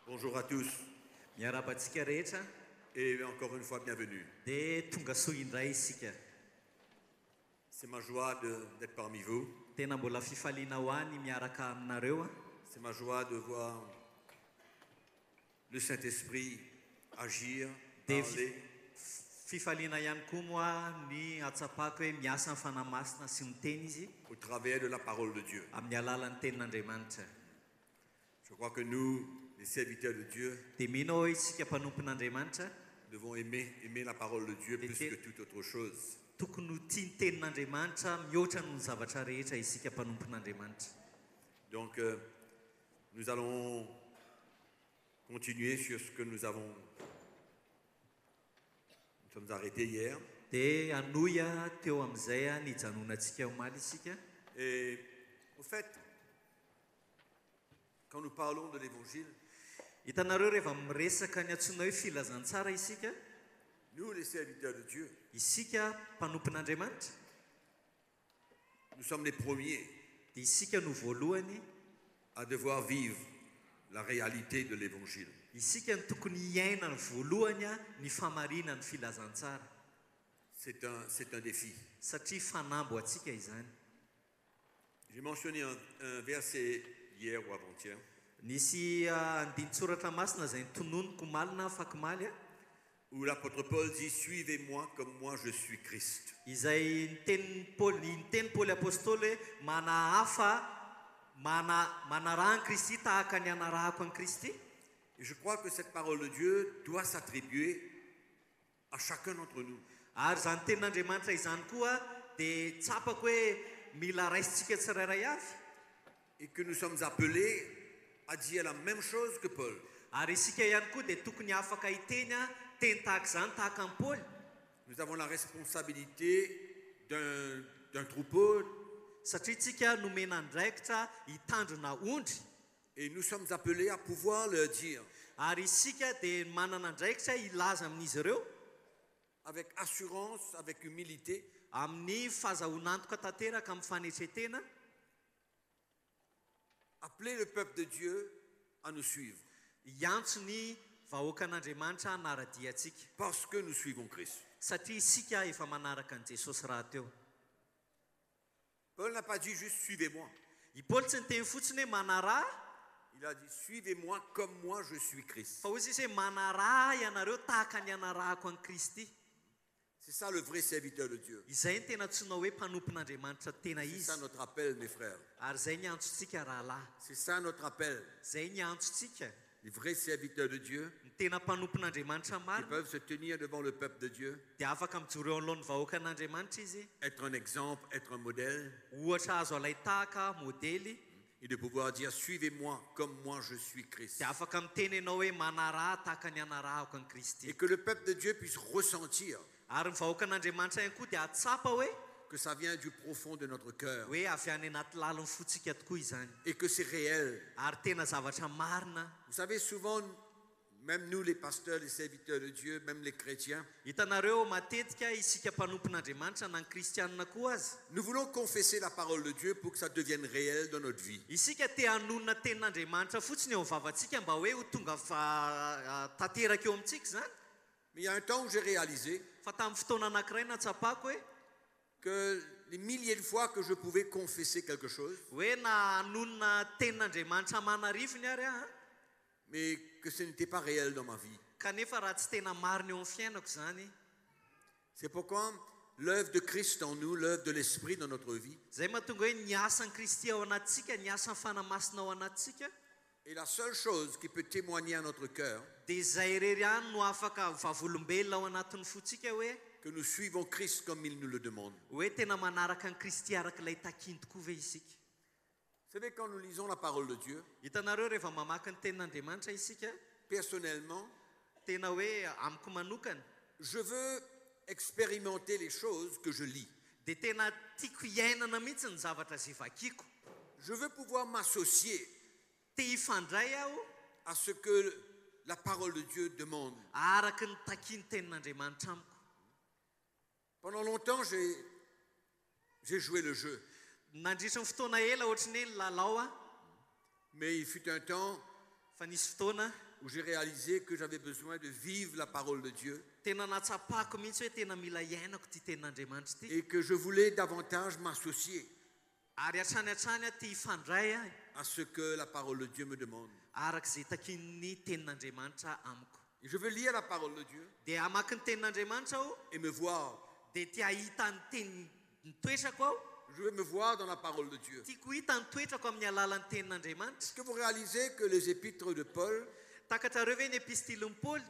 Bonjour à tous Miarabantsika rehetra et encore une fois bienvenue. dia tonga soa indray isika. C'est ma joie d'être parmi vous. Tena mbola fifaliana ho any miaraka aminareo a. C'est ma joie de voir le Saint-Esprit agir, Dia parler fifaliana ihany koa moa ny atsapako hoe miasa amin'ny fanahy masina sy miteny izy au travers de la parole de Dieu. amin'ny alalan'ny tenin'Andriamanitra. Je crois que nous, les serviteurs de Dieu, Dia mino hoe isika mpanompon'Andriamanitra devons aimer la parole de Dieu plus que toute autre chose. tokony ho tia ny tenin'Andriamanitra mihoatra noho ny zavatra rehetra isika mpanompon'Andriamanitra. Donc, nous allons continuer sur ce que nous sommes arrêtés hier. Dia hanohy teo amin'izay nijanonantsika omaly isika. Et au fait, quand nous parlons de l'évangile, Hitanareo rehefa miresaka ny antsoina hoe filazantsara isika, nous, les serviteurs de Dieu, isika mpanompon'Andriamanitra, nous sommes les premiers dia isika no voalohany, à devoir vivre la réalité de l'évangile. isika no tokony hiaina ny voalohany ny famarinany filazantsara, C'est un défi. satria fanambo atsika izany. J'ai mentionné un verset hier ou avant-hier Nisy andinitsoratra masina izay nitononiko malina fakimaly où l'apôtre Paul dit « Suivez-moi comme moi je suis Christ ». izay niteny Paoly apôstôly hoe manahafa manaraha ny Kristy tahaka ny anarahako an Kristy. Et je crois que cette parole de Dieu doit s'attribuer à chacun d'entre nous. Ary izany tenin'Andriamanitra izany koa dia tsapako hoe mila raisitsika tsirairay avy, Et que nous sommes appelés à dire la même chose que Paul. ary isika ihany koa dia tokony afaka hiteny teny tahaka izany tahaka ny Paoly. Nous avons la responsabilité d'un troupeau Satria tsika nomena andraikitra hitandrina ondry, et nous sommes appelés à pouvoir le dire ary isika dia manana andraikitra ilaza amin'izy ireo avec assurance, avec humilité, amin'ny fahazahoanantoka tanteraka amin'ny fanetretena, appeler le peuple de Dieu à nous suivre hiantso ny vahoakan'Andriamanitra hanaradia antsika, parce que nous suivons Christ. satria isika efa manaraka an'i Jesosy raha teo. Paul n'a pas dit juste suivez-moi. I Paoly tsy niteny fotsiny hoe manaraha, Il a dit suivez-moi comme moi je suis Christ. fa hozy izy hoe manaraha ianareo tahaka ny anarahako an Kristy. C'est ça le vrai serviteur de Dieu. Izay ny tena antsoina hoe mpanompon'Andriamanitra tena C'est izy. ça notre appel, mes frères. Ary zay ny antsontsika rahalahy, C'est ça notre appel. zay ny antsontsika. Les vrais serviteurs de Dieu Ny tena mpanompon'Andriamanitra qui marina peuvent se tenir devant le peuple de Dieu, dia afaka mijoro eo alohan'ny vahoakan'Andriamanitra izy, être un exemple, être un modèle, ohatra azo alay tahaka modely, et de pouvoir dire suivez-moi comme moi je suis Christ. dia afaka miteny ianao hoe manaraha tahaka ny anarahako an Kristy. Et que le peuple de Dieu puisse ressentir Ary ny vahoakan'Andriamanitra ihany koa dia atsapa hoe que ça vient du profond de notre cœur avy any anaty laliny fotsika tokoa izany, et que c'est réel. ary tena zavatra marina. Vous savez, souvent, même nous les pasteurs, les serviteurs de Dieu, même les chrétiens, Hitanareo matetika isika mpanompon'Andriamanitra na ny kristianina koa aza, nous voulons confesser la parole de Dieu pour que ça devienne réel dans notre vie. isika te hanonona tenin'Andriamanitra fotsiny eo vavantsika mba hoe ho tonga tanteraka eo amintsika zany. Mais il y a un temps où j'ai réalisé Fa tamin'ny fotoana anankiray natsapako que les milliers de fois que je pouvais confesser quelque chose, hoe na hanonona tenin'Andriamanitra manarivony ary mais que ce n'était pas réel dans ma vie. kanefa raha tsy tena marina eo amin'ny fiainako zany. C'est pourquoi l'œuvre de Christ en nous, l'œuvre de l'Esprit dans notre vie, Zay mahatonga hoe ny asan'ny Kristy ao anatsika, ny asan'ny fanamasina ao anatsika, est la seule chose qui peut témoigner à notre cœur dia zay rery ihany no afaka vavolombelona ao anatin'ny fotsika que nous suivons Christ comme il nous le demande. hoe tena manaraka ny Kristy arak'ilay takiany tokoa ve isika. Vous savez, quand nous lisons la parole de Dieu, Hitanareo rehefa mamaky ny tenin'Andriamanitra isika, personnellement, tena hoe amiko manokana je veux expérimenter les choses que je lis. dia tena tiako hiainana mihitsy ny zavatra izay vakiako. Je veux pouvoir m'associer Te hifandray aho à ce que la parole de Dieu demande. araky ny takiany tenin'Andriamanitra amiko. Pendant longtemps, j'ai joué le jeu. Nandritra ny fotoana ela ohatrany hoe ny lalao Mais il fut un temps, fa nisy fotoana où j'ai réalisé que j'avais besoin de vivre la parole de Dieu tena natsapako mihitsy hoe tena mila iainako ty tenin'andriamanitra ty et que je voulais davantage m'associer ary hatrany ty hifandray ahy à ce que la parole de Dieu me demande. arak'izay takin'ny tenin'andriamanitra amiko Et je veux lire la parole de Dieu dia amaky ny tenin'andriamanitra aho et me voir. dia ty ahita ny teny ny toetrako aho Je veux me voir dans la parole de Dieu. tiako hita ny toetrako amin'ny alalan'ny tenin'andriamanitra Est-ce que vous réalisez que les épîtres de Paul takatrareo ve ny epistilyn'ny paoly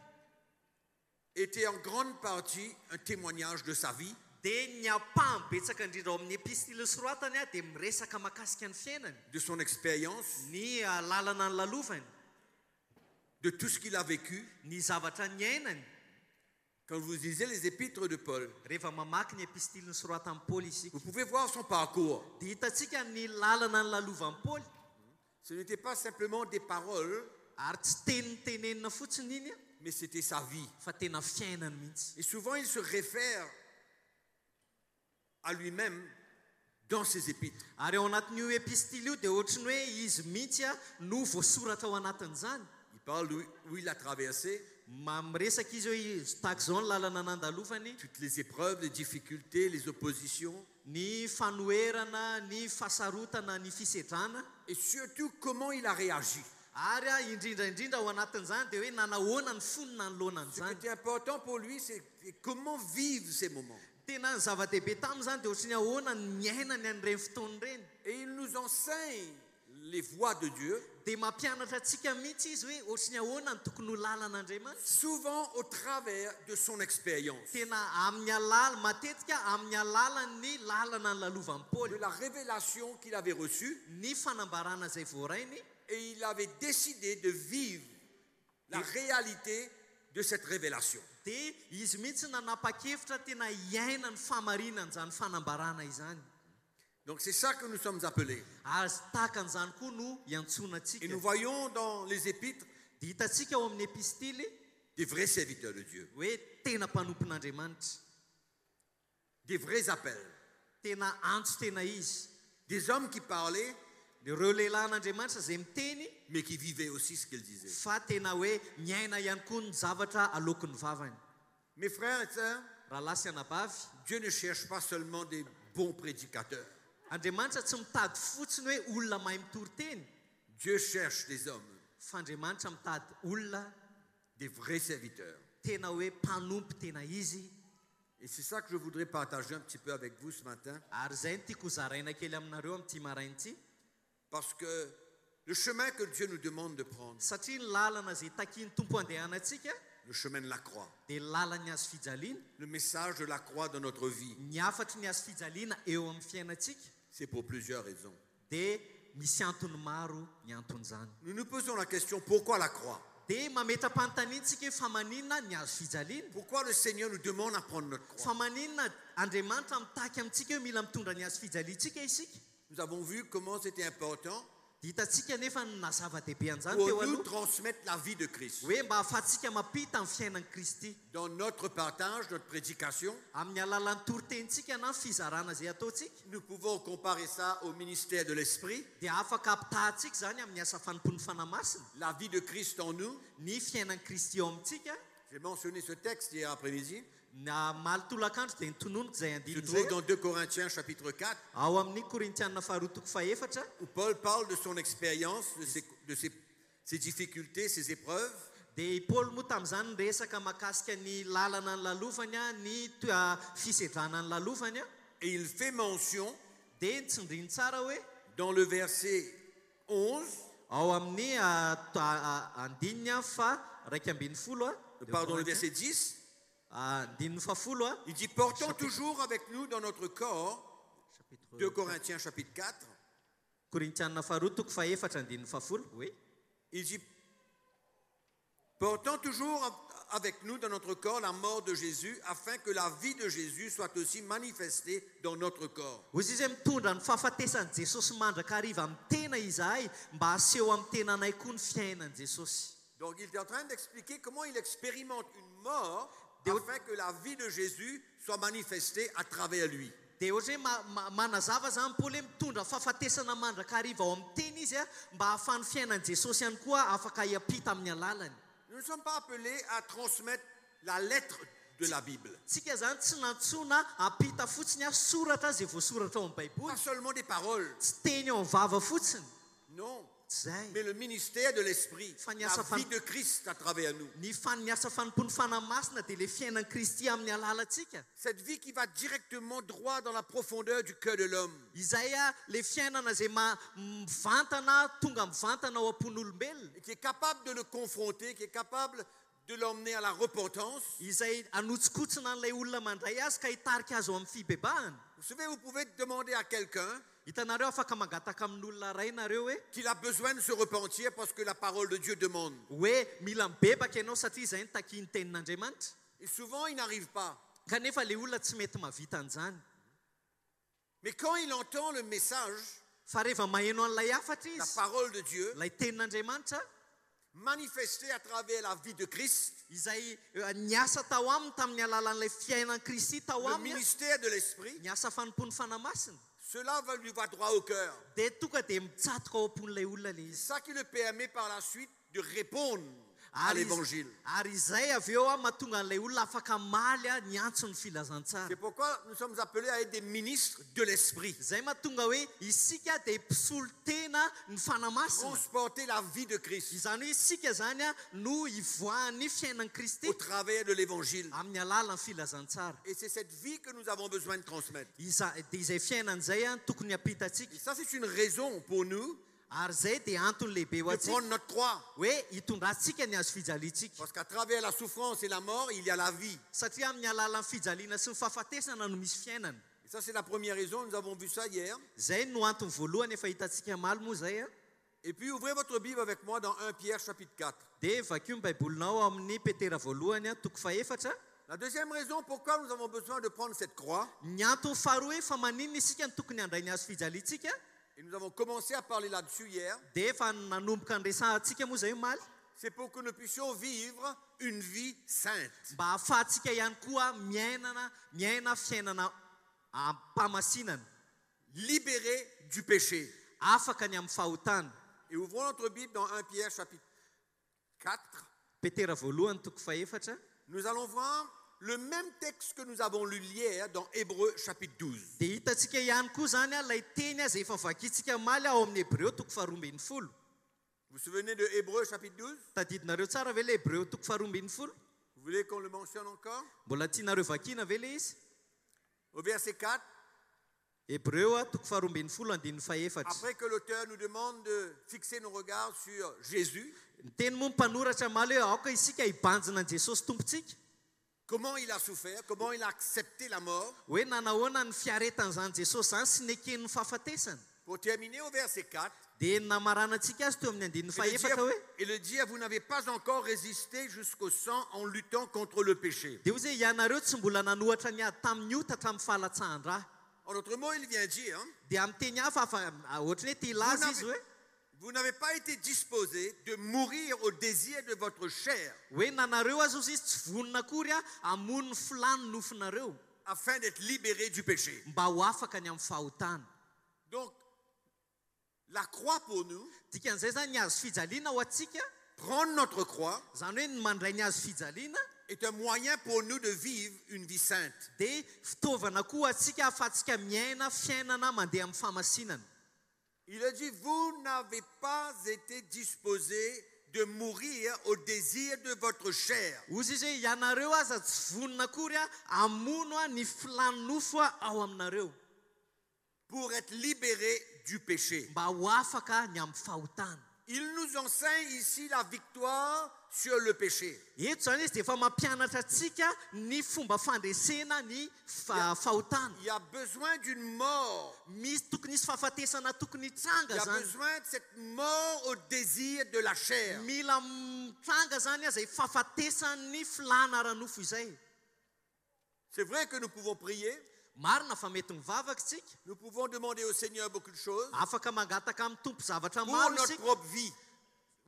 étaient en grande partie un témoignage de sa vie, dia ny ampahambetsaka indrindra ao amin'ny epistily soratany a dia miresaka mahakasika ny fiainany de son expérience, ny lalana ny lalovany de tout ce qu'il a vécu? ny zavatra ny ainany Quand vous lisez les épîtres de Paul, rehefa mamaky ny epistiliny soratan'ny paoly isika vous pouvez voir son parcours. dia hitantsika ny lalana ny lalovan'ny paoly Ce n'était pas simplement des paroles, ary tsy tenenina fotsiny iny a mais c'était sa vie. fa tena fiainany mihitsy Et souvent, il se réfère à lui-même dans ses épîtres. ary ao anatin'io epistily io dia ohatrany hoe izy mihitsy a no voasoratra ao anatin'izany Il parle où il a traversé miresaka izy hoe tahaka izao ny lalana nandalovany toutes les épreuves, les difficultés, les oppositions, ny fanoherana ny fasarotana ny fisedrana et surtout comment il a réagi. ary a indrindraindrindra ao anatin'izany dia hoe nanahoana ny fonina ny loanany Ce qui zany était important pour lui, c'est comment vivre ces moments. tena ny zava-dehibe tamin'izany dia ohatrany ahoana ny miainany an'ireny fotoany ireny Et il nous enseigne les voies de Dieu, dia mampianatra antsika mihitsy izy hoe ohatrany ahoana ny tokony ho lalan'andriamanitra souvent au travers de son expérience, tena amin'ny alala matetika amin'ny alalan'ny lalana ny lalovan'ny de paoly la révélation qu'il avait reçue, ny fanambarana izay voarainy et il avait décidé de vivre la réalité de cette révélation. dia izy mihitsy nanapa-kevitra tena iaina ny famarinana izany fanambarana izany Donc c'est ça que nous sommes appelés. ary tahaka an'izany koa no Et iantsonantsika nous voyons dans les épîtres dia hitantsika ao amin'ny epistily des vrais serviteurs de Dieu, hoe tena mpanompon'andriamanitra des vrais appels, tena antso tena izy des hommes qui parlaient, ireo lehilahin'andriamanitra izay miteny mais qui vivaient aussi ce qu'ils disaient. fa tena hoe miaina ihany koa ny zavatra alokon'ny vavany Mes frères et sœurs, raha lasy anabavy Dieu ne cherche pas seulement des bons prédicateurs. andriamanitra tsy mitady fotsiny hoe olona mahay mitory teny Dieu cherche des hommes, fa andriamanitra mitady olona des vrais serviteurs. tena hoe mpanompo tena izy Et c'est ça que je voudrais partager un petit peu avec vous ce matin, ary izay ny tiako zaraina kely aminareo amin'ity marain'ity parce que le chemin que Dieu nous demande de prendre, satria ny lalana izay takiany tompo andehanantsika le chemin de la croix, dia lalany hazo fijaliana le message de la croix dans notre vie, ny afatry ny hazo fijaliana eo amin'ny fiainantsika c'est pour plusieurs raisons. dia misy antony maro ny anton'izany Nous nous posons la question, pourquoi la croix? dia mametra-panontaniantsika hoe fa maninona ny hazo fijaliana Pourquoi le Seigneur nous demande à prendre notre croix? fa maninona andriamanitra mitaky amintsika hoe mila mitondra ny hazo fijaliantsika isika Nous avons vu comment c'était important dia hitantsika nefa na zava-dehibe an'izany pour teo nous aloha transmettre la vie de Christ. hoe mba ahafahantsika mampita amin'ny fiainan'i kristy Dans notre partage, notre prédication, amin'ny alalan'ny torotentsika na ny fizarana izay ataontsika nous pouvons comparer ça au ministère de l'Esprit, dia afaka apitahantsika zany amin'ny asa fanompon'ny fanamasina la vie de Christ en nous. ny fiainan'i kristy eo amintsika J'ai mentionné ce texte hier après-midi. na malitolakandro dia nitononiko izay Se andininy trouve zay dans 2 Corinthiens chapitre 4, ao amin'ny korintianina faharotoko faefatra où Paul parle de son expérience, ses difficultés, ses épreuves. dia paoly moa tamin'izany resaka mahakasika ny lalana ny lalovany a ny fisedrana ny lalovany a Et il fait mention dia nitsindriny tsara hoe dans le verset 11, ao amin'ny andininy fa raiky ambin'ny folo pardon, le verset 10, andininy fafolo a il dit, portons toujours avec nous dans notre corps, 2 Corinthiens chapitre 4, korintianina faharotoko faefatra andininy fafolo oui il dit, portons toujours avec nous dans notre corps la mort de Jésus, afin que la vie de Jésus soit aussi manifestée dans notre corps. ozy izy mitondra ny fahafatesan'i jesosy mandraka hariva amin'ny tena izahay mba aseho amin'ny tenanay koa ny fiainan'i jesosy Donc il est en train d'expliquer comment il expérimente une mort afin que la vie de Jésus soit manifestée à travers lui. dia ohatra hoe manazava zany Paoly hoe mitondra fahafatesana mandrakariva ao amin'ny teny izy a mba ahafahany fiainan'i Jesosy ihany koa afaka hiampita amin'ny alalany. Nous ne sommes pas appelés à transmettre la lettre de la Bible. Tsika zany tsy nantsona ampita fotsiny a soratra zay voasoratra ao amin'ny Baiboly. Pas seulement des paroles. Tsy teny ao amin'ny vava fotsiny. Non. Tsy zay. Mais le ministère de l'Esprit, Faniasa la vie de Christ à travers nous. Ny faniasa fanompony fanamasina dia le fiainan'i Kristy amin'ny alalantsika. Cette vie qui va directement droit dans la profondeur du cœur de l'homme. Izay a le fiainana zay mivantana tonga mivantana ao am-pon'olombelona. Et qui est capable de le confronter, qui est capable de l'emmener à la repentance. Izay anotsikotsina an'ilay olona mandray azy ka hitarika azy ao amin'ny fibebahana. Vous savez, vous pouvez demander à quelqu'un Hitanareo afaka mangataka amin'olona ray nareo hoe qu'il a besoin de se repentir parce que la parole de Dieu demande. mila mibebaka ianao satria zay ny takiany tenin'Andriamanitra. Et souvent, il n'arrive pas. Kanefa le olona tsy mety mavita an'izany. Mais quand il entend le message, Fa rehefa maheno an'ilay hafatra la izy, parole de Dieu, ilay tenin'Andriamanitra manifestée à travers la vie de Christ, izay niasa tao aminy tamin'ny alalan'ilay fiainan'i Kristy tao le aminy, ministère de l'Esprit, niasa fanompony fanamasina, cela lui va droit au cœur. dia tonga dia mitsatoka ao am-pon'ilay olona le C'est izy. ça qui le permet par la suite de répondre à l'évangile. Ary izay avy eo a mahatonga an'ilay olona afaka maly a ny antso ny filazantsara. C'est pourquoi nous sommes appelés à être des ministres de l'Esprit. Zay mahatonga hoe isika dia mpisolo tena ny fanamasina. Transporter la vie de Christ Izany hoe isika zany a no ivoahan'ny fiainan'i Kristy au travers de l'évangile. amin'ny alalan'ny filazantsara. Et c'est cette vie que nous avons besoin de transmettre. Dia izay fiainan'izay a tokony hampitatsika. Et ça, c'est une raison pour nous Ary zay dia antony lehibe ho de antsika prendre notre croix. hoe hitondratsika ny hazo fijaliantsika. Parce qu'à travers la souffrance et la mort, il y a la vie. Satria amin'ny alalan'ny fijaliana sy ny fahafatesana no misy fiainana. Et ça, c'est la première raison. Nous avons vu ça hier. Zay no antony voalohany efa hitantsika maly moa zay a. Et puis, ouvrez votre Bible avec moi dans 1 Pierre chapitre 4. Dia vakio ny baibolinao amin'ny Petera voalohany a toko faefatra. La deuxième raison pourquoi nous avons besoin de prendre cette croix, Ny antony faharoa hoe fa maninona isika no tokony handray ny hazo fijaliantsika. et nous avons commencé à parler là-dessus hier, Dia efa nanomboka andresantsika moa zay maly. c'est pour que nous puissions vivre une vie sainte. Mba ahafahantsika ihany koa miaina fiainana ampamasinana. Libérés du péché. Afaka ny amin'ny fahotana. Et ouvrons notre Bible dans 1 Pierre chapitre 4. Petera voalohany toko faefatra. Nous allons voir le même texte que nous avons lu hier dans Hébreux chapitre 12. Dia hitantsika ihany koa zany a ilay teny a zay efa vakintsika maly ao amin'ny Hébreo toko faharoambin'ny folo. Vous vous souvenez de Hébreux chapitre 12? Tadidinareo tsara ve le Hébreo toko faharoambin'ny folo? Vous voulez qu'on le mentionne encore? Mbola tianareo vakiana ve le izy? Au verset 4, Hébreo a toko faharoambin'ny folo andininy faefatra. après que l'auteur nous demande de fixer nos regards sur Jésus, Ny teny moa mpanoratra maly hoe aoka isika hibanjina an Jesosy tompontsika. comment il a souffert, comment il a accepté la mort. Hoe nanahoana ny fiaretan'izany Jesosy zany sy neken'ny fahafatesana. Pour terminer au verset 4, Dia namaranantsika azy teo amin'ny andininy faefatra hoe et le dire, vous n'avez pas encore résisté jusqu'au sang en luttant contre le péché. dia hoy zay ianareo tsy mbola nanohatra ny ady tamin'ny ota hatramin'ny fahalatsahan-draha. En d'autres mots, il vient dire, Dia amin'ny teny hafa ohatra ny hoe te hilaza izy hoe vous n'avez pas été disposé de mourir au désir de votre chair hoe nanareo azy ozy izy tsy vonona akory a hamono ny filany nofinareo afin d'être libéré du péché. mba ho afaka ny amin'ny fahotana. Donc, la croix pour nous, Dikan'izay zany ny hazo fijaliana ho antsika, prendre notre croix, zany hoe ny mandray ny hazo fijaliana est un moyen pour nous de vivre une vie sainte. dia fitaovana koa antsika ahafahantsika miaina fiainana mandeha amin'ny famasinana. Il a dit, vous n'avez pas été disposé de mourir au désir de votre chair. Ozy izy hoe ianareo aza tsy vonona akory a hamono a ny filany nofo a ao aminareo Pour être libéré du péché. mba ho afaka ny amin'ny fahotana. Il nous enseigne ici la victoire sur le péché. Eto zany izy dia efa mampianatra antsika ny fomba fandresena ny fahotana. Il y a besoin d'une mort. Misy tokony hisy fahafatesana tokony Il hitranga y a zany. besoin de cette mort au désir de la chair. Mila mitranga zany a zay fahafatesan'ny filana ara-nofo izay. C'est vrai que nous pouvons prier. Marina fa mety mivavaka tsika. Nous pouvons demander au Seigneur beaucoup de choses Afaka mangataka amin'ny tompo zavatra pour maro notre isika propre vie.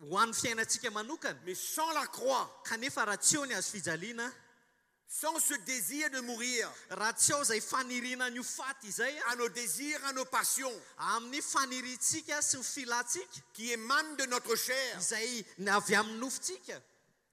ho an'ny fiainantsika manokana. Mais sans la croix, Kanefa raha tsy eo ny hazo fijaliana, sans ce désir de mourir, raha tsy ao izay faniriana ny ho faty izay à nos désirs, à nos passions, amin'ny fanirintsika sy ny filantsika qui émanent de notre chair, izay avy amin'ny nofontsika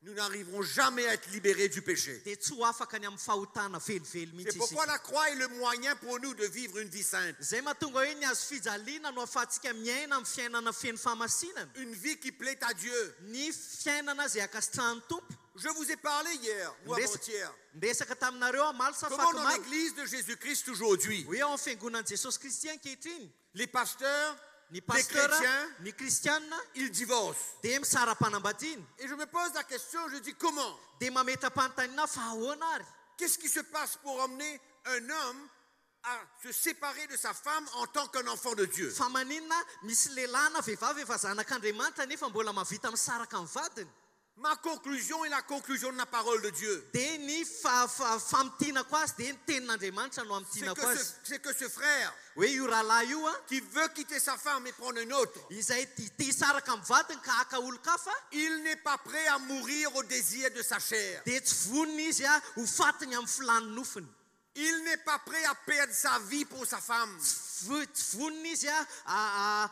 nous n'arriverons jamais à être libérés du péché. dia tsy ho afaka ny amin'ny fahotana velively C'est mihitsy pourquoi isika la croix est le moyen pour nous de vivre une vie sainte. izay mahatonga hoe ny azo fijaliana no ahafahantsika miaina amin'ny fiainana feno famasinana Une vie qui plaît à Dieu. ny fiainana izay akasitrahan'ny tompo Je vous ai parlé hier ou avant-hier. ndresaka taminareo maly sa Comment dans faky l'église de Jésus-Christ aujourd'hui, hoe ao amin'ny fiangonan'i jesosy kristy ankehitriny les pasteurs, ny les pasteur chrétiens, ny kristianina ils divorcent. dia misara-panambadiana Et je me pose la question, je dis comment? dia mametra-panontaniana fa ahoana ary Qu'est-ce qui se passe pour emmener un homme à se séparer de sa femme en tant qu'un enfant de Dieu? fa maninona misy lehilahy na vehivavy efa zanak'Andriamanitra nefa mbola mahavita misaraka amin'ny vadiny Ma conclusion est la conclusion de la parole de Dieu. dia ny famitianako azy dia ny tenin'Andriamanitra no amitianako azy C'est que ce frère hoe io rahalahy io a qui veut quitter sa femme et prendre une autre, izay te hisaraka amin'ny vadiny ka haka olo-kafa il n'est pas prêt à mourir au désir de sa chair. dia tsy vonona izy a ho fatiny amin'ny filany nofiny Il n'est pas prêt à perdre sa vie pour sa femme. tsy vonona izy a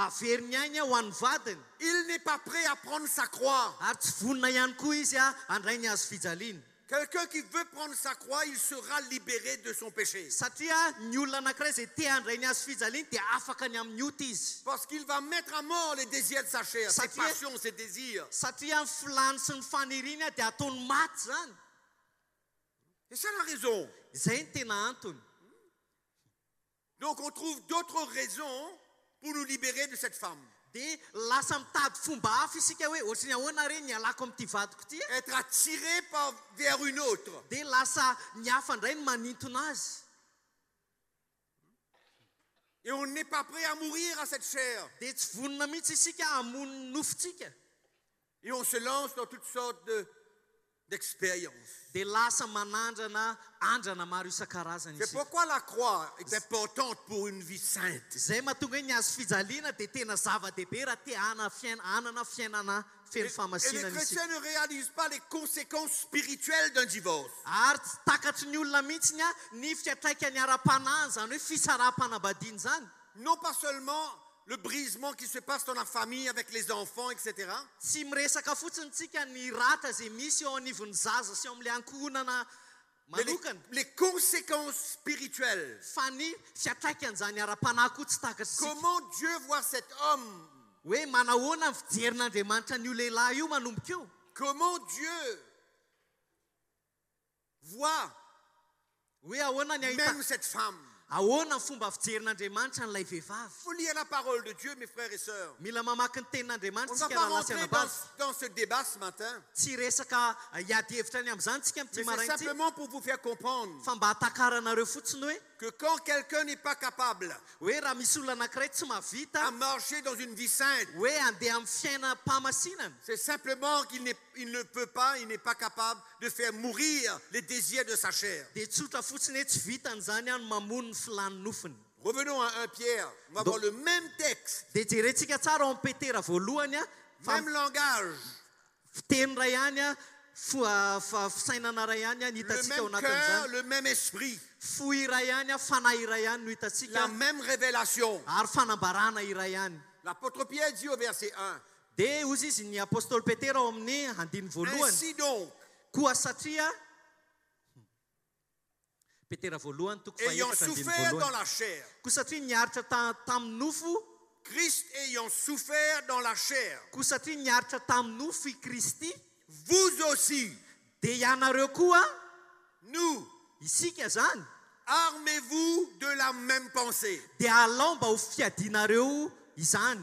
averiny aigny ho an'ny vadiny Il n'est pas prêt à prendre sa croix. ary tsy vonona ihany koa izy a handray ny azo fijaliana Quelqu'un qui veut prendre sa croix, il sera libéré de son péché. satria ny olona anankiray izay te handray ny azo fijaliana dia afaka ny amin'ny ota izy Parce qu'il va mettre à mort les désirs de sa chair, ses Satria- passions, ses désirs. satria ny filany sy ny faniriana dia ataony maty zany C'est ça la raison. izay ny tena antony Donc on trouve d'autres raisons pour nous libérer de cette femme. dia lasa mitady fomba hafa isika hoe ohatrany ahoana re ny alako amin'ity vadiko ty Être attiré vers une autre. dia lasa ny hafa indray ny manintona azy Et on n'est pas prêt à mourir à cette chair. dia tsy vonona mihitsy isika hamono ny nofontsika Et on se lance dans toutes sortes d'expériences. dia lasa manandrana andrana maro isan-karazany C'est isika pourquoi la croix est importante pour une vie sainte. izay mahatonga hoe ny azo fijaliana dia tena zava-dehibe raha te hanana fiainana feno Et les famasinana isika chrétiens ne réalisent pas les conséquences spirituelles d'un divorce. ary tsy takatry ny olona mihitsiny a ny fiatraika ny ara-panahy zany hoe fisaraha-panambadiana zany Non pas seulement le brisement qui se passe dans la famille avec les enfants, etc. tsy miresaka fotsiny tsika ny ratra zay misy eo anivon'ny zaza sy eo amin'ilay ankohonana Mais manokana les conséquences spirituelles. fa ny fiatraikan'izany ara-panahy koa tsy takatry sika Comment Dieu voit cet homme? hoe manahoana ny fijerin'Andriamanitra n'io lehilahy io manomboka eo Comment Dieu voit hoe ahoana ny même cette femme? ahoana ny fomba fijerin'Andriamanitra n'ilay vehivavy Il faut lire la parole de Dieu, mes frères et sœurs. mila mamaky ny On tenin'Andriamanitra ne va tsika pas raha lasy rentrer anabavy dans ce débat ce matin, tsy resaka hiady hevitra any amin'izany tsika mais amin'ity c'est marainty simplement pour vous faire comprendre fa mba hatakaranareo fotsiny hoe que quand quelqu'un n'est pas capable hoe raha misy olona anankiray tsy mahavita à marcher dans une vie sainte, hoe andeha amin'ny fiainam-pamasinana c'est simplement qu'il ne peut pas, il n'est pas capable de faire mourir les désirs de sa chair. dia tsotra fotsiny hoe tsy vitan'izany any mamono ny filany nofiny Revenons à 1 Pierre, on va voir le même texte, dia jerentsika tsara ao amin'ny petera voalohany a fa même langage, fiteny ray ihany a fisainana ray ihany a ny le hitantsika ao même cœur, anatin'izany le même esprit, fo iray ihany a fanahy iray ihany no la hitantsika même révélation. ary fanambarana iray ihany L'apôtre Pierre dit au verset 1, dia ozy izy ny apôstôly petera ao amin'ny andiny voalohany ainsi donc, koa satria petera voalohany toko ayant faefatra andiny souffert dans voalohany la chair, koa satria niaritra tamin'ny nofo Christ ayant souffert dans la chair, koa satria niaritra tamin'ny nofo i Kristy vous aussi, dia ianareo koa nous, isika zany armez-vous de la même pensée. dia alao mba ho fiadinareo izany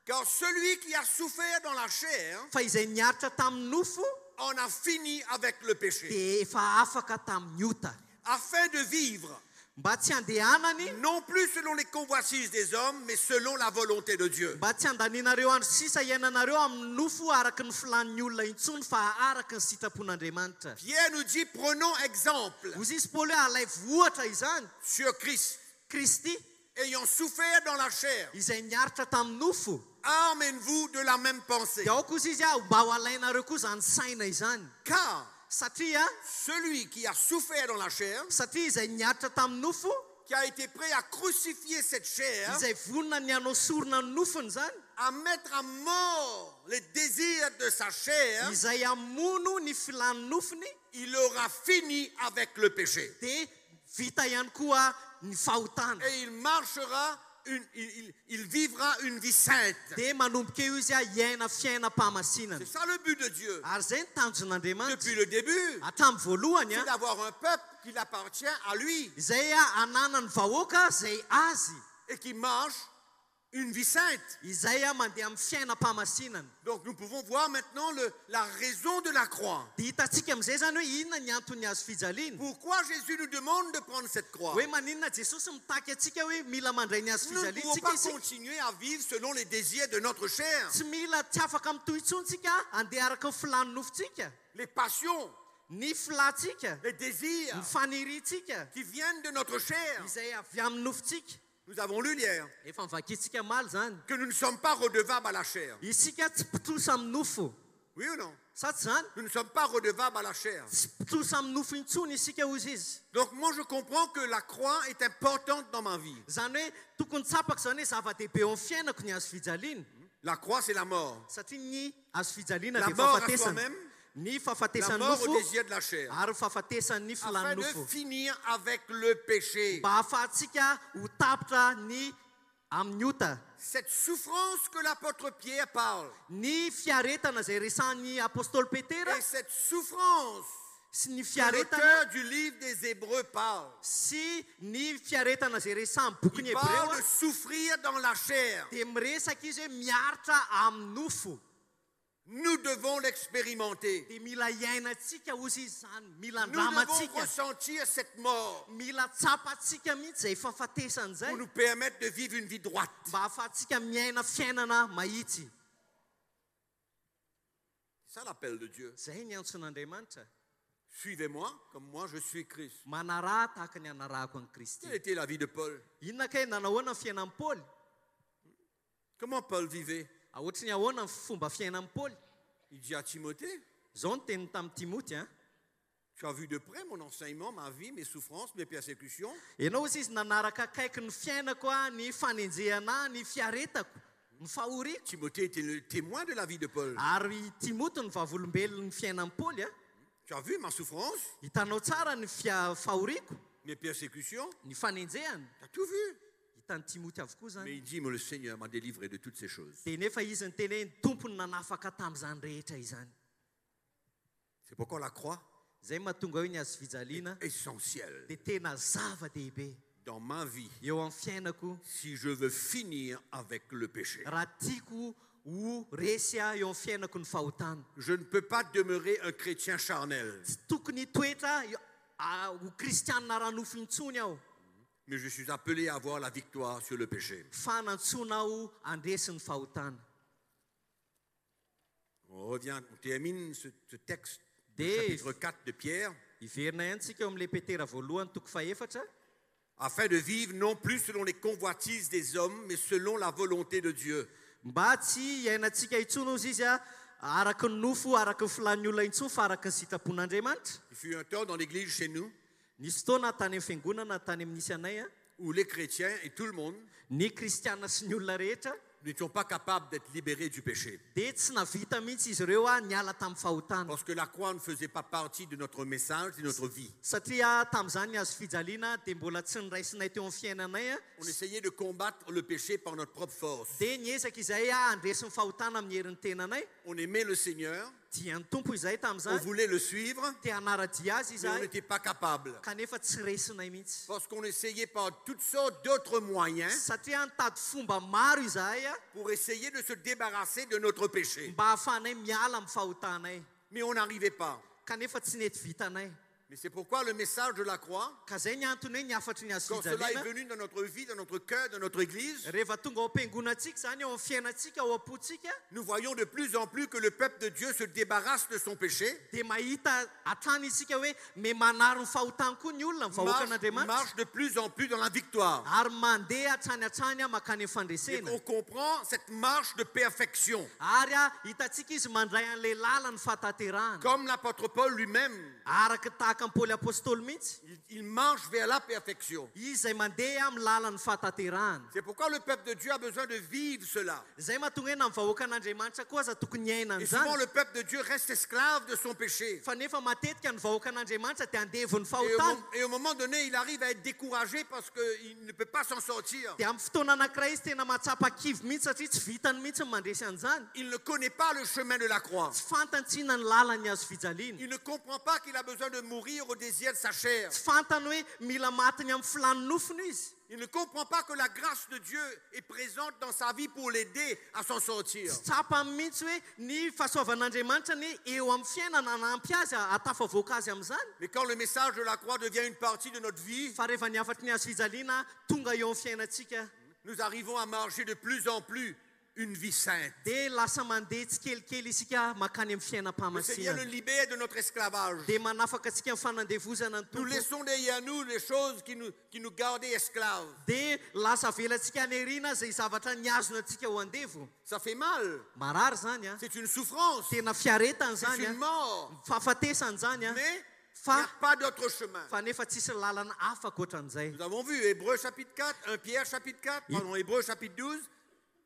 Car celui qui a souffert dans la chair fa izay niaritra tamin'ny nofo en a fini avec le péché, dia efa afaka tamin'ny ota afin de vivre, mba tsy handehanany non plus selon les convoitises des hommes, mais selon la volonté de Dieu. mba tsy handaninareo andro sisa iainanareo amin'ny nofo araky ny filan'ny olona intsony fa araky ny sitrapon'Andriamanitra Pierre nous dit, prenons exemple ozy izy paoly hoe alay vohatra izany sur Christ, Kristy ayant souffert dans la chair, izay niaritra tamin'ny nofo armez-vous de la même pensée. dia aoka ozy izy mba ho alainareo koa zany saina izany Car satria celui qui a souffert dans la chair, satria izay niaritra tamin'ny nofo qui a été prêt à crucifier cette chair, izay vonona ny hanao sorona ny nofony zany à mettre à mort les désirs de sa chair, izay amono ny filan'ny nofony il aura fini avec le péché. dia vita ihany koa ny fahotana Et il marchera, il vivra une vie sainte. dia manomboka eo izy hiaina fiainam-pamasinana C'est ça le but de Dieu. ary zay ny tanjon'andriamanitra Depuis le début, hatramin'ny voalohany c'est d'avoir un peuple qui appartient à lui izay anana ny vahoaka zay azy et qui marche une vie sainte. izay mandeha amin'ny fiainam-pamasinana Donc nous pouvons voir maintenant la raison de la croix. dia hitantsika amin'izay zany hoe inona ny antony azo fijaliana Pourquoi Jésus nous demande de prendre cette croix? hoe maninona jesosy mitaky atsika hoe mila mandray ny azo Nous ne pouvons fijaliantsika pas isika continuer à vivre selon les désirs de notre chair. tsy mila tsy afaka mitohitsontsika andeha araka ny filany nofontsika Les passions, ny filantsika les désirs ny faniritsika qui viennent de notre chair. izay avy amin'ny nofontsika Nous avons lu hier efa mivakitsika maly zany que nous ne sommes pas redevables à la chair. isika tsy mpitosa amin'ny nofo Oui ou non? sa tsy zany Nous ne sommes pas redevables à la chair. tsy mpitosa amin'ny nofo intsony isika ozy izy Donc moi je comprends que la croix est importante dans ma vie. zany hoe tokony tsapaka zany hoe zava-dehibe eo amin'ny fiainako ny azo fijaliana La croix c'est la mort. satria ny azo fijaliana La dia mort à fahafatesana soi-même, ny la fahafatesan'ny mort au nofo désir de la chair. ary fahafatesan'ny Afin filany de nofo finir avec le péché. mba ahafahantsika ho tapitra ny amin'ny ota Cette souffrance que l'apôtre Pierre parle, ny fiaretana zay resan'ny apôstôly petera et cette souffrance sy ny que fiaretana l'auteur du livre des Hébreux parle, sy ny fiaretana zay resan'ny boky ny il hebreo parle de souffrir dans la chair. dia miresaka izy hoe miaritra amin'ny nofo Nous devons l'expérimenter. dia mila iainantsika ozy izy zany mila Nous devons andramantsika ressentir cette mort mila tsapatsika mihitsy zay fahafatesana zay pour nous permettre de vivre une vie droite. mba ahafahantsika miaina fiainana mahitsy C'est ça l'appel de Dieu. zay ny antson'andriamanitra Suivez-moi comme moi je suis Christ. manaraha tahaka ny anarahako an'i kristy Quelle était la vie de Paul? inona kay nanahoana ny fiainan'i paoly Comment Paul vivait? ohatry ny ahoana ny fomba fiainan'i paoly Il dit à Timothée, zao ny teniny tamin'ny timoty a tu as vu de près mon enseignement, ma vie, mes souffrances, mes persécutions. ianao izy izy nanaraka akaiky ny fiainako a ny fanenjehana ny fiaretako ny fahoriako Timothée était le témoin de la vie de Paul. ary timoty ny vavolombelony ny fiainan'i paoly a Tu as vu ma souffrance, hitanao tsara ny fahoriako mes persécutions? ny fanenjehany Tu as tout vu. hitan'ny timoty avokoa Mais zany il dit, mais le Seigneur m'a délivré de toutes ces choses. dia nefa izy ny teny hoe ny tompony nanafaka tamin'izany rehetra izany C'est pourquoi la croix zay mahatonga hoe ny azo fijaliana est essentielle dia tena zava-dehibe dans ma vie eo amin'ny fiainako si je veux finir avec le péché. raha tiako ho resy a eo amin'ny fiainako ny fahotana Je ne peux pas demeurer un chrétien charnel, tsy tokony toetra ho kristianina ranofo intsony aho mais je suis appelé à avoir la victoire sur le péché. fa nantsona aho andresy ny fahotana On termine ce texte du Des- chapitre 4 de Pierre, hiverina ihany tsika eo amin'ilay petera voalohany toko faefatra afin de vivre non plus selon les convoitises des hommes, mais selon la volonté de Dieu. mba tsy iainantsika intsony ozy izy a araka ny nofo araka ny filan'ny olona intsony fa araka ny sitrapon'andriamanitra Il fut un temps dans l'église chez nous nisy fotoana tany amin'ny fiangonana tany amin'nisy anay a où les chrétiens et tout le monde ny kristiana sy ny olona rehetra n'étions pas capables d'être libérés du péché. dia tsy navita mihitsy izy ireo a niala tamin'ny fahotana Parce que la croix ne faisait pas partie de notre message, de notre vie. satria tamin'izany azo fijaliana dia mbola tsy niraisinay teo amin'ny fiainanay a On essayait de combattre le péché par notre propre force. dia niezaka izay a andresy ny fahotana amin'ny herin'ny tenanay On aimait le Seigneur, dia ny tompo izay on tamin'izany voulait le suivre, dia hanaradia azy mais on izahay n'était pas capable. kanefa tsy resinay mihitsy Parce qu'on essayait par toutes sortes d'autres moyens satria nitady fomba maro izahay a pour essayer de se débarrasser de notre péché. mba hahafahanay miala amin'ny fahotanay Mais on n'arrivait pas. kanefa tsy nety vitanay Mais c'est pourquoi le message de la croix, ka zay ny antony hoe niafatry ny quand cela est azofijaliana venu dans notre vie, dans notre cœur, dans notre église, rehefa tonga ao am-piangonantsika zany ao amin'ny fiainantsika ao am-potsika nous voyons de plus en plus que le peuple de Dieu se débarrasse de son péché, dia mahita hatrany isika hoe me manaro ny fahotany koa ny olona ny vahoaka an'andriamanitra marche de plus en plus dans la victoire. ary mandeha hatrany makany amin'ny Et fandresena on comprend cette marche de perfection. ary hitantsika izy mandray an'ilay lala ny fahataterahana Comme l'apôtre Paul lui-même, araka tahaka ny paoly apôstôly mihitsy il marche vers la perfection. izy zay mandeha amin'ny lala ny fahataterahana C'est pourquoi le peuple de Dieu a besoin de vivre cela. zay mahatonga hoe na ny vahoaka an'andriamanitra koa aza tokony hiaina Et souvent, an'izany le peuple de Dieu reste esclave de son péché. fa nefa matetika ny vahoaka an'andriamanitra dia andevy ny Et fahotany au moment donné, il arrive à être découragé parce qu'il ne peut pas s'en sortir. dia amin'ny fotoana anankiray izy tena matsapa-kivy mihitsy satria tsy vitany mihitsy ny mandresy an'izany Il ne connaît pas le chemin de la croix. tsy fantantsiana ny lalany azo fijaliana Il ne comprend pas qu'il a besoin de mourir au désir de sa chair. tsy fantany hoe mila matiny amin'ny filany nofony izy Il ne comprend pas que la grâce de Dieu est présente dans sa vie pour l'aider à s'en sortir. tsy tsapany mihitsy hoe ny fahasoavan'andriamanitra ny eo amin'ny fiainana anampy azy atafavoaka azy amin'izany Mais quand le message de la croix devient une partie de notre vie, fa rehefa niafatry ny azo fijaliana tonga eo amin'ny fiainantsika nous arrivons à marcher de plus en plus une vie sainte. dia lasa mandeha tsy kelikely isika makany amin'ny Le Seigneur fiainam-pahamasinana nous libère de notre esclavage. dia manafaka antsika amin'ny fanandevozana ny Nous tompo laissons derrière nous les choses qui nous gardaient esclaves. dia lasa velantsika aneriana zay zavatra niazona antsika ho andevo Ça fait mal. marary zany a C'est une souffrance. tena fiaretany C'est zany une a mort. fahafatesany zany a Mais il n'y a fa pas d'autre chemin. fa nefa tsisy lalana afaka ohatran'izay Nous avons vu Hébreux chapitre 4, 1 Pierre chapitre 4, pardon, Hébreux chapitre 12,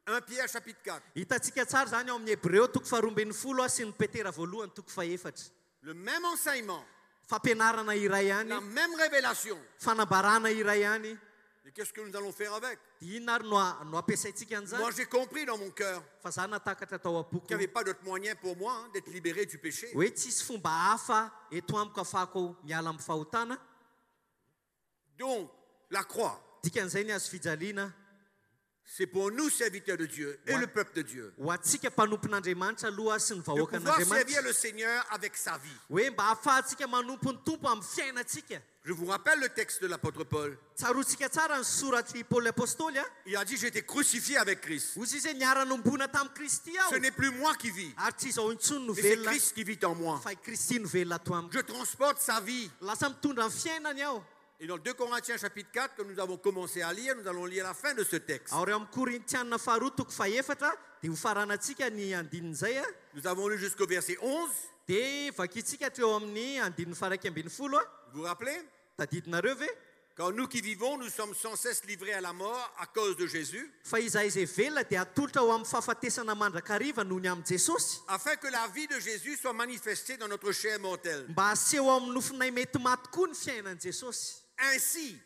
1 Pierre chapitre 4. hitantsika tsara zany ao amin'ny hebreo toko faharoambin'ny folo sy ny petera voalohany toko faefatra Le même enseignement, fampianarana iray la ihany même révélation. fanabarana iray ihany Et qu'est-ce que nous allons faire avec? dia inona ary no ampiasaintsika Moi, an'izany j'ai compris dans mon cœur fa za natakatra tao qu'il apoko n'y avait pas d'autre moyen pour moi d'être libéré du péché. hoe tsisy fomba hafa eto amiko afako miala amin'ny fahotana Donc, la croix, dikan'izay ny azo fijaliana c'est pour nous, serviteurs de Dieu et Ouais. le peuple de Dieu, ho antsika mpanompon'andriamanitra aloha sy ny de vahoaka pouvoir servir an'andriamanitra le Seigneur avec sa vie. hoe mba ahafahantsika manompo ny tompo amin'ny fiainantsika Je vous rappelle le texte de l'apôtre Paul. tsarotsika tsara ny soratry paoly apôstôly a Il a dit, j'ai été crucifié avec Christ. ozy izy hoe niara-nombona tamin'ny kristy aho Ce n'est plus moi qui vis, ary tsy izao intsony no mais c'est velona Christ qui vit en moi. fa i kristy no velona ato amiko Je transporte sa vie. lasa mitondra ny fiainany aho Et dans 2 Corinthiens chapitre 4, que nous avons commencé à lire, nous allons lire la fin de ce texte. ao reo amin'ny korintianina faharoa toko faefatra dia ho faranantsika ny andinin'izay a Nous avons lu jusqu'au verset 11. dia vakitsika hatreo amin'ny andininy faraiky ambin'ny folo a Vous vous rappelez? tadidinareo ve Quand nous qui vivons, nous sommes sans cesse livrés à la mort à cause de Jésus, fa izahay izay velona dia atolotra ho amin'ny fahafatesana mandrakariva noho ny amin'ny jesosy afin que la vie de Jésus soit manifestée dans notre chair mortelle. mba aseho ao amin'ny nofonay mety maty koa ny fiainan'i jesosy Ainsi,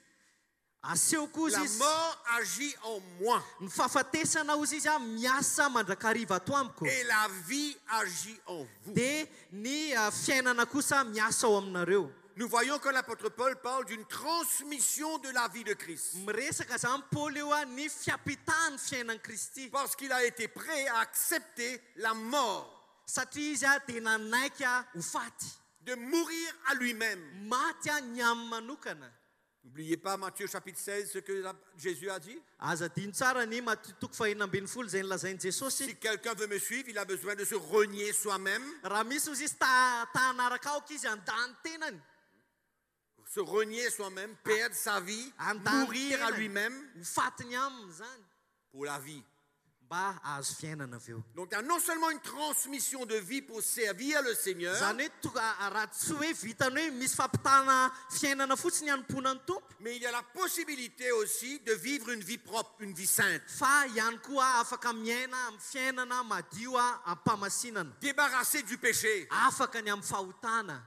aseho koa la izy izy mort agit en moi ny fahafatesana ozy izy a miasa mandrakariva ato amiko et la vie agit en vous. dia ny fiainana kosa miasa ao aminareo Nous voyons que l'apôtre Paul parle d'une transmission de la vie de Christ. miresaka zany paoly eo a ny fiampitahany fiainan'i kristy Parce qu'il a été prêt à accepter la mort, satria izy a dia nanaiky a ho faty de mourir à lui-même. maty a ny amin'ny manokana N'oubliez pas Matthieu chapitre 16, ce que Jésus a dit. aza dino tsara ny matotoko fahinina ambin'ny folo zay nylazainy jesosy Si quelqu'un veut me suivre, il a besoin de se renier soi-même, raha misy ozy izy tahanaraka aoka izy andany tenany se renier soi-même, perdre sa vie, andany mourir à tenany lui-même ho fatiny aminy zany pour la vie. mba ahazo fiainana avy eo Donc il y a non seulement une transmission de vie pour servir le Seigneur, zany hoe raha tsy hoe vitany hoe misy fampitahana fiainana fotsiny hanompoana ny tompo mais il y a la possibilité aussi de vivre une vie propre, une vie sainte, fa ihany koa afaka miaina amin'ny fiainana madio a ampamasinana débarrassée du péché afaka ny amin'ny fahotana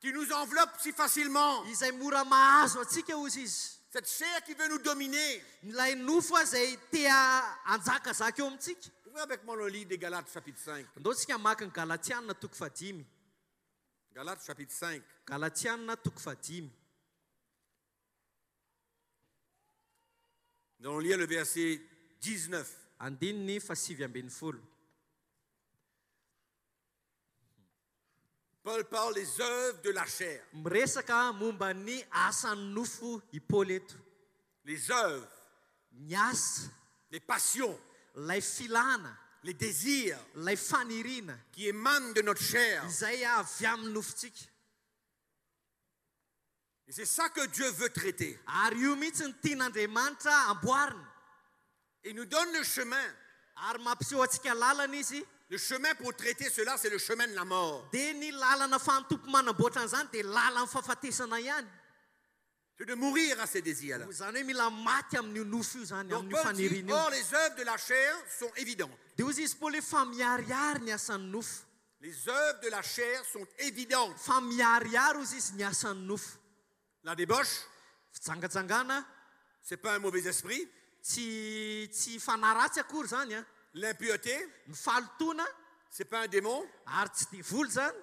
qui nous enveloppe si facilement. izay mora mahazo atsika ozy izy Cette chair qui veut nous dominer. nylay nofo a zay tea anjakazaka eo amintsika Ouvrez avec moi le livre des Galates chapitre 5. ndao tsika maka ny galatianina toko fadimy Galates chapitre 5. galatianina toko fadimy Nous allons lire le verset 19. andininy fasivy ambin'ny folo Paul parle des œuvres de la chair. Miresaka momba ny asan'ny nofo i Paoly eto. Les œuvres, Ny asa, les passions, lay filana, les désirs lay faniriana qui émanent de notre chair. izay avy amin'ny nofontsika. Et c'est ça que Dieu veut traiter. Ary io mihitsy ny tian'Andriamanitra amboarina. Il nous donne le chemin. Ary mampiseho antsika lalana izy. Le chemin pour traiter cela, c'est le chemin de la mort. Dia ny lalana fahantompo manamboatra an'izany dia lalan'ny fahafatesana ihany. C'est de mourir à ces désirs-là. Zany hoe mila maty amin'io nofo io zany, Donc amin'io Paul dit, faniriana io. or les œuvres de la chair sont évidentes. Dia hozy izy Paoly hoe fa miharihary ny asan'ny nofo. Les œuvres de la chair sont évidentes. Fa miharihary hozy izy ny asan'ny nofo. La débauche, Fitsangatsangana, c'est pas un mauvais esprit. tsy fanaratsy akory zany a. L'impureté, Ny falotona, c'est pas un démon. ary tsy dia voly zany.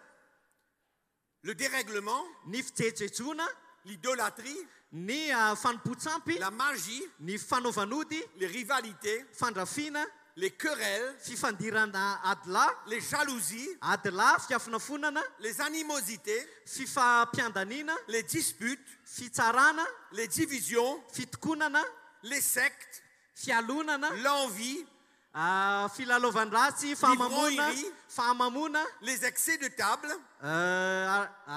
Le dérèglement, Ny fijejejona, l'idolâtrie, ny fanompontsampy, la magie, ny fanaovanody, les rivalités, fandrafiana, les querelles, fifandirana adilà, les jalousies, adilà, fiafinafonana, les animosités, fifampiandaniana, les disputes, fitsarana, les divisions, fitokonana, les sectes, fialonana, l'envie, filalaovandratsy, fahamamona, Ivroirie. fahamamona, les excès de table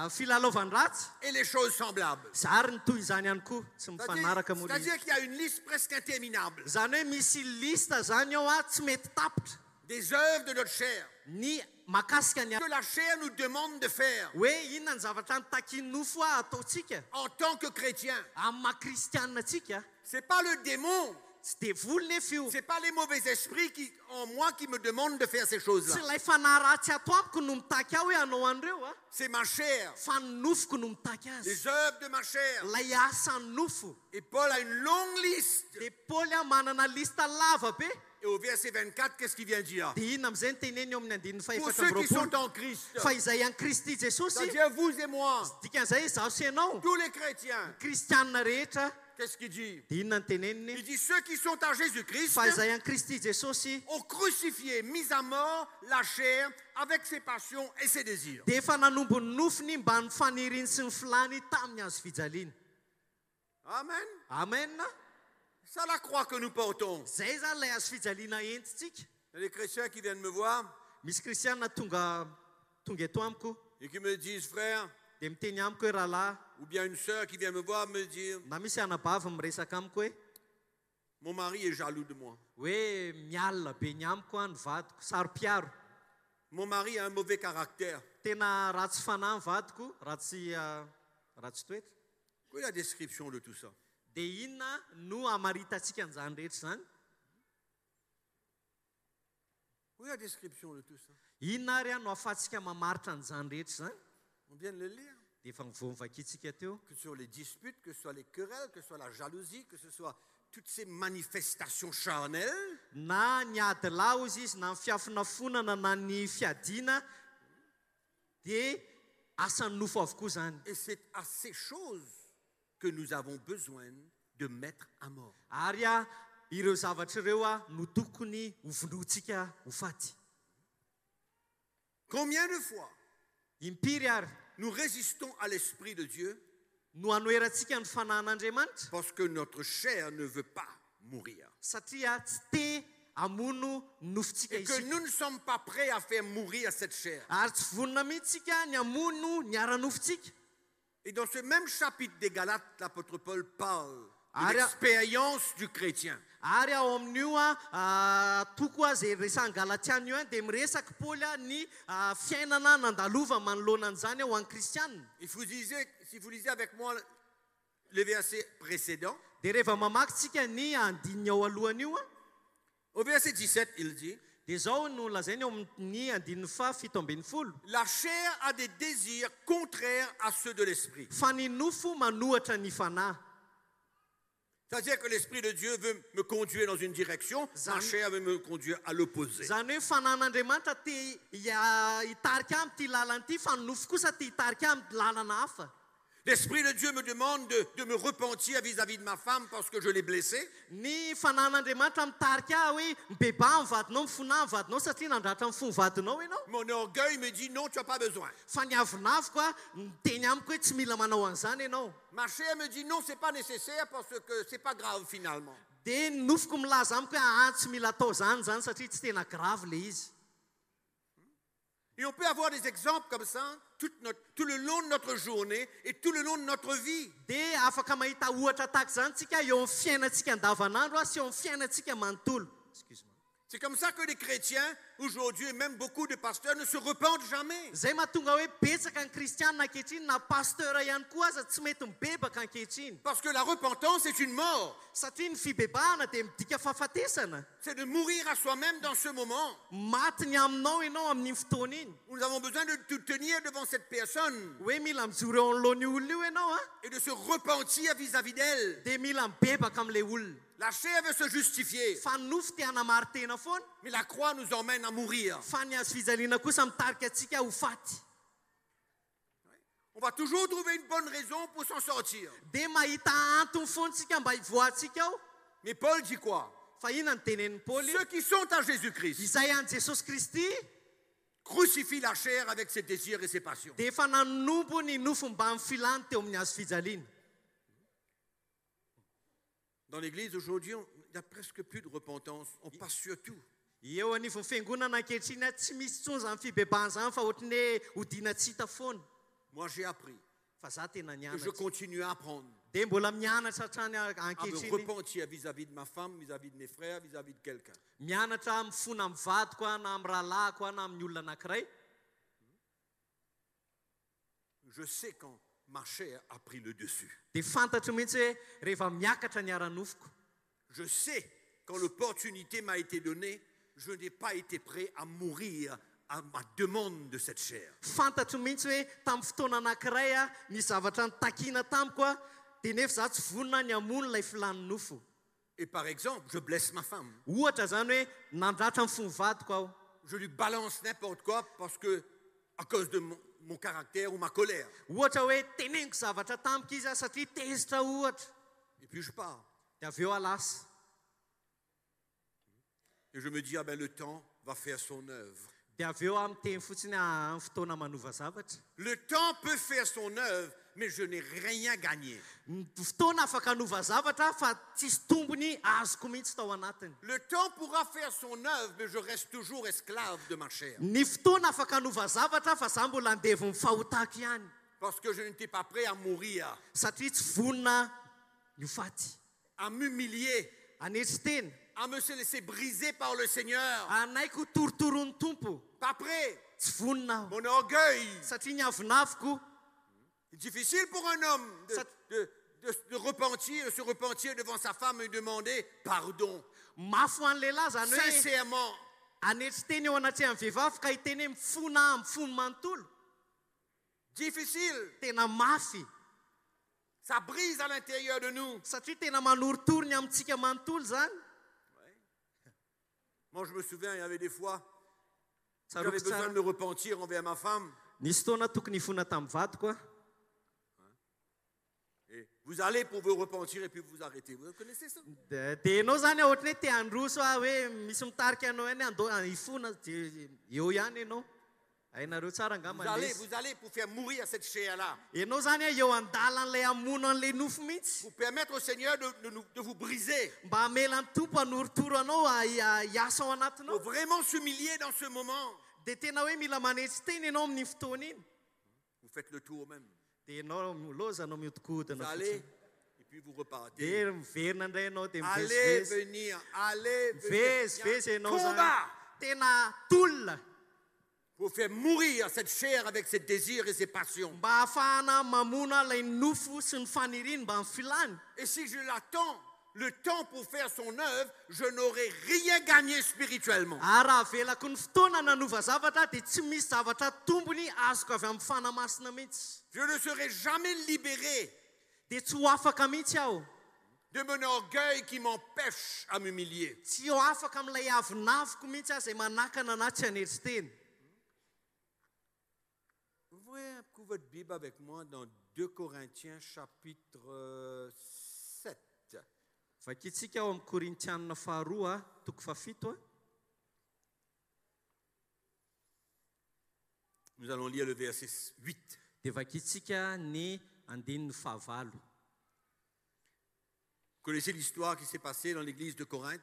filalaovandratsy. et les choses semblables. Zary ny toy izany ihany koa, tsy mifanaraka moa. C'est-à-dire qu'il y a une liste presque interminable Zany hoe misy lista zany ao a tsy mety tapitra. des œuvres de notre chair. Ny makasika ny Que la chair nous demande de faire hoe inona ny zavatra nitaky nofo a ataotsika en tant que chrétien. amin'ny maha-kristianina atsika. C'est pas le démon, Tsy dia voly nefa io. c'est pas les mauvais esprits qui, en moi qui me demandent de faire ces choses-là. Tsy lay fanahy ratsy ato amiko no mitaky aho hoe anao an'ireo a. C'est ma chair, Fa ny nofoko no mitaky azy. les œuvres de ma chair. Lay asan'ny nofo. Et Paul a une longue liste. Dia Paoly a manana lista lava be. Et au verset 24, qu'est-ce qu'il vient dire? Dia inona am'izay ny teneny eo amin'ny andininy Pour faefatra ceux qui sont amby en Christ, fa izay any Kristy Jesosy. c'est-à-dire vous et moi, Dikan'izay izaho sy ianao. tous les chrétiens, Kristianina rehetra. qu'est-ce qu'il dit? Dia inona ny teneniny? Il dit ceux qui sont à Jésus-Christ Fa izay any Kristy Jesosy ont crucifié, mis à mort la chair avec ses passions et ses désirs. dia efa nanombo ny nofony mba ny faniriny sy ny filany tamin'ny azo fijaliana. Amen. Amen. C'est la croix que nous portons. Zay zany lay azo fijaliana entitsika. Il y a des chrétiens qui viennent me voir Misy kristianina tonga eto amiko et qui me disent, frère, dia miteny amiko hoe rahalahy, ou bien une sœur qui vient me voir me dire, na misy anabavy miresaka amiko hoe mon mari est jaloux de moi. mialina be ny amiko a ny vadiko, saro-piaro. Mon mari a un mauvais caractère. Tena ratsy fanahy ny vadiko, ratsy toetra. Quelle est la description de tout ça? Dia inona no amaritatsika an'izany rehetra zany? Quelle est la description de tout ça? Inona ary a no ahafahantsika mamaritra an'izany rehetra zany? On vient de le lire. Dia efa mivomivakitsika teo. Que ce soit les disputes, que ce soit les querelles, que ce soit la jalousie, que ce soit toutes ces manifestations charnelles. Na ny adilà ozy izy, na ny fiafinafonana, na ny fiadiana, dia asan'ny nofo avokoa zany. Et c'est à ces choses que nous avons besoin de mettre à mort. Ary a ireo zavatra ireo a no tokony hovonotsika ho faty. Combien de fois Impiry ary nous résistons à l'Esprit de Dieu no anoerantsika ny fanahin'Andriamanitra parce que notre chair ne veut pas mourir. satria tsy te hamono nofontsika Et que isika. nous ne sommes pas prêts à faire mourir cette chair. Ary tsy vonona mihitsika ny hamono ny ara-nofontsika. Et dans ce même chapitre des Galates, l'apôtre Paul parle de Aria- l'expérience du chrétien. Ary ao amin'io a toko a zay resan'ny Galatiana io a dia miresaka Paoly a ny fiainana nandalova manoloana an'izany ho an'ny kristianina. Si vous lisez avec moi le verset précédent, Dia rehefa mamakytsika ny andininy ao alohany io a, au verset 17, il dit, dia zao no lazainy ao amin'ny andininy fa 17. la chair a des désirs contraires à ceux de l'esprit. Fa ny nofo manohatra ny fanahy. C'est-à-dire que l'Esprit de Dieu veut me conduire dans une direction, ma chair veut me conduire à l'opposé. Zany hoe fanahin'Andriamanitra te hitarika aminy ty lalana ity, fa ny nofo kosa te hitarika aminy lalana hafa. L'Esprit de Dieu me demande de me repentir vis-à-vis de ma femme parce que je l'ai blessée. Ny fanan'Andriamanitra mitarika ahy hoe mibeba ny vadinao mifona ny vadinao satria nandratra ny fony vadinao ianao. Mon orgueil me dit non, tu n'as pas besoin. Fa ny avinaviko a miteny amiko hoe tsy mila manao an'izany ianao. Ma chair me dit non, c'est pas nécessaire parce que c'est pas grave finalement. Dia ny nofoko milaza amiko hoe tsy mila atao zany satria tsy tena grave le izy. Et on peut avoir des exemples comme ça tout le long de notre journée et tout le long de notre vie. Dia afaka mahita ohatra tahaka izany tsika eo amin'ny fiainantsika andavanandro sy eo amin'ny fiainantsika manontolo. C'est comme ça que les chrétiens, aujourd'hui, et même beaucoup de pasteurs, ne se repentent jamais. Zay mahatonga hoe betsaka ny kristianina ankehitriny na pasteur ihany koa aza tsy mety mibebaka ankehitriny. Parce que la repentance est une mort. Satria ny fibebahana dia midika fahafatesana. C'est de mourir à soi-même dans ce moment. Maty ny aminao ianao amin'iny fotoana iny. Nous avons besoin de te tenir devant cette personne Hoe mila mijoro eo anoloan'ny olona io ianao a. et de se repentir vis-à-vis d'elle. Dia mila mibebaka amin'ilay olona. La chair veut se justifier, Fa ny nofo te hanamartena foana. mais la croix nous emmène à mourir. Fa ny hazo fijaliana kosa mitarika antsika ho faty. On va toujours trouver une bonne raison pour s'en sortir. Dia mahita antony foantsika mba hivoahantsika ao. Mais Paul dit quoi? Fa inona ny tenenin'ny Paoly? Ceux qui sont à Jésus-Christ Izay an Jesosy Kristy crucifient la chair avec ses désirs et ses passions. dia efa nanompo ny nofo mba amin'ny filany teo amin'ny hazo fijaliana. Dans l'église aujourd'hui, il n'y a presque plus de repentance. On passe sur tout. Eo anivon'ny fiangonana ankehitriny tsy misy tsony zany fibebahana zany fa ohatrany hoe hodiana tsy hita foana. Moi, j'ai appris Fa za tena et je nianatra. continue à apprendre Dia mbola mianatra hatrany à me ankehitriny. repentir vis-à-vis de ma femme, vis-à-vis de mes frères, vis-à-vis de quelqu'un. Mianatra mifona amin'ny vadiko a na amin'ny rahalahiko a na amin'ny olona anankiray. Je sais quand ma chair a pris le dessus. Dia fantatro mihitsy hoe rehefa miakatra ny ara-nofoko. Je sais quand l'opportunité m'a été donnée, je n'ai pas été prêt à mourir à ma demande de cette chair. Fantatro mihitsy hoe tamin'ny fotoana anankiray a ny zavatra nitakina tamiko a dia nefa za tsy vonona ny hamono ilay filany nofo. Et par exemple, je blesse ma femme. Ohatra zany hoe nandratra ny fony vadiko aho. Je lui balance n'importe quoi parce que, à cause de mon caractère ou ma colère. Ohatra hoe teneniko zavatra tamiko izy a satria tezitra ohatra. Et puis je pars. Dia avy eo alasa. Et je me dis, ah ben le temps va faire son œuvre. Dia avy eo aho miteny fotsiny amin'ny fotoana manova zavatra. Le temps peut faire son œuvre, mais je n'ai rien gagné. Ny fotoana afaka hanova zavatra fa tsisy tombony azoko mihitsy tao anatiny. Le temps pourra faire son œuvre, mais je reste toujours esclave de ma chair. Ny fotoana afaka hanova zavatra fa za mbola andevo mifahotako ihany. Parce que je n'étais pas prêt à mourir, Satria tsy vonona ny ho faty. à m'humilier, Anetsy teny. à me laisser briser par le Seigneur. Anaiko torotoro'ny tompo. Pas prêt. Tsy vonona aho. Mon orgueil. Satria ny avinaviko. C'est difficile pour un homme de repentir, de se repentir devant sa femme et demander pardon. Mafy ho an'ny lehilahy zany hoe Sincèrement. anetsy teny eo anatrehany vehivavy ka hiteny hoe mifona mifono manontolo. Difficile. Tena mafy. Ça brise à l'intérieur de nous. Satria tena manorotorony amintsika manontolo zany. Moi, je me souviens, il y avait des fois, Saroko j'avais besoin tsara. de me repentir envers ma femme. Nisy fotoana tokony hifona tamin'ny vadiko a. Et vous allez pour vous repentir et puis vous arrêtez. Vous connaissez ça? Dia enao zany ohatrany hoe te handroso hoe misy mitarika anao ihany hifona dia eo ihany ianao. Hainareo tsara angamba lesy. Vous allez pour faire mourir cette chair-là. Enao zany eo andalan'ilay hamono an'ilay nofo mihitsy. Pour permettre au Seigneur de vous briser. Mba hamelan'ny tompo hanorotoro anao hiasa ao anatinao. Faut vraiment s'humilier dans ce moment. Dia tena hoe mila manetsy teny ianao amin'ny fotoana iny. Vous faites le tour même. Dia ianao miloza anao Vous mihodinkodina allez fotsiny. et puis vous repartez. Dia miverina indray ianao dia Allez mivezivezy. venir, allez venir. Mivezivezy ianao zany. Combat Tena tolona. pour faire mourir cette chair avec ses désirs et ses passions. Mba hafahana mamona ilay nofo sy ny faniriany mba amin'ny filany. Et si je l'attends, le temps pour faire son œuvre, je n'aurai rien gagné spirituellement. Ary raha avelako ny fotoana nanova zavatra dia tsy misy zavatra tombony azoko avy amin'ny fanamasina mihitsy. Je ne serai jamais libéré Dia tsy ho afaka mihitsy aho. de mon orgueil qui m'empêche à m'humilier. Tsy ho afaka amin'ilay avinaviko mihitsy aho izay manakana anahy tsy hanetsy teny. ouvrez un coup votre Bible avec moi dans 2 Corinthiens chapitre 7. Vakitsika ao amin'ny Korintianina faharoa toko fafito. Nous allons lire le verset 8. Dia vakitsika ny andininy fahavalo. Vous connaissez l'histoire qui s'est passée dans l'église de Corinthe?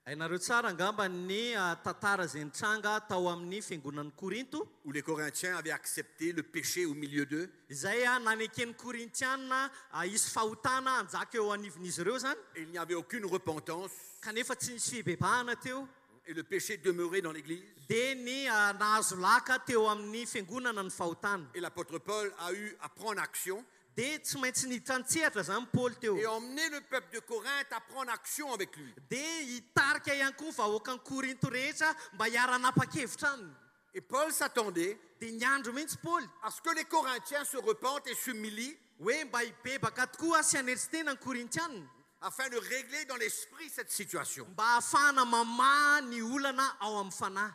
Hainareo tsara angamba ny tantara izay nitranga tao amin'ny fiangonan'ny Korinto, où les Corinthiens avaient accepté le péché au milieu d'eux. izay naneken'ny Korintianina hisy fahotana hanjaka eo anivon'izy ireo zany, Et il n'y avait aucune repentance kanefa tsy nisy fibebahana teo. et le péché demeurait dans l'église. Dia ny nahazo laka teo amin'ny fiangonana ny fahotana. Et l'apôtre Paul a eu à prendre action Dia tsy maintsy niditra nitsehatra zany Paul teo. et emmener le peuple de Corinthe à prendre action avec lui. Dia hitarika ihany koa vahoakan'ny Korinto rehetra mba hiara-napa-kevitra aminy. Et Paul s'attendait Dia niandro mihitsy Paul à ce que les Corinthiens se repentent et s'humilient hoe mba hibebaka tokoa sy haneritry tena ny Korintianina, afin de régler dans l'esprit cette situation. mba ahafahana mamaha ny olana ao amin'ny fanahy.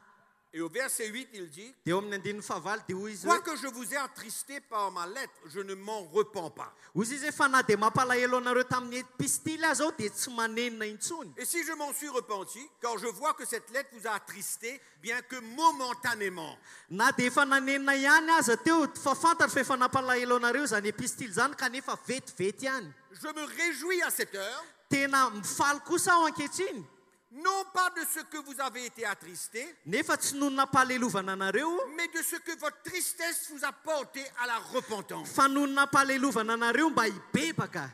Et au verset 8, il dit: Dia eo amin'ny andininy fahavalo dia hoy izy hoe, quoique je vous ai attristé par ma lettre, je ne m'en repens pas. hozy izy efa na dia mampalahelo anareo tamin'ny epistily azy aho dia tsy manenina intsony. Et si je m'en suis repenti, car je vois que cette lettre vous a attristé, bien que momentanément. Na dia efa nanenina ihany aza teo fa fantatra fa efa nampalahelo anareo zany epistily zany kanefa vetivety ihany. Je me réjouis à cette heure, Tena mifaly kosa aho ankehitriny, non pas de ce que vous avez été attristé, nefa tsy noho ny nampahalelovana anareo, mais de ce que votre tristesse vous a porté à la repentance. fa noho ny nampahalelovana anareo mba hibebaka.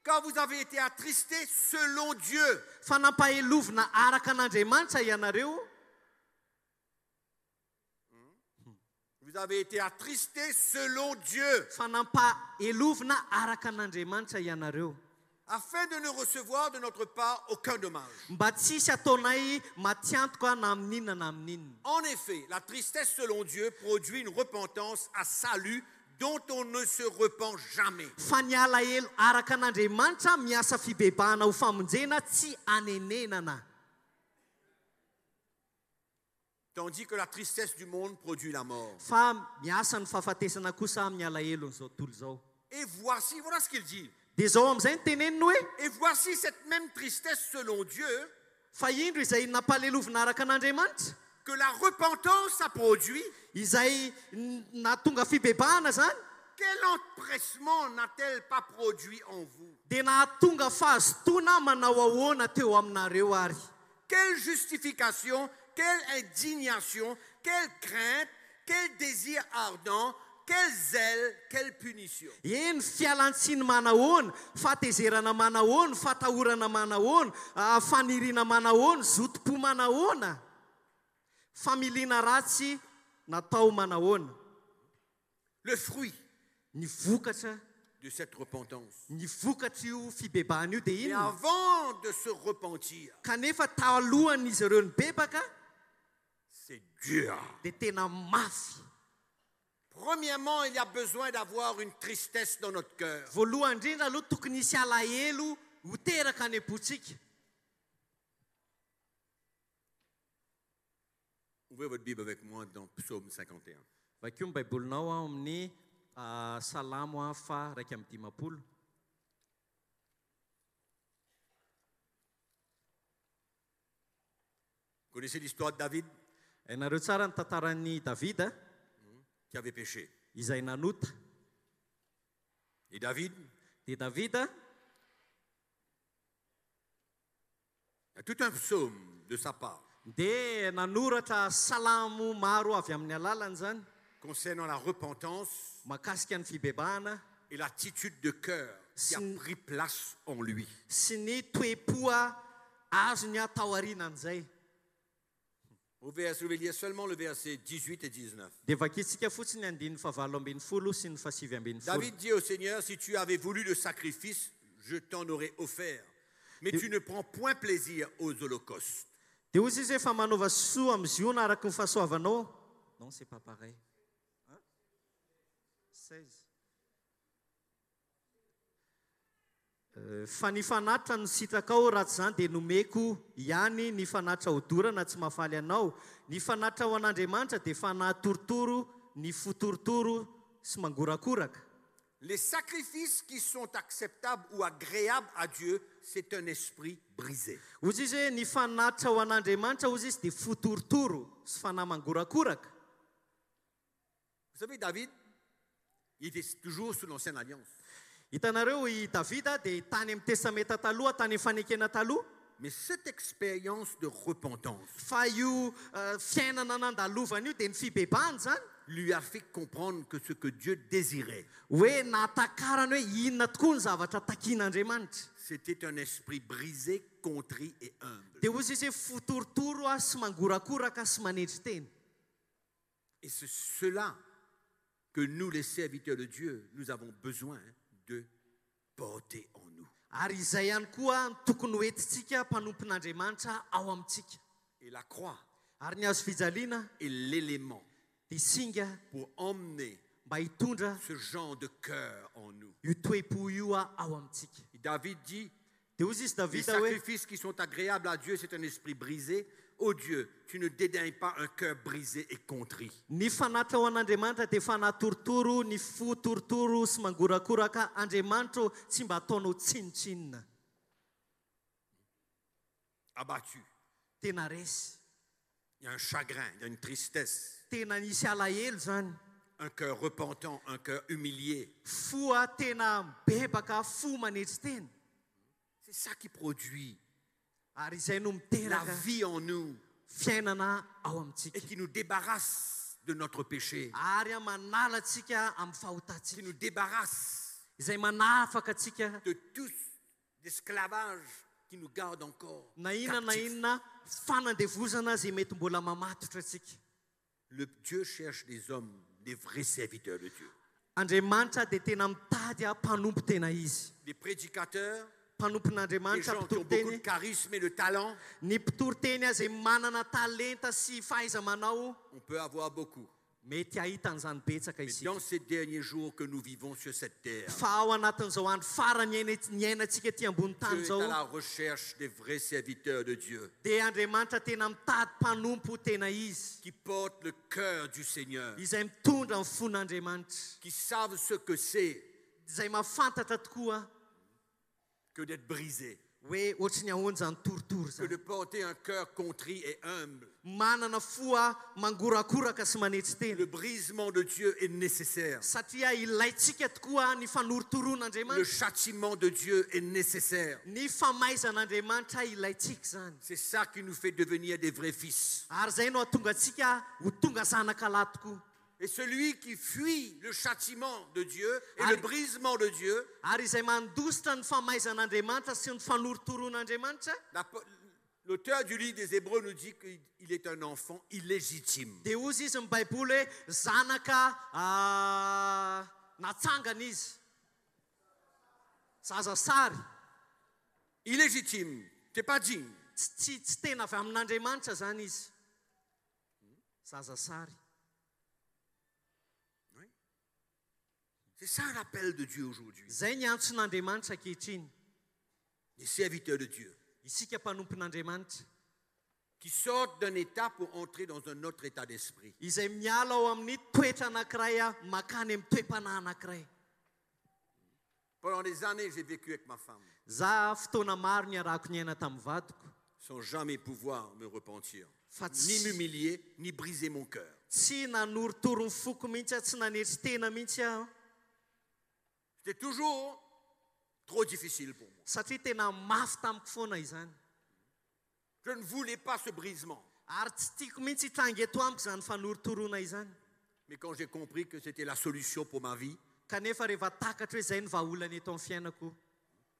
Car vous avez été attristé selon Dieu. Fa nampahelovana araka an'Andriamanitra ianareo. Vous avez été attristé selon Dieu, Fa nampahelovana araka an'Andriamanitra ianareo, afin de ne recevoir de notre part aucun dommage. mba tsisy ataonay matiantoka na amin'inona na amin'inona. En effet, la tristesse selon Dieu produit une repentance à salut dont on ne se repent jamais. Fa ny alahelo araka an'Andriamanitra miasa fibebahana ho famonjena tsy anenenana. Tandis que la tristesse du monde produit la mort. Fa miasa ny fahafatesana kosa amin'ny alahelon'izao tontolo izao. Et voici, voilà ce qu'il dit. Dia zao amin'izay ny teneniny hoe, Et voici cette même tristesse selon Dieu fa indro izay nampahalelovana araka an'Andriamanitra, que la repentance a produit. izay nahatonga fibebahana zany, Quel empressement n'a-t-elle pas produit en vous? dia nahatonga fahazotona manao ahoana teo aminareo ary. Quelle justification, quelle indignation, quelle crainte, quel désir ardent, quel zèle, quelle punition. Eny fialantsiny manahoana, fatezerana manahoana, fatahorana manahoana, faniriana manahoana, zotom-po manahoana, familiana ratsy natao manahoana. Le fruit Ny vokatra, de cette repentance. ny vokatra io fibebahana io dia Et inona? avant de se repentir, Kanefa talohan'izy ireo nibebaka c'est dur. dia tena mafy. Premièrement, il y a besoin d'avoir une tristesse dans notre cœur. Voalohany indrindra aloha tokony hisy alahelo ho teraka any am-potsika. Ouvrez votre Bible avec moi dans Psaume 51. Vakeo ny baibolinao amin'ny salamo fa 1:10. Vous connaissez l'histoire de David Hainareo tsara ny tantaran'ny Davida qui avait péché. izay nanota. Et David, Dia Davida il y a tout un psaume de sa part dia nanoratra salamo maro avy amin'ny alalany zany concernant la repentance mahakasika ny fibebahana et l'attitude de cœur qui a pris place en lui. sy ny toe-poa azo ny atao arinan'izay. Je vais lire seulement le verset 18 et 19. Dia vakitsika fotsiny andininy fahavalo ambin'ny folo sy ny fahasivy ambin'ny folo. David dit au Seigneur, si tu avais voulu le sacrifice, je t'en aurais offert. Mais tu ne prends point plaisir aux holocaustes. Dia hozy izy efa manova soa amin'ny ziona araka ny fahasoavanao. Non, c'est pas pareil. 16. Fa ny fanatitra no sitraka ao raha tsy izany dia nomeko ihany ny fanatitra hodorana tsy mahafaly anao. Ny fanatitra ho an'Andriamanitra dia fanahy torotoro ny fotorotoro sy mangorakoraka. Les sacrifices qui sont acceptables ou agréables à Dieu, c'est un esprit brisé. Ozy izy hoe ny fanatitra ho an'Andriamanitra ozy izy dia fotorotoro sy fanahy mangorakoraka. Vous savez, David, il était toujours sous l'ancienne alliance. Hitanareo i Davida dia tany amin'ny testamenta taloha, tany amin'ny fanekena taloha. Mais cette expérience de repentance Fa io fiainana nandalovana io dia ny fibebahany zany. lui a fait comprendre que ce que Dieu désirait, Hoe nahatakarany hoe inona tokoa ny zavatra takian'Andriamanitra. c'était un esprit brisé, contrit et humble. Dia ozy izy hoe fotorotoro sy mangorakoraka sy manetry teny. Et c'est cela que nous, les serviteurs de Dieu, nous avons besoin de porter en nous. Ary izay ihany koa tokony ho entintsika mpanompon'Andriamanitra ao amintsika. Et la croix Ary ny hazo fijaliana est l'élément dia singa pour emmener mba hitondra ce genre de cœur en nous. io toe-po io ao amintsika. Et David dit, Dia ozy izy les Davida hoe sacrifices qui sont agréables à Dieu, c'est un esprit brisé. Ô Dieu, tu ne dédaignes pas un cœur brisé et contrit. ny fanatitra ho an'Andriamanitra dia fanahy torotoro, ny fo torotoro sy mangorakoraka. Andriamanitra tsy mba ataonao tsinotsinona. Abattu. Tena resy. Il y a un chagrin, il y a une tristesse. Tena nisy alahelo zany. Un cœur repentant, un cœur humilié. Foa tena bebaka, fo manetry teny. C'est ça qui produit Ary izay no la miteraka vie en nous fiainana ao amintsika. et qui nous débarrasse de notre péché, Ary manala atsika amin'ny qui fahotatsika. nous débarrasse Izay manafaka atsika de tout l'esclavage qui nous garde encore na inona na captifs. inona fanandevozana izay mety mbola mamatotra atsika. Le Dieu cherche des hommes, des vrais serviteurs de Dieu. Andriamanitra dia tena mitady mpanompo tena izy. Des prédicateurs, des Mpanompon'Andriamanitra gens qui ont beaucoup de mpitory-teny. charisme et de talent. Ny mpitory-teny izay manana talenta sy fahaiza-manao On peut avoir beaucoup. mety ahita an'izany betsaka Mais isika. dans ces derniers jours que nous vivons sur cette terre, Fa ao anatin'izao andro farany ny ainatsika ty ambony tany Dieu est à la zao recherche des vrais serviteurs de Dieu dia Andriamanitra tena mitady mpanompo tena izy qui portent le cœur du Seigneur, izay mitondra ny fon'Andriamanitra, qui savent ce que c'est izay mahafantatra tokoa que d'être brisé, hoe ohatry ny ahoana zany torotoro que de zany. porter un cœur contrit et humble. Manana foa mangorakoraka sy manetry teny. Le brisement de Dieu est nécessaire. Satria ilaitsika tokoa ny Le fanorotoroan'Andriamanitra. châtiment de Dieu est nécessaire. Ny famaizan'Andriamanitra ilaitsika zany. C'est ça qui nous fait devenir des vrais fils. Ary zay no ahatonga atsika ho tonga zanaka lahy tokoa. Et celui qui fuit le châtiment de Dieu et Allez. le brisement de Dieu, Ary izay mandositra ny famaizan'Andriamanitra sy ny fanorotoroan'Andriamanitra l'auteur du livre des Hébreux nous dit qu'il est un enfant illégitime. dia ozy izy ny baiboly hoe zanaka natsangana izy, zaza sary, Illégitime, c'est pas digne. tsy tena avy amin'Andriamanitra zany izy, zaza sary. C'est ça l'appel de Dieu aujourd'hui. Zay ny antson'Andriamanitra ankehitriny, Les serviteurs de Dieu isika mpanompon'Andriamanitra qui sortent d'un état pour entrer dans un autre état d'esprit. izay miala ao amin'ny toetra anankiray makany amin'ny toe-panahy anankiray. Pendant des années, j'ai vécu avec ma femme Za fotoana maro ny arahako ny aina tamin'ny vadiko sans jamais pouvoir me repentir, fa ni tsy m'humilier, ni briser mon cœur. tsy nanorotoro ny foko mihitsy, tsy nanetry tena mihitsy aho, C'était toujours trop difficile pour moi. satria tena mafy tamiko foana izany. Je ne voulais pas ce brisement. Ary tsy tiako mihitsy hitrangy eto amiko izany fanorotoroana izany. Mais quand j'ai compris que c'était la solution pour ma vie, Kanefa rehefa takatra hoe zay ny vahaolana eto amin'ny fiainako,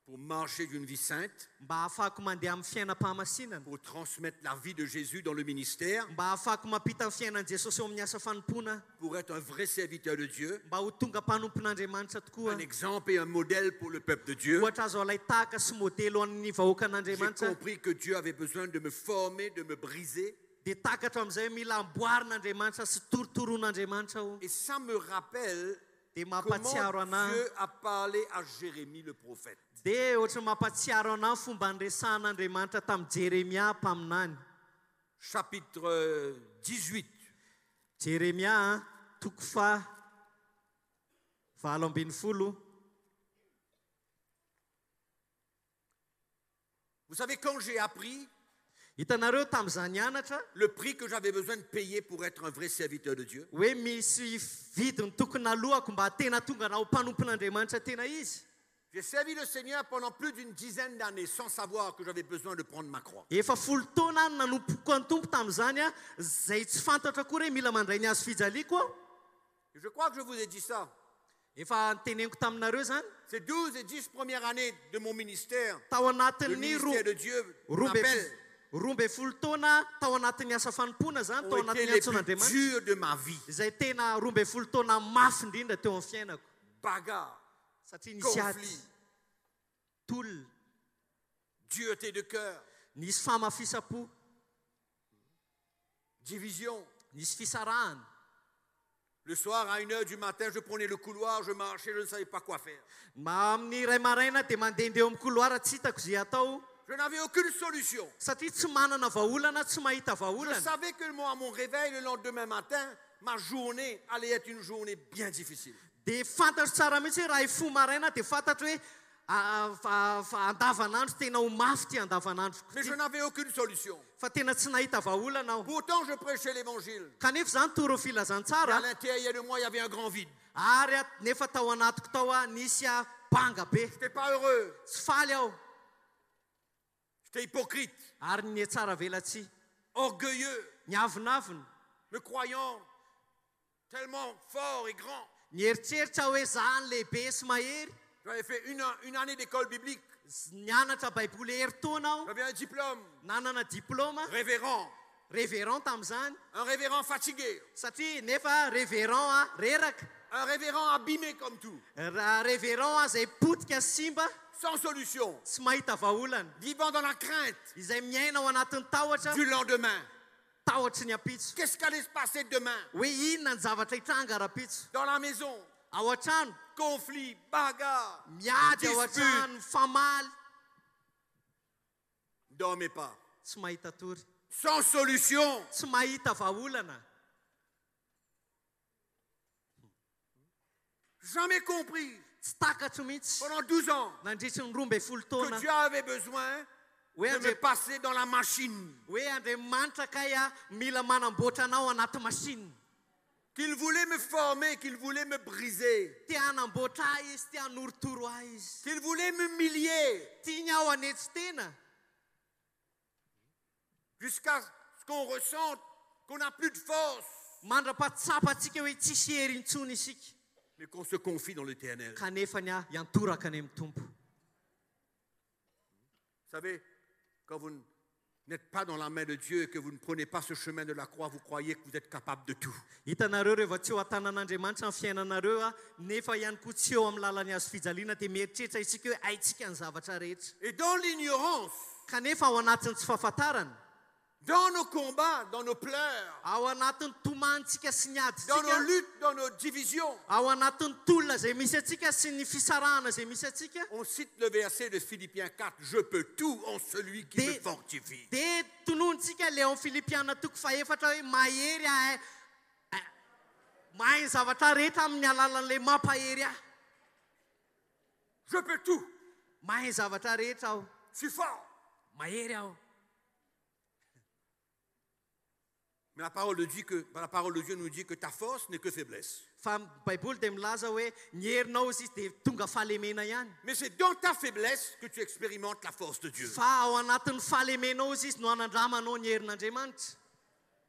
pour marcher d'une vie sainte, mba ahafahako mandeha amin'ny fiainam-pahamasinana, pour transmettre la vie de Jésus dans le ministère, mba ahafahako mampita ny fiainan'i Jesosy eo amin'ny asa fanompoana, pour être un vrai serviteur de Dieu, mba ho tonga mpanompon'Andriamanitra tokoa, un exemple et un modèle pour le peuple de Dieu. ohatra azo alay tahaka sy modely ho an'ny vahoaka J'ai an'Andriamanitra. compris que Dieu avait besoin de me former, de me briser. Dia takatra amin'izay mila amboarin'Andriamanitra sy torotoroan'Andriamanitra aho. Et ça me rappelle Dia mampatsiaro comment anahy, Dieu a parlé à Jérémie le prophète. dia ohatra mampatsiaro anahy fomba andresan'Andriamanitra tamin'ny Jeremia mpaminany. Chapitre 18, Jeremia toko fa 20. Vous savez, quand j'ai appris Hitanareo tamin'izany nianatra le prix que j'avais besoin de payer pour être un vrai serviteur de Dieu, hoe misy vidiny tokony alohako mba tena tonga na ho mpanompon'Andriamanitra tena izy. j'ai servi le Seigneur pendant plus d'une dizaine d'années sans savoir que j'avais besoin de prendre ma croix. Efa 10 taona any nanompoko ny tompo tamin'izany a, zay tsy fantatra koa hoe mila mandray ny azo fijaliako aho. Et je crois que je vous ai dit ça. Efa teneniko taminareo zany. Ces 12 et 10 premières années de mon ministère, Tao le anatin'ny ministère de Dieu roa m'appelle, mbe folo taona tao anatin'ny asa fanompoana zany, tao ont été anatin'ny les plus antson'Andriamanitra. durs de ma vie. Izay tena 12 taona mafy indrindra teo amin'ny fiainako. Bagarre, Satria nisy ady, conflit, tolona, dureté de cœur, nisy famafisam-po, division. nisy fisarahana. Le soir, à 1h du matin, je prenais le couloir, je marchais, je ne savais pas quoi faire. Amin'ny ray maraina dia mandehandeha amin'ny couloir tsy hitako zay atao. Je n'avais aucune solution. Satria tsy manana vahaolana, tsy mahita Je vahaolana. savais que moi, à mon réveil le lendemain matin, ma journée allait être une journée bien difficile. Dia fantatro tsara mihitsy hoe raha ifo maraina dia fantatro hoe andavanandro tena ho mafy ty andavanandro. Mais je n'avais aucune solution. Fa tena tsy nahita vahaolana aho. Pourtant, je prêchais l'évangile. Kanefa zany toro Et à filazantsara. l'intérieur de moi, il y avait un grand vide. Ary nefa tao anatiko tao nisy banga be. Je n'étais pas heureux. Tsy faly aho. J'étais hypocrite, Ary ny tsara velatsy. orgueilleux, Niavinavina. me croyant tellement fort et grand. Nieritseritra hoe zany lehibe sy mahery. J'avais fait une année d'école biblique. Nianatra baiboly herintaona aho. J'avais un diplôme, Nanana diplôma. révérend, Révérend tamin'izany. un révérend fatigué, Satria nefa révérend reraka. un révérend abîmé comme tout, Révérend zay potika simba. sans solution, Tsy mahita vahaolana. vivant dans la crainte Izay miaina ao anatin'ny tahotra. du lendemain. Tahotra ny ampitso. Qu'est-ce qu'allait se passer demain Hoe inona ny zavatra hitranga ara-pitso. dans la maison? Ao an-trano. Conflit, bagarre, Miady ao dispute. an-trano, famaly. Ne dormez pas. Tsy mahita tory. Sans solution. Tsy mahita vahaolana. Jamais compris Tsy takatro mihitsy. pendant 12 ans Nandritry ny 12 que taona. Dieu avait besoin Hoe de me passer dans la machine. Andriamanitra kay mila manamboatra anao anaty machine. Qu'il voulait me former, qu'il voulait me briser, Tia hanamboatra ahy izy, tia hanorotoro ahy izy. qu'il voulait m'humilier Tiany aho anetsy tena. jusqu'à ce qu'on ressente qu'on n'a plus de force, Mandrapahatsapa antsika hoe tsisy hery intsony isika. mais qu'on se confie dans l'éternel. Vous Kanefa ny hiantoraka any amin'ny tompo. savez, quand vous n'êtes pas dans la main de Dieu et que vous ne prenez pas ce chemin de la croix, vous croyez que vous êtes capable de tout. Hitanareo rehefa tsy eo an-tanan'Andriamanitra ny fiainanareo nefa ihany koa tsy eo amin'ny lalany hazo fijaliana dia mieritreritra isika hoe haitsika ny zavatra rehetra. Et dans l'ignorance, Kanefa ao anatin'ny tsy fahafantarana, dans nos combats, dans nos pleurs, ao anatin'ny tomantsika sy ny dans nos aditsika, luttes, dans nos divisions, ao anatin'ny tolona zay misy atsika sy ny fisarahana zay misy atsika, on cite le verset de Philippiens 4, « Je peux tout en celui qui me fortifie ». dia tonontsika le ao amin'ny Filipiana 4:4 hoe mahery mahay ny zavatra rehetra amin'ny alalan'ilay mampahery ahy. Je peux tout, Mahay ny zavatra rehetra aho, je suis fort. mahery aho. Mais la parole de Dieu nous dit que ta force n'est que faiblesse. Fa ny baiboly dia milaza hoe ny herinao izy dia tonga fahalemena ihany. Mais c'est dans ta faiblesse que tu expérimentes la force de Dieu. Fa ao anatin'ny fahalemenao izy no hanandramanao ny herin'Andriamanitra.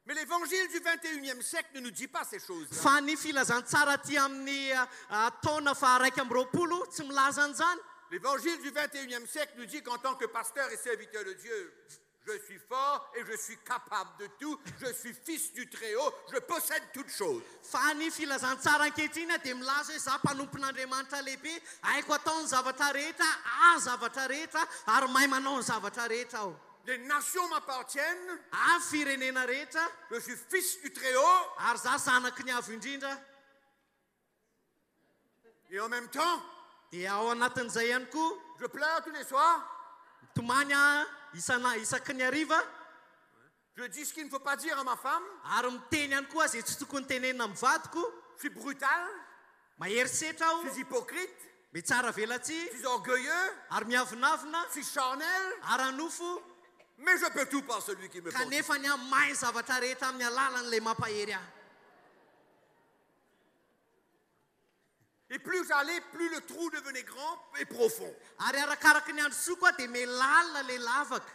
Mais l'évangile du 21e siècle ne nous dit pas ces choses-là. Fa ny filazantsara ty amin'ny taona fa 20 tsy milaza an'izany. L'évangile du 21e siècle nous dit qu'en tant que pasteur et serviteur de Dieu, je suis fort et je suis capable de tout. Je suis fils du Très-Haut, je possède toutes choses. Fa ny filazantsara ankehitriny dia milaza hoe za mpanompon'Andriamanitra lehibe, haiko atao ny zavatra rehetra, zavatra rehetra, ary mahay manao ny zavatra rehetra aho. Les nations m'appartiennent, Firenena rehetra, je suis fils du Très-Haut, ary za zanaky ny avo indrindra. et en même temps, Dia ao anatin'izay ihany koa, je pleure tous les soirs. tomany isaky ny hariva, Je dis ce qu'il ne faut pas dire à ma femme. ary miteny ihany koa zay tsy tokony tenenina amin'ny vadiko. Je suis brutal, mahery-setra aho, je suis hypocrite, mitsara velatsy, je suis orgueilleux, ary miavinavina, je suis charnel, ary anofo, mais je peux tout par celui qui me fortifie. kanefa ny aho mahay zavatra rehetra amin'ny alalan'ilay mampahery ahy. Et plus j'allais, plus le trou devenait grand et profond. Ary arakaraka ny andro soa koa dia melalina le lavaka.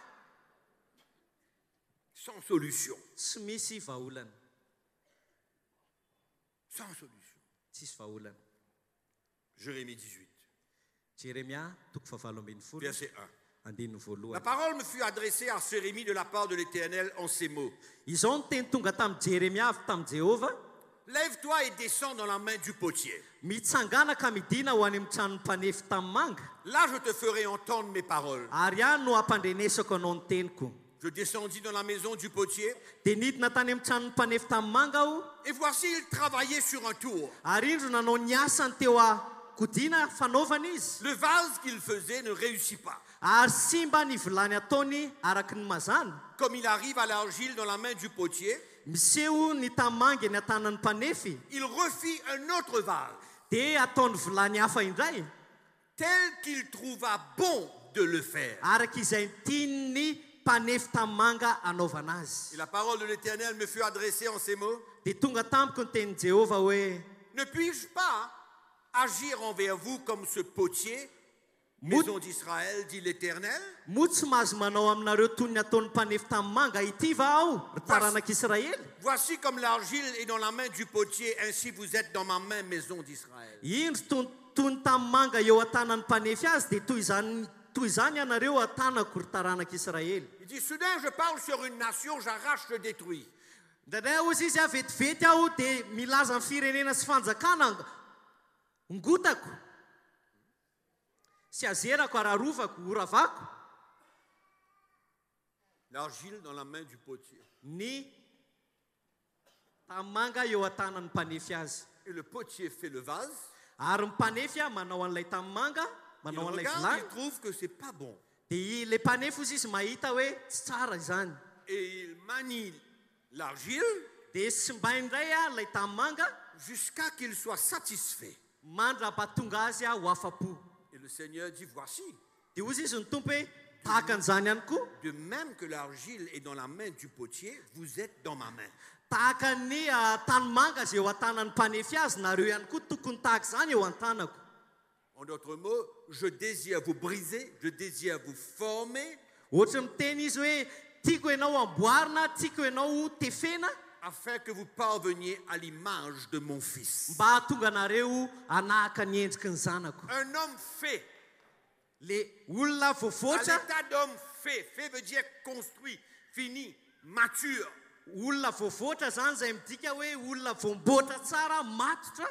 Sans solution. Tsy misy vahaolana. Sans solution. Tsisy vahaolana. Jérémie 18, Jeremia toko 7:20. verset 1. Andininy La voalohany. parole me fut adressée à Jérémie de la part de l'Éternel en ces mots. Izao ny teny tonga tamin'i Jeremia avy tamin'i Jehova. Lève-toi et descends dans la main du potier. Mitsangana ka midina ho any amin'ny tranon'ny mpanefy tamin'ny manga. Là, je te ferai entendre mes paroles. Ary any no ampandrenesako anao ny teniko. Je descendis dans la maison du potier, Dia nidina tany amin'ny tranon'ny mpanefy tamin'ny manga aho. et voici, il travaillait sur un tour. Ary indro nanao ny asany teo akodina fanaovana izy. Le vase qu'il faisait ne réussit pas. Ary simba ny vilany ataony araky ny mazana. Comme il arrive à l'argile dans la main du potier, Miseho ny tamangy ny atanan'ny mpanefy. il refit un autre vase, Dia ataony vilany hafa indray. tel qu'il trouva bon de le faire. Araka izay tiany mpanefy tamin'ny manga anaovana Et azy. la parole de l'Éternel me fut adressée en ces mots. Dia tonga tamiko ny tenin'i Jehova hoe, Ne puis-je pas agir envers vous comme ce potier, maison d'Israël, dit l'Éternel? moa tsy mahazo manao aminareo toy ny ataon'ny mpanefy tamin'ny manga ity va aho, ry taranak'Israely? Voici comme l'argile est dans la main du potier, ainsi vous êtes dans ma main, maison d'Israël. Indro toy ny tamin'ny manga eo atanan'ny mpanefy azy, dia toy izany ianareo atanako ry taranak'Israely. Il dit, soudain je parle sur une nation, j'arrache, je détruis. Ndray ozy izy vetivety aho dia milaza ny firenena sy fanjakana ngotako. Sy azerako ary arovako, oravako. L'argile dans la main du potier. Ny tamin'ny manga eo atanan'ny mpanefy azy. Et le potier fait le vase. Ary ny mpanefy manao an'ilay tamin'ny manga, Il manao an'ilay regarde, vilany. il trouve que c'est pas bon. Dia ilay mpanefy ozy izy mahita hoe tsy tsara izany. Et il manie l'argile Dia simbaindray ilay tamin'ny manga, jusqu'à qu'il soit satisfait. mandrapatonga azy ho afa-po. Et le Seigneur dit, voici, Dia ozy izy ny tompo hoe tahaka an'izany ihany koa. de même que l'argile est dans la main du potier, vous êtes dans ma main. Tahaka ny tanimanga izay eo an-tanan'ny mpanefy azy, nareo ihany koa tokony tahaka izany eo an-tanako. En d'autres mots, je désire vous briser, je désire vous former, Ohatra miteny izy hoe tiako ianao amboarina, tiako ianao tefena, afin que vous parveniez à l'image de mon fils. mba hahatonga anareo hanahaka ny endriky ny zanako. Un homme fait, Le olona à voavoatra, l'état d'homme fait, fait veut dire construit, fini, mature. olona voavoatra zany izay midika hoe olona voamboatra tsara, matotra,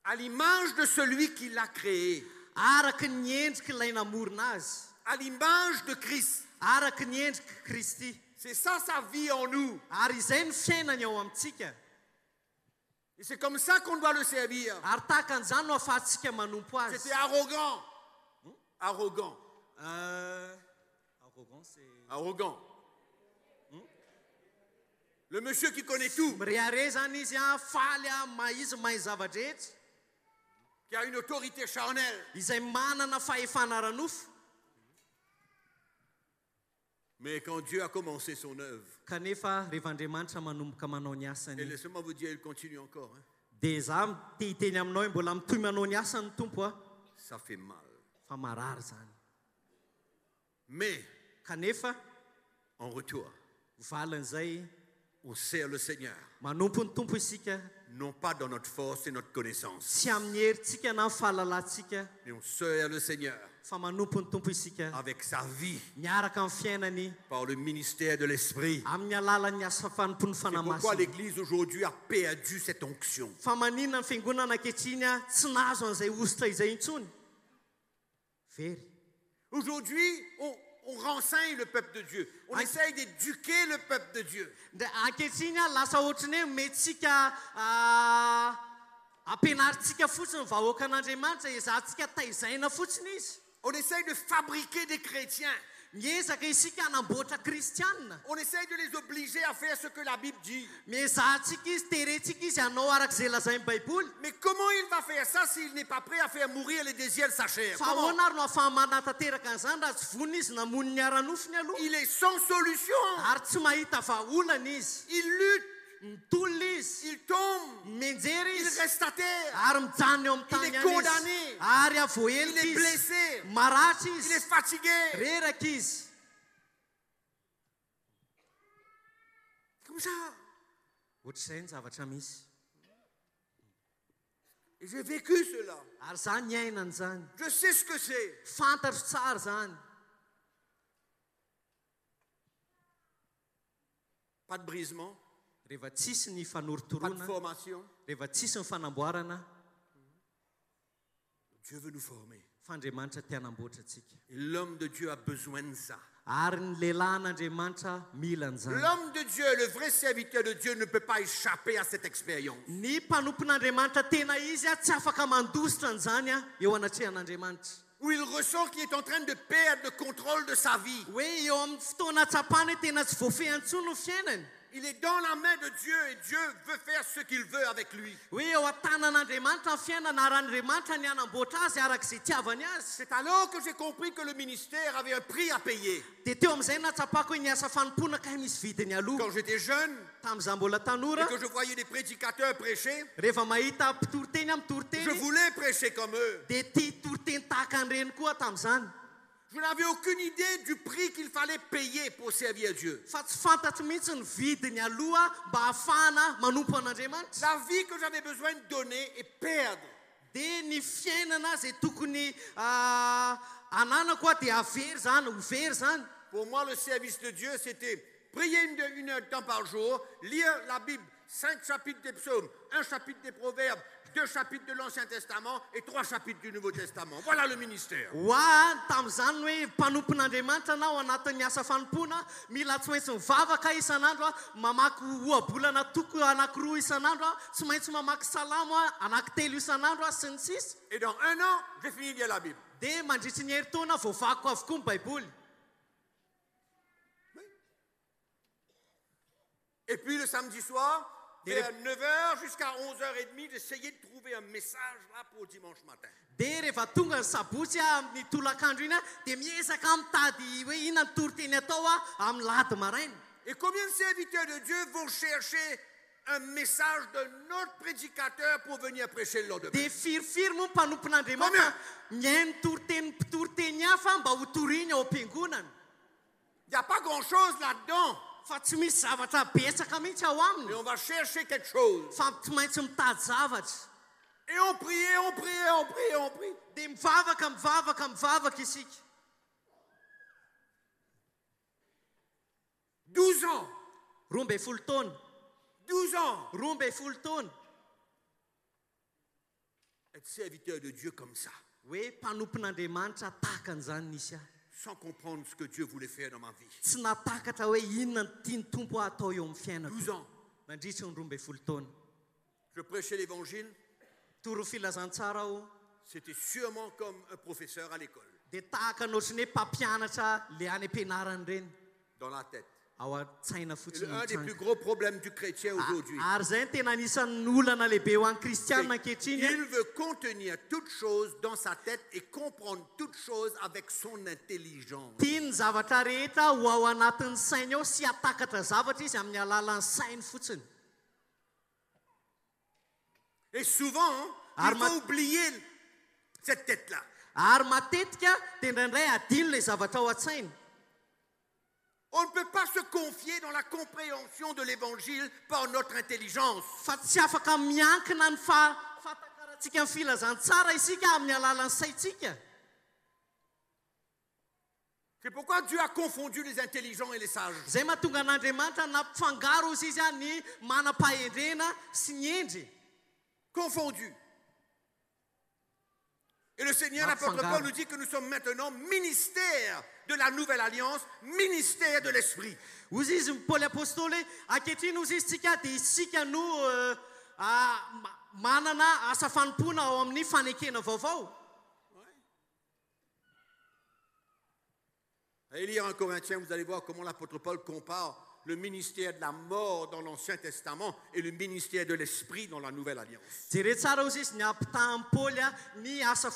À l'image de celui qui l'a créé, araky ny endriky ilay namorona azy, à l'image de Christ. araky ny endriky Kristy. C'est ça sa vie en nous. Ary izay ny fiainany ao amintsika. Et c'est comme ça qu'on doit le servir. Ary tahaka an'izany no ahafahantsika manompo azy. C'était arrogant. Arrogant. Arrogant, c'est... Arrogant. Le monsieur qui connaît tout, Mirehare zany izy faly izy mahay zavatra rehetra, qui a une autorité charnelle. izay manana fahefana ara-nofo. Mais quand Dieu a commencé son œuvre, Kanefa rehefa Andriamanitra manomboka manao ny et asany, laissez-moi vous dire, il continue encore, hein. dia za te hiteny aminao hoe mbola mitohy manao ny asany tompo Ça fait mal. fa marary zany. Mais Kanefa en retour, valan'izay on sert le Seigneur, manompo ny tompo isika, non pas dans notre force et notre connaissance, tsy amin'ny herintsika na amin'ny fahalalantsika, mais on sert le Seigneur fa manompo ny tompo isika avec sa vie, miaraka amin'ny fiainany par le ministère de l'Esprit. amin'ny alalan'ny asa fanompo ny C'est pourquoi fanamasina. l'Église aujourd'hui a perdu cette onction. Fa maninona ny fiangonana ankehitriny tsy nahazo an'izay ositra izay intsony. Very. Aujourd'hui, on renseigne le peuple de Dieu. On essaye d'éduquer le peuple de Dieu. Dia ankehitriny lasa ohatrany hoe metsika ampianarintsika fotsiny ny vahoaka an'Andriamanitra, ezahantsika taizaina fotsiny izy. On essaye de fabriquer des chrétiens. miezaka isika hanamboatra kristianina On essaye de les obliger à faire ce que la Bible dit. mizahantsika izy terentsika izy hanao arak'izay lazain'ny baiboly Mais comment il va faire ça s'il n'est pas prêt à faire mourir les désirs de sa chair? fa Comment? ahoana ary no ahafaha manatanteraka an'izany raha tsy vonina izy namony ny ara-nofiny aloha Il est sans solution. ary tsy mahita vaolana izy Il lutte, mitolona izy il tombe, menjery il izy reste à terre, ary mijanona eo amin'ny Il tany est any condamné. izy ary il avoelika est izy blessé, maratra il est izy fatigué. reraka izy Comme ça. ohatr'izay ny zavatra misy Et j'ai vécu cela. ary zany ny ainany zany Je sais ce que c'est. fantatro tsara zany Pas de brisement, rehefa tsisy ny pas de fanorotorona formation. rehefa tsisy ny fanamboarana Dieu veut nous former. fa andriamanitra tia hanamboatra atsika Et l'homme de Dieu a besoin de ça. ary ny lehilahy n'andriamanitra mila an'izany L'homme de Dieu, le vrai serviteur de Dieu, ne peut pas échapper à cette expérience. ny mpanompon'andriamanitra tena izy a tsy afaka mandositra an'izany a eo anatrehan'andriamanitra Où il ressent qu'il est en train de perdre le contrôle de sa vie. hoe eo amin'ny fotoana tsapana hoe tena tsy voafehantsony no fiainany Il est dans la main de Dieu et Dieu veut faire ce qu'il veut avec lui. hoe eo an-tanan'andriamanitra ny fiainana ary andriamanitra ny hanamboatra azy arak'izay tiavany azy C'est alors que j'ai compris que le ministère avait un prix à payer. dia teo amin'izay natsapako hoe niasa fanompoana ka misy vidiny aloha Quand j'étais jeune tamin'izaho mbola et tanora que je voyais des prédicateurs prêcher, rehefa mahita mpitoroteny amin'ny je toroteny voulais prêcher comme eux. dia tia toroteny tahaka an'ireny koa tamin'izany Je n'avais aucune idée du prix qu'il fallait payer pour servir Dieu. fa tsy fantatro mihitsy ny vidiny aloha mba ahafahana manompo an'andriamanitra La vie que j'avais besoin de donner et perdre. dia ny fiainana zay tokony ananako a dia avery zany ho very zany Pour moi, le service de Dieu, c'était prier une heure de temps par jour, lire la Bible, 5 chapitres des psaumes, 1 chapitre des proverbes, 2 chapitres de l'Ancien Testament et 3 chapitres du Nouveau Testament. Voilà le ministère. ho a tamin'izany hoe mpanompon'andriamanitra anao anatin'ny asa fanompona mila tsy maintsy mivavaka isan'andro a mamaky oabolana toko anankiroa isan'andro a tsy maintsy mamaky salamo a anankitelo isan'andro a sy ny sisy Et dans 1 an, j'ai fini de lire la Bible. dia mandritry ny herintaona voavako avokoa ny baiboly Et puis le samedi soir, vers 9h jusqu'à 11h30, j'essayais de trouver un message là pour dimanche matin. dia rehefa tonga ny sabotsy a amin'ny tolakandro iny a dia miezaka mitady hoe inona ny toroteny atao a amin'ny lady maraina Et combien de serviteurs de Dieu vont chercher un message d'un autre prédicateur pour venir prêcher le lendemain? dia firifiry moa mpanompon'andriamanitra mihaino toroteny mpitoroteny hafa mba ho toriny ao am-piangonana Il n'y a pas grand-chose là-dedans. fa tsy misy zavatra betsaka mihitsy ao Mais aminy on va chercher quelque chose. fa tsy maintsy mitady zavatra Et on priait, on priait, on priait, on prie. dia mivavaka isika 12 ans. roa mbe folo taona 12 ans. roa mbe folo taona Être serviteur de Dieu comme ça, hoe mpanompon'andriamanitra tahaka an'izany nisy aho sans comprendre ce que Dieu voulait faire dans ma vie. tsy natakatra hoe inona ny tiany tompo atao eo amin'ny fiainako 12 ans. mandritra ny roa mbe folo taona Je prêchais l'évangile. toro filazantsara aho C'était sûrement comme un professeur à l'école, dia tahaka ny ohatrany hoe mpampianatra le any am-pianarany reny dans la tête. ao an-tsaina Et fotsiny un des plus mitsanga. gros problèmes du chrétien aujourd'hui, ary zay ny tena anisan'ny olana lehibe ho an'ny kristianina c'est ankehitriny qu'il veut contenir toutes choses dans sa tête et comprendre toutes choses avec son intelligence. tia ny zavatra rehetra ho ao anatin'ny sainy ao sy atakatra zavatra izy amin'ny alalan'ny sainy fotsiny Et souvent, il faut oublier cette tête-là. ary matetika dia indraindray adino ilay zavatra ao an-tsainy On ne peut pas se confier dans la compréhension de l'évangile par notre intelligence. fa tsy afaka miankina ny fatakaratsika ny filazantsara isika amin'ny alalan'ny saitsika C'est pourquoi Dieu a confondu les intelligents et les sages. zay mahatonga an'andriamanitra nampifangaro izy izy a ny manam-pahendrena sy ny endry Confondu. Et le Seigneur, l'apôtre Paul, nous dit que nous sommes maintenant ministère de la nouvelle alliance, ministère de l'esprit. ozy izy paoly apôstôly ankehitriny ozy izy tsika dia isika no manana asa fanompona ao amin'ny fanekena vaovao Allez lire 1 Corinthiens, vous allez voir comment l'apôtre Paul compare le ministère de la mort dans l'Ancien Testament et le ministère de l'Esprit dans la Nouvelle Alliance. Jere tsara ozy izy ny ampitahan'ny Paoly ny asa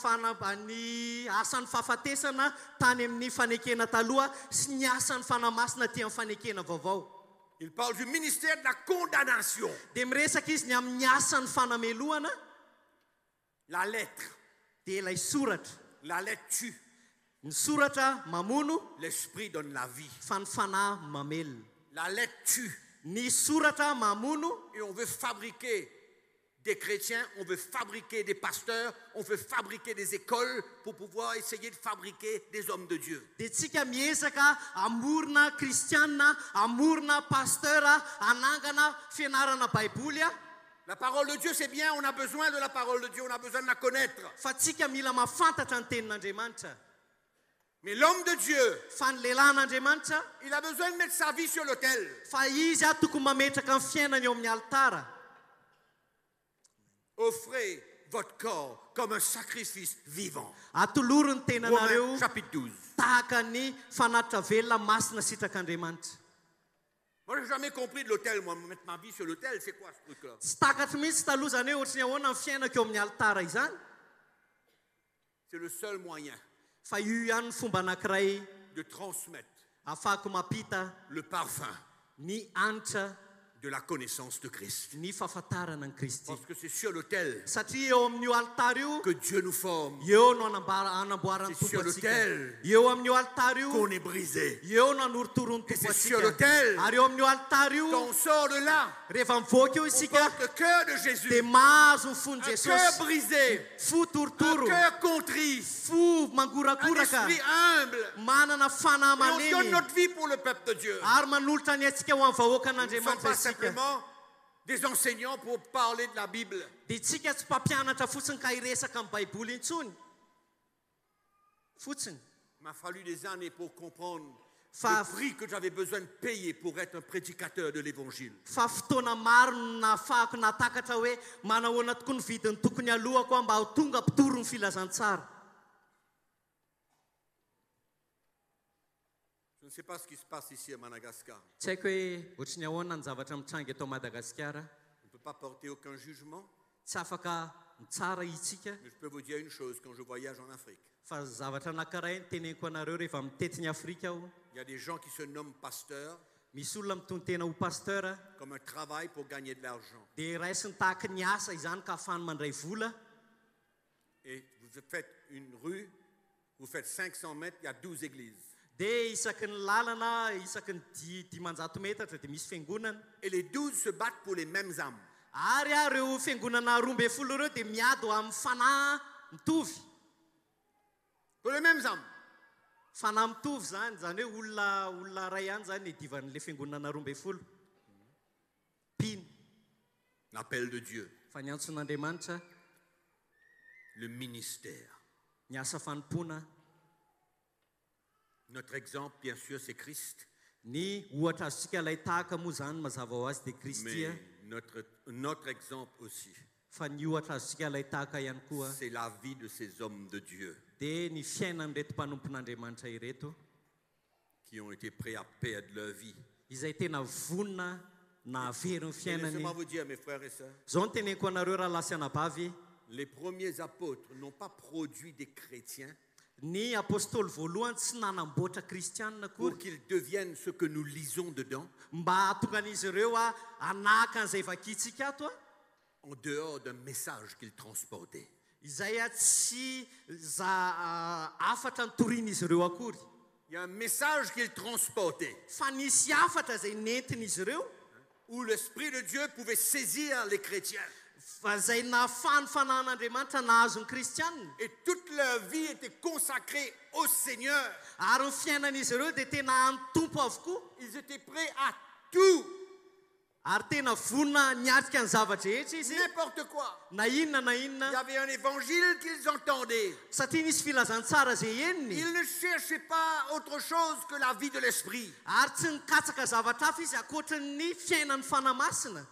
ny asan'ny fahafatesana tany amin'ny fanekena taloha sy ny asan'ny fanamasina ty amin'ny fanekena vaovao. Il parle du ministère de la condamnation. Dia miresaka izy ny amin'ny asan'ny fanamelohana. La lettre. Dia ilay soratra. La lettre tue. Ny soratra mamono. L'esprit donne la vie. Fa ny fanahy mamelona. La lettre tue. Ny soratra mamono. Et on veut fabriquer des chrétiens, on veut fabriquer des pasteurs, on veut fabriquer des écoles pour pouvoir essayer de fabriquer des hommes de Dieu. Dia tsika miezaka amorona kristianina, amorona pastera, anangana fianarana baiboly. La parole de Dieu, c'est bien, on a besoin de la parole de Dieu, on a besoin de la connaître. Fa tsika mila mafantatra ny tenin'Andriamanitra. Mais l'homme de Dieu, Fa ny lehilahin'Andriamanitra, il a besoin de mettre sa vie sur l'autel. fa izy tokony mametraka ny fiainany eo amin'ny altara. Offrez votre corps comme un sacrifice vivant. Atoloro ny tenanareo Romains chapitre 12. tahaka ny fanatitra velona masina sitrak'Andriamanitra. Moi, je n'ai jamais compris de l'autel, moi, mettre ma vie sur l'autel, c'est quoi ce truc-là? Tsy takatra mihitsy taloha zany hoe ohatrany ahoana ny fiainako eo amin'ny altara izany. C'est le seul moyen Fa io ihany ny fomba anankiray de transmettre ahafahako mampita le parfum ny hanitra de la connaissance de Christ. ny fahafantarana ny Kristy. Parce que c'est sur l'autel Satria eo amin'io altara io, que Dieu nous forme, eo no anamboarany C'est sur tompo atsika. l'autel Eo amin'io altara io, qu'on est brisé. eo no anorotoro'ny Et tompo c'est sur atsika. l'autel Ary eo amin'io altara quand io, on sort de là, rehefa mivoaka eo on isika, porte le cœur de Jésus. dia mahazo ny fon'ny Un cœur Jesosy. brisé, Fo un torotoro, cœur contrit, fo un mangorakoraka, esprit humble. manana fanahy Et on donne malemy, notre vie pour le peuple de Dieu. ary manolotra ny atsika ho amin'ny vahoaka Nous ne sommes an'Andriamanitra pas isika. simplement des enseignants pour parler de la Bible. Dia tsika tsy mpampianatra fotsiny ka hiresaka amin'ny baiboly intsony. Fotsiny. Il m'a fallu des années pour comprendre Fa- le prix que j'avais besoin de payer pour être un prédicateur de l'évangile. Fa fotoana maro no nahafahako natakatra hoe manahoana tokoa ny vidiny tokony alohako mba ho tonga mpitoro ny filazantsara. Je ne sais pas ce qui se passe ici à Madagascar. Tsy haiko hoe ohatrany ahoana ny zavatra mitrangy eto Madagasikara. On ne peut pas porter aucun jugement, Tsy afaka mitsara itsika. mais je peux vous dire une chose, quand je voyage en Afrique, Fa zavatra anankiray ny teneniko anareo rehefa mitety ny Afrika aho. il y a des gens qui se nomment pasteurs Misy olona mitony tena ho pasteur comme un travail pour gagner de l'argent. dia raisiny tahaka ny asa izany ka ahafahany mandray vola. Et vous faites une rue, vous faites 500 mètres, il y a 12 églises. Dia isaky ny lalana, isaky ny 10 metatra dia misy fiangonana. Et les 12 se battent pour les mêmes âmes. Ary ireo fiangonana 12 ireo dia miady ho amin'ny fanahy mitovy. Pour les mêmes âmes. Fanahy mitovy zany, zany hoe olona ray ihany zany idivan'ilay fiangonana 12. Mpino. L'appel de Dieu, Fa ny antson'Andriamanitra, le ministère. ny asa fanompona. Notre exemple, bien sûr, c'est Christ. Ny ohatra azontsika ilay tahaka moa zany mazava ho azy dia Kristy. Mais notre exemple aussi, Fa ny ohatra azontsika ilay tahaka ihany koa c'est la vie de ces hommes de Dieu dia ny fiainan'ireto mpanompon'Andriamanitra ireto qui ont été prêts à perdre leur vie. izay tena vonona na avery ny Et fiainany. laissez-moi vous dire, mes frères et sœurs, Zao ny teneniko anareo raha lasy anabavy, les premiers apôtres n'ont pas produit des chrétiens ny apôstôly voalohany tsy nanamboatra kristianina pour kory qu'ils deviennent ce que nous lisons dedans, mba hatonga an'izy ireo anaka an'izay vakitsika ato en dehors d'un message qu'ils transportaient. izay tsy afatra ny torian'izy ireo akory. Il y a un message qu'ils transportaient Fa nisy afatra izay nentin'izy ireo où l'Esprit de Dieu pouvait saisir les chrétiens. fa izay nahafahany fanahin'Andriamanitra nahazo ny kristianina. Et toute leur vie était consacrée au Seigneur. Ary ny fiainan'izy ireo dia tena any tompo avokoa. Ils étaient prêts à tout, Ary tena vonona niatrika ny zavatra rehetra izy. n'importe quoi. Na inona na Il y inona. avait un évangile qu'ils entendaient. Satria nisy filazantsara izay eniny. Ils ne cherchaient pas autre chose que la vie de l'Esprit. Ary tsy nikatsaka zavatra hafa izy ankoatran'ny ny fiainan'ny fanahy masina.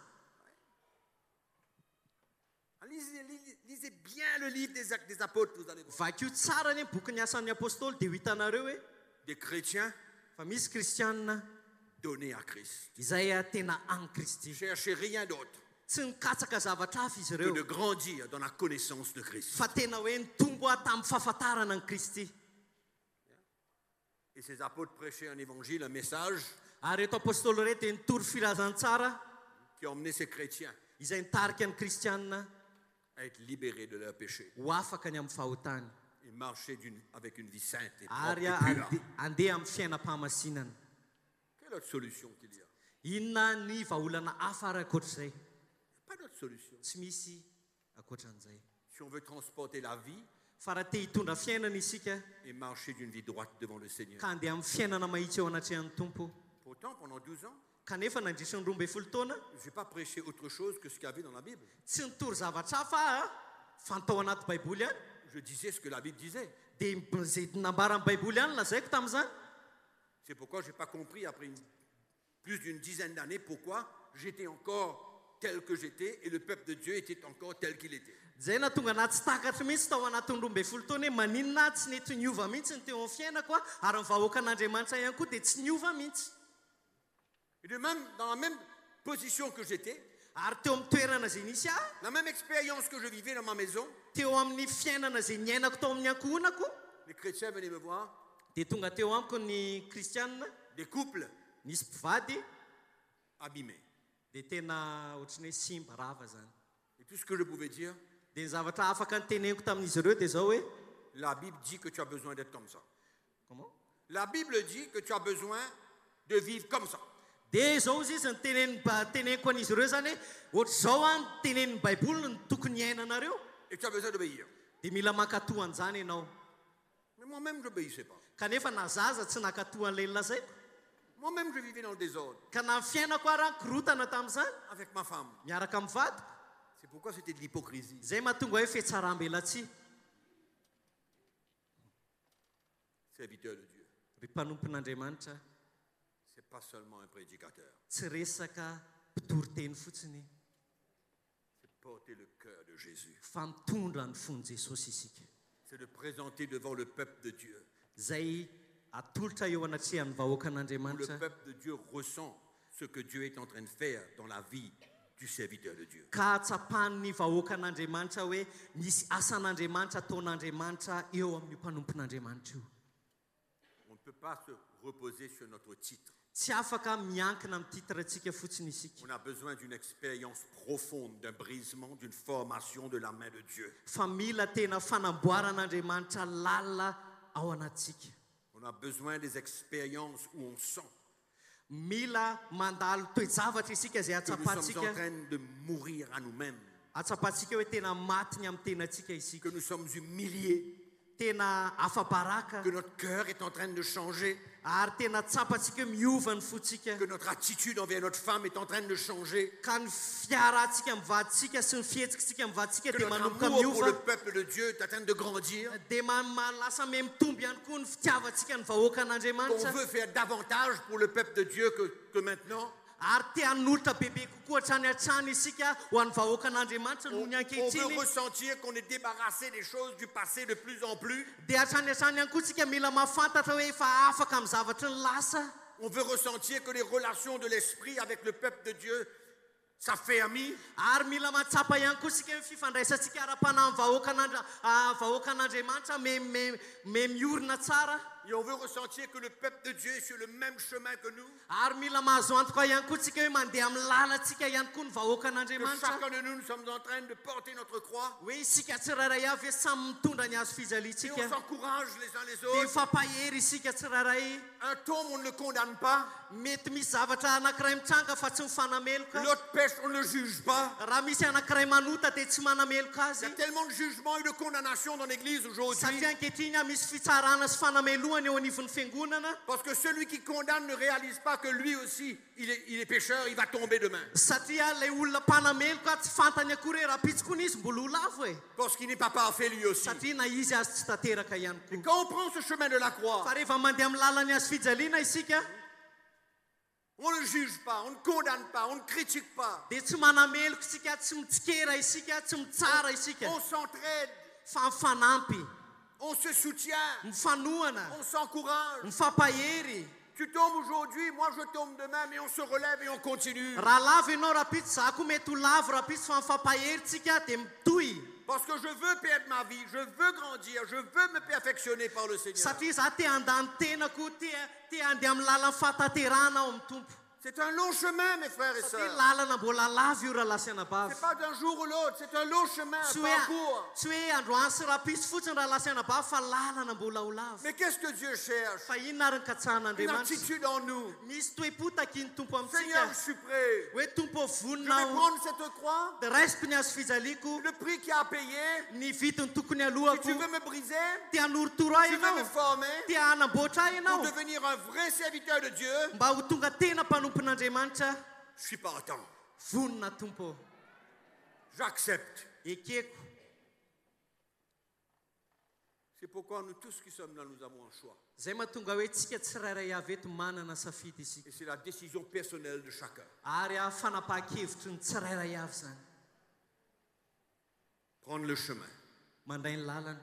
Lisez bien le livre des Actes des Apôtres, vous allez voir. Vaky io tsara ny boky ny asan'ny apôstôly dia ho hitanareo hoe des chrétiens fa misy kristianina donnés à Christ. izay tena any Kristy. Cherchez rien d'autre Tsy nikatsaka zavatra hafa izy que ireo de grandir dans la connaissance de Christ. fa tena hoe nitombo tamin'ny fahafantarana ny Kristy. Et ces apôtres prêchaient un évangile, un message Ary reto apôstôly reto dia nitory filazantsara qui a emmené ces chrétiens izay nitarika ny kristianina à être libérés de leurs péchés ho afaka ny amin'ny fahotany et marcher avec une vie sainte et ary propre et pure. andeha amin'ny fiainam-pahamasinana. Quelle autre solution qu'il y a? Inona ny vahaolana hafa ary ankoatr'izay? Pas d'autre solution. Tsy misy ankoatran'izay. Si on veut transporter la vie Fa raha te hitondra fiainana isika et marcher d'une vie droite devant le Seigneur. ka andeha amin'ny fiainana mahitsy eo anatrehan'ny tompo. Pourtant, pendant 12 ans, Kanefa nandritra ny 12 taona je n'ai pas prêché autre chose que ce qu'il y avait dans la Bible. tsy nitory zavatra hafa fantao anaty baiboly any Je disais ce que la Bible disait. dia zay nambaran'ny baiboly any lazaiko tamin'izany. C'est pourquoi je n'ai pas compris après plus d'une dizaine d'années pourquoi j'étais encore tel que j'étais et le peuple de Dieu était encore tel qu'il était. Zay na tonga anaty tsy takatra mihitsy tao anatin'ny 12 taona hoe maninona tsy nety niova mihitsy ny teo amin'ny fiainako ary ny vahoakan'Andriamanitra ihany koa dia tsy niova mihitsy. Et de même, dans la même position que j'étais, Ary teo amin'ny toerana izay nisy aho, la même expérience que je vivais dans ma maison, teo amin'ny fiainana izay niainako tao amin'ny ankohonako, les chrétiens venaient me voir, dia tonga teo amiko ny kristianina, des couples nisy mpivady abîmés. dia tena ohatrany hoe simba rava zany. Et tout ce que je pouvais dire, Dia ny zavatra afaka niteneniko tamin'izy ireo dia zao hoe la Bible dit que tu as besoin d'être comme ça. comment? La Bible dit que tu as besoin de vivre comme ça. Dia zao izy ny teneniko an'izy ireo zany hoe ohatr'izao ny tenenin'ny baiboly ny tokony iainanareo Et tu as besoin d'obéir. dia mila mankatoha an'izany ianao. Mais moi-même, je n'obéissais pas. Kanefa na zaza tsy nakatoha an'ilay lazaiko Moi-même, je vivais dans le désordre ka na fiainako ary korotana tamin'izany avec ma femme. miaraka amin'ny vadiko. C'est pourquoi c'était de l'hypocrisie. Zay mahatonga hoe fihetsaram-belatsy Serviteur de Dieu, ry mpanompon'Andriamanitra ce n'est pas seulement un prédicateur. tsy resaka mpitory-teny fotsiny C'est porter le cœur de Jésus. fa mitondra ny fon'ny Jesosy isika. C'est de présenter devant le peuple de Dieu. Zay atolotra eo anatrehan'ny Où le vahoakan'Andriamanitra peuple de Dieu ressent ce que Dieu est en train de faire dans la vie du serviteur de Dieu. ka tsapahan'ny vahoakan'Andriamanitra hoe misy asan'Andriamanitra ataon'Andriamanitra eo amin'ny mpanompon'Andriamanitra io. On ne peut pas se reposer sur notre titre. Tsy afaka miankina amin'ny titrantsika fotsiny isika On a besoin d'une expérience profonde, d'un brisement, d'une formation de la main de Dieu. fa mila tena fanamboaran'Andriamanitra lalina ao anatsika. On a besoin des expériences où on sent Mila mandalo toe-javatra isika zay que nous sommes en atsapatsika train de mourir à nous-mêmes, atsapatsika hoe tena matiny amin'ny tenatsika isika, que nous sommes humiliés, tena afabaraka que notre cœur est en train de changer, ary tena tsapatsika miova ny fotsika, que notre attitude envers notre femme est en train de changer, ka ny fiarahantsika amin'ny vaditsika sy ny fihetsikitsika amin'ny vaditsika que dia notre manomboka amour pour le miova, peuple de Dieu est en train de grandir, dia lasa me mitombo ihany koa ny fitiavantsika ny qu'on vahoakan'Andriamanitra, veut faire davantage pour le peuple de Dieu que maintenant. ary te hanolotra bebe kokoa hatrany hatrany isika ho an'ny vahoakan'Andriamanitra noho ny On veut ankehitriny, ressentir qu'on est débarrassé des choses du passé de plus en plus. dia hatrany hatrany ihany koa tsika mila mahafantatra hoe efa afaka amin'ny zavatra ny lasa. On veut ressentir que les relations de l'esprit avec le peuple de Dieu s'affermissent. Ary mila matsapa ihany koa sika hoe fifandraisantsika ara-panahy vahoakan'Andriamanitra me miorina tsara. Et on veut ressentir que le peuple de Dieu est sur le même chemin que nous. Ary mila mahazo antoka ihany koa tsika hoe mandeha amin'ny lalantsika ihany koa ny Que vahoakan'Andriamanitra. chacun de nous, nous sommes en train de porter notre croix. Hoe isika tsirairay avy hoe samy mitondra ny hazo Et fijaliantsika. on s'encourage les uns les Dia autres. mifampahery isika tsirairay. Un tombe, on ne le condamne pas. Mety misy zavatra anankiray mitranga fa tsy mifanameloka. L'autre pêche, on ne le juge pas. Raha misy anankiray manota dia tsy manameloka Il y azy. a tellement de jugement et de condamnation dans l'Église aujourd'hui. Satria ankehitriny misy fitsarana sy fanamelohana eo anivon'ny fiangonana. Parce que celui qui condamne ne réalise pas que lui aussi, il est pécheur, il va tomber demain. Satria ilay olona mpanameloka tsy fantany akory hoe raha pitsokony izy mbola ho lavo e. Parce qu'il n'est pas parfait lui aussi. Satria na izy azy tsy tanteraka ihany Et koa. quand on prend ce chemin de la croix, Fa rehefa mandeha amin'ny lalany hazo fijaliana isika on ne juge pas, on ne condamne pas, on ne critique pas. dia tsy manameloka isika, tsy mitsikera isika, tsy mitsara isika, On s'entraide. fa mifanampy. On se soutient, mifanohana, on s'encourage. mifampahery. Tu tombes aujourd'hui, moi je tombe demain, mais on se relève et on continue. Raha lava ianao rapitso za koa mety ho lavo rapitso fa mifampanheritsika dia mitohy. Parce que je veux perdre ma vie, je veux grandir, je veux me perfectionner par le Seigneur. Satria za te handany tenako, te andeha amin'ny lalan'ny fahataterana ao amin'ny tompo. C'est un long chemin, mes frères et Satria sœurs. lalana mbola lava io raha lasana bavy. C'est pas d'un jour ou l'autre, c'est un long chemin, un parcours. Tsy hoe androany sy rapitso fotsiny raha lasana bavy fa lalana mbola ho lava. Mais qu'est-ce que Dieu cherche? Fa inona ary ny Une katsahan'Andriamanitra? attitude en nous. Misy toe-potaky ny tompo Seigneur, amintsika je suis prêt. hoe tompo Je vonina vais aho prendre cette croix, dia raisiko ny azo fijaliako, le prix qu'il a payé. ny vitiny tokony Si alohako. tu veux me briser, Te hanorotoro ahy tu veux me ianao, former te hanamboatra ahy pour ianao devenir un vrai serviteur de Dieu. mba ho tonga tena mpanompon'Andriamanitra. Je suis partant. Vonina tompo, J'accepte. ekeko. C'est pourquoi nous tous qui sommes là, nous avons un choix. Zay mahatonga hoe tsika tsirairay avy eto manana safidy isika. Et c'est la décision personnelle de chacun. Ary fanapahan-kevitry ny tsirairay avy zany. Prendre le chemin. Mandray ny lalana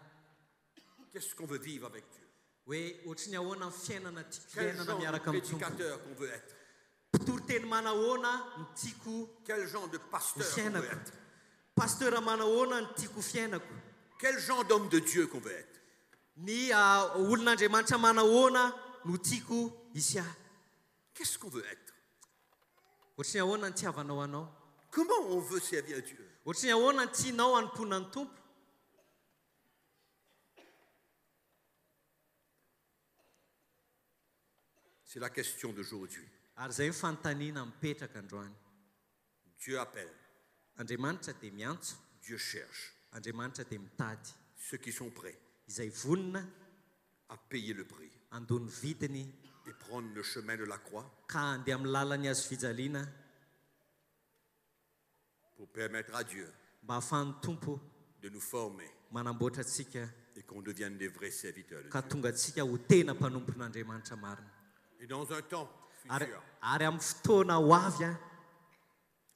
Qu'est-ce qu'on veut vivre avec Dieu? hoe ohatrany ahoana amin'ny fiainana tiako Quel fiainana genre de miaraka amin'ny tompo. prédicateur qu'on veut être? Mpitory-teny manahoana ny tiako Quel genre de ny pasteur qu'on veut fiainako. être? Pasteur manahoana ny tiako fiainako. Quel genre d'homme de Dieu qu'on veut être? Ny olon'Andriamanitra manahoana no tiako isy ahy. Qu'est-ce qu'on veut être? Ohatrany ahoana ny tiavanao anao. Comment on veut servir Dieu? Ohatrany ahoana ny tianao hanompoana ny tompo. C'est la question d'aujourd'hui. Ary zay fanontaniana mipetraka androany. Dieu appelle, Andriamanitra dia miantso, Dieu cherche Andriamanitra dia mitady. ceux qui sont prêts Izay vonina à payer le prix andony vidiny et prendre le chemin de la croix ka andeha amin'ny lalany azo fijaliana pour permettre à Dieu mba hahafahan'ny tompo de nous former manamboatra antsika et qu'on devienne des vrais serviteurs de ka Dieu. tonga antsika ho tena mpanompon'Andriamanitra marina. Et dans un temps Ary futur, amin'ny fotoana ho avy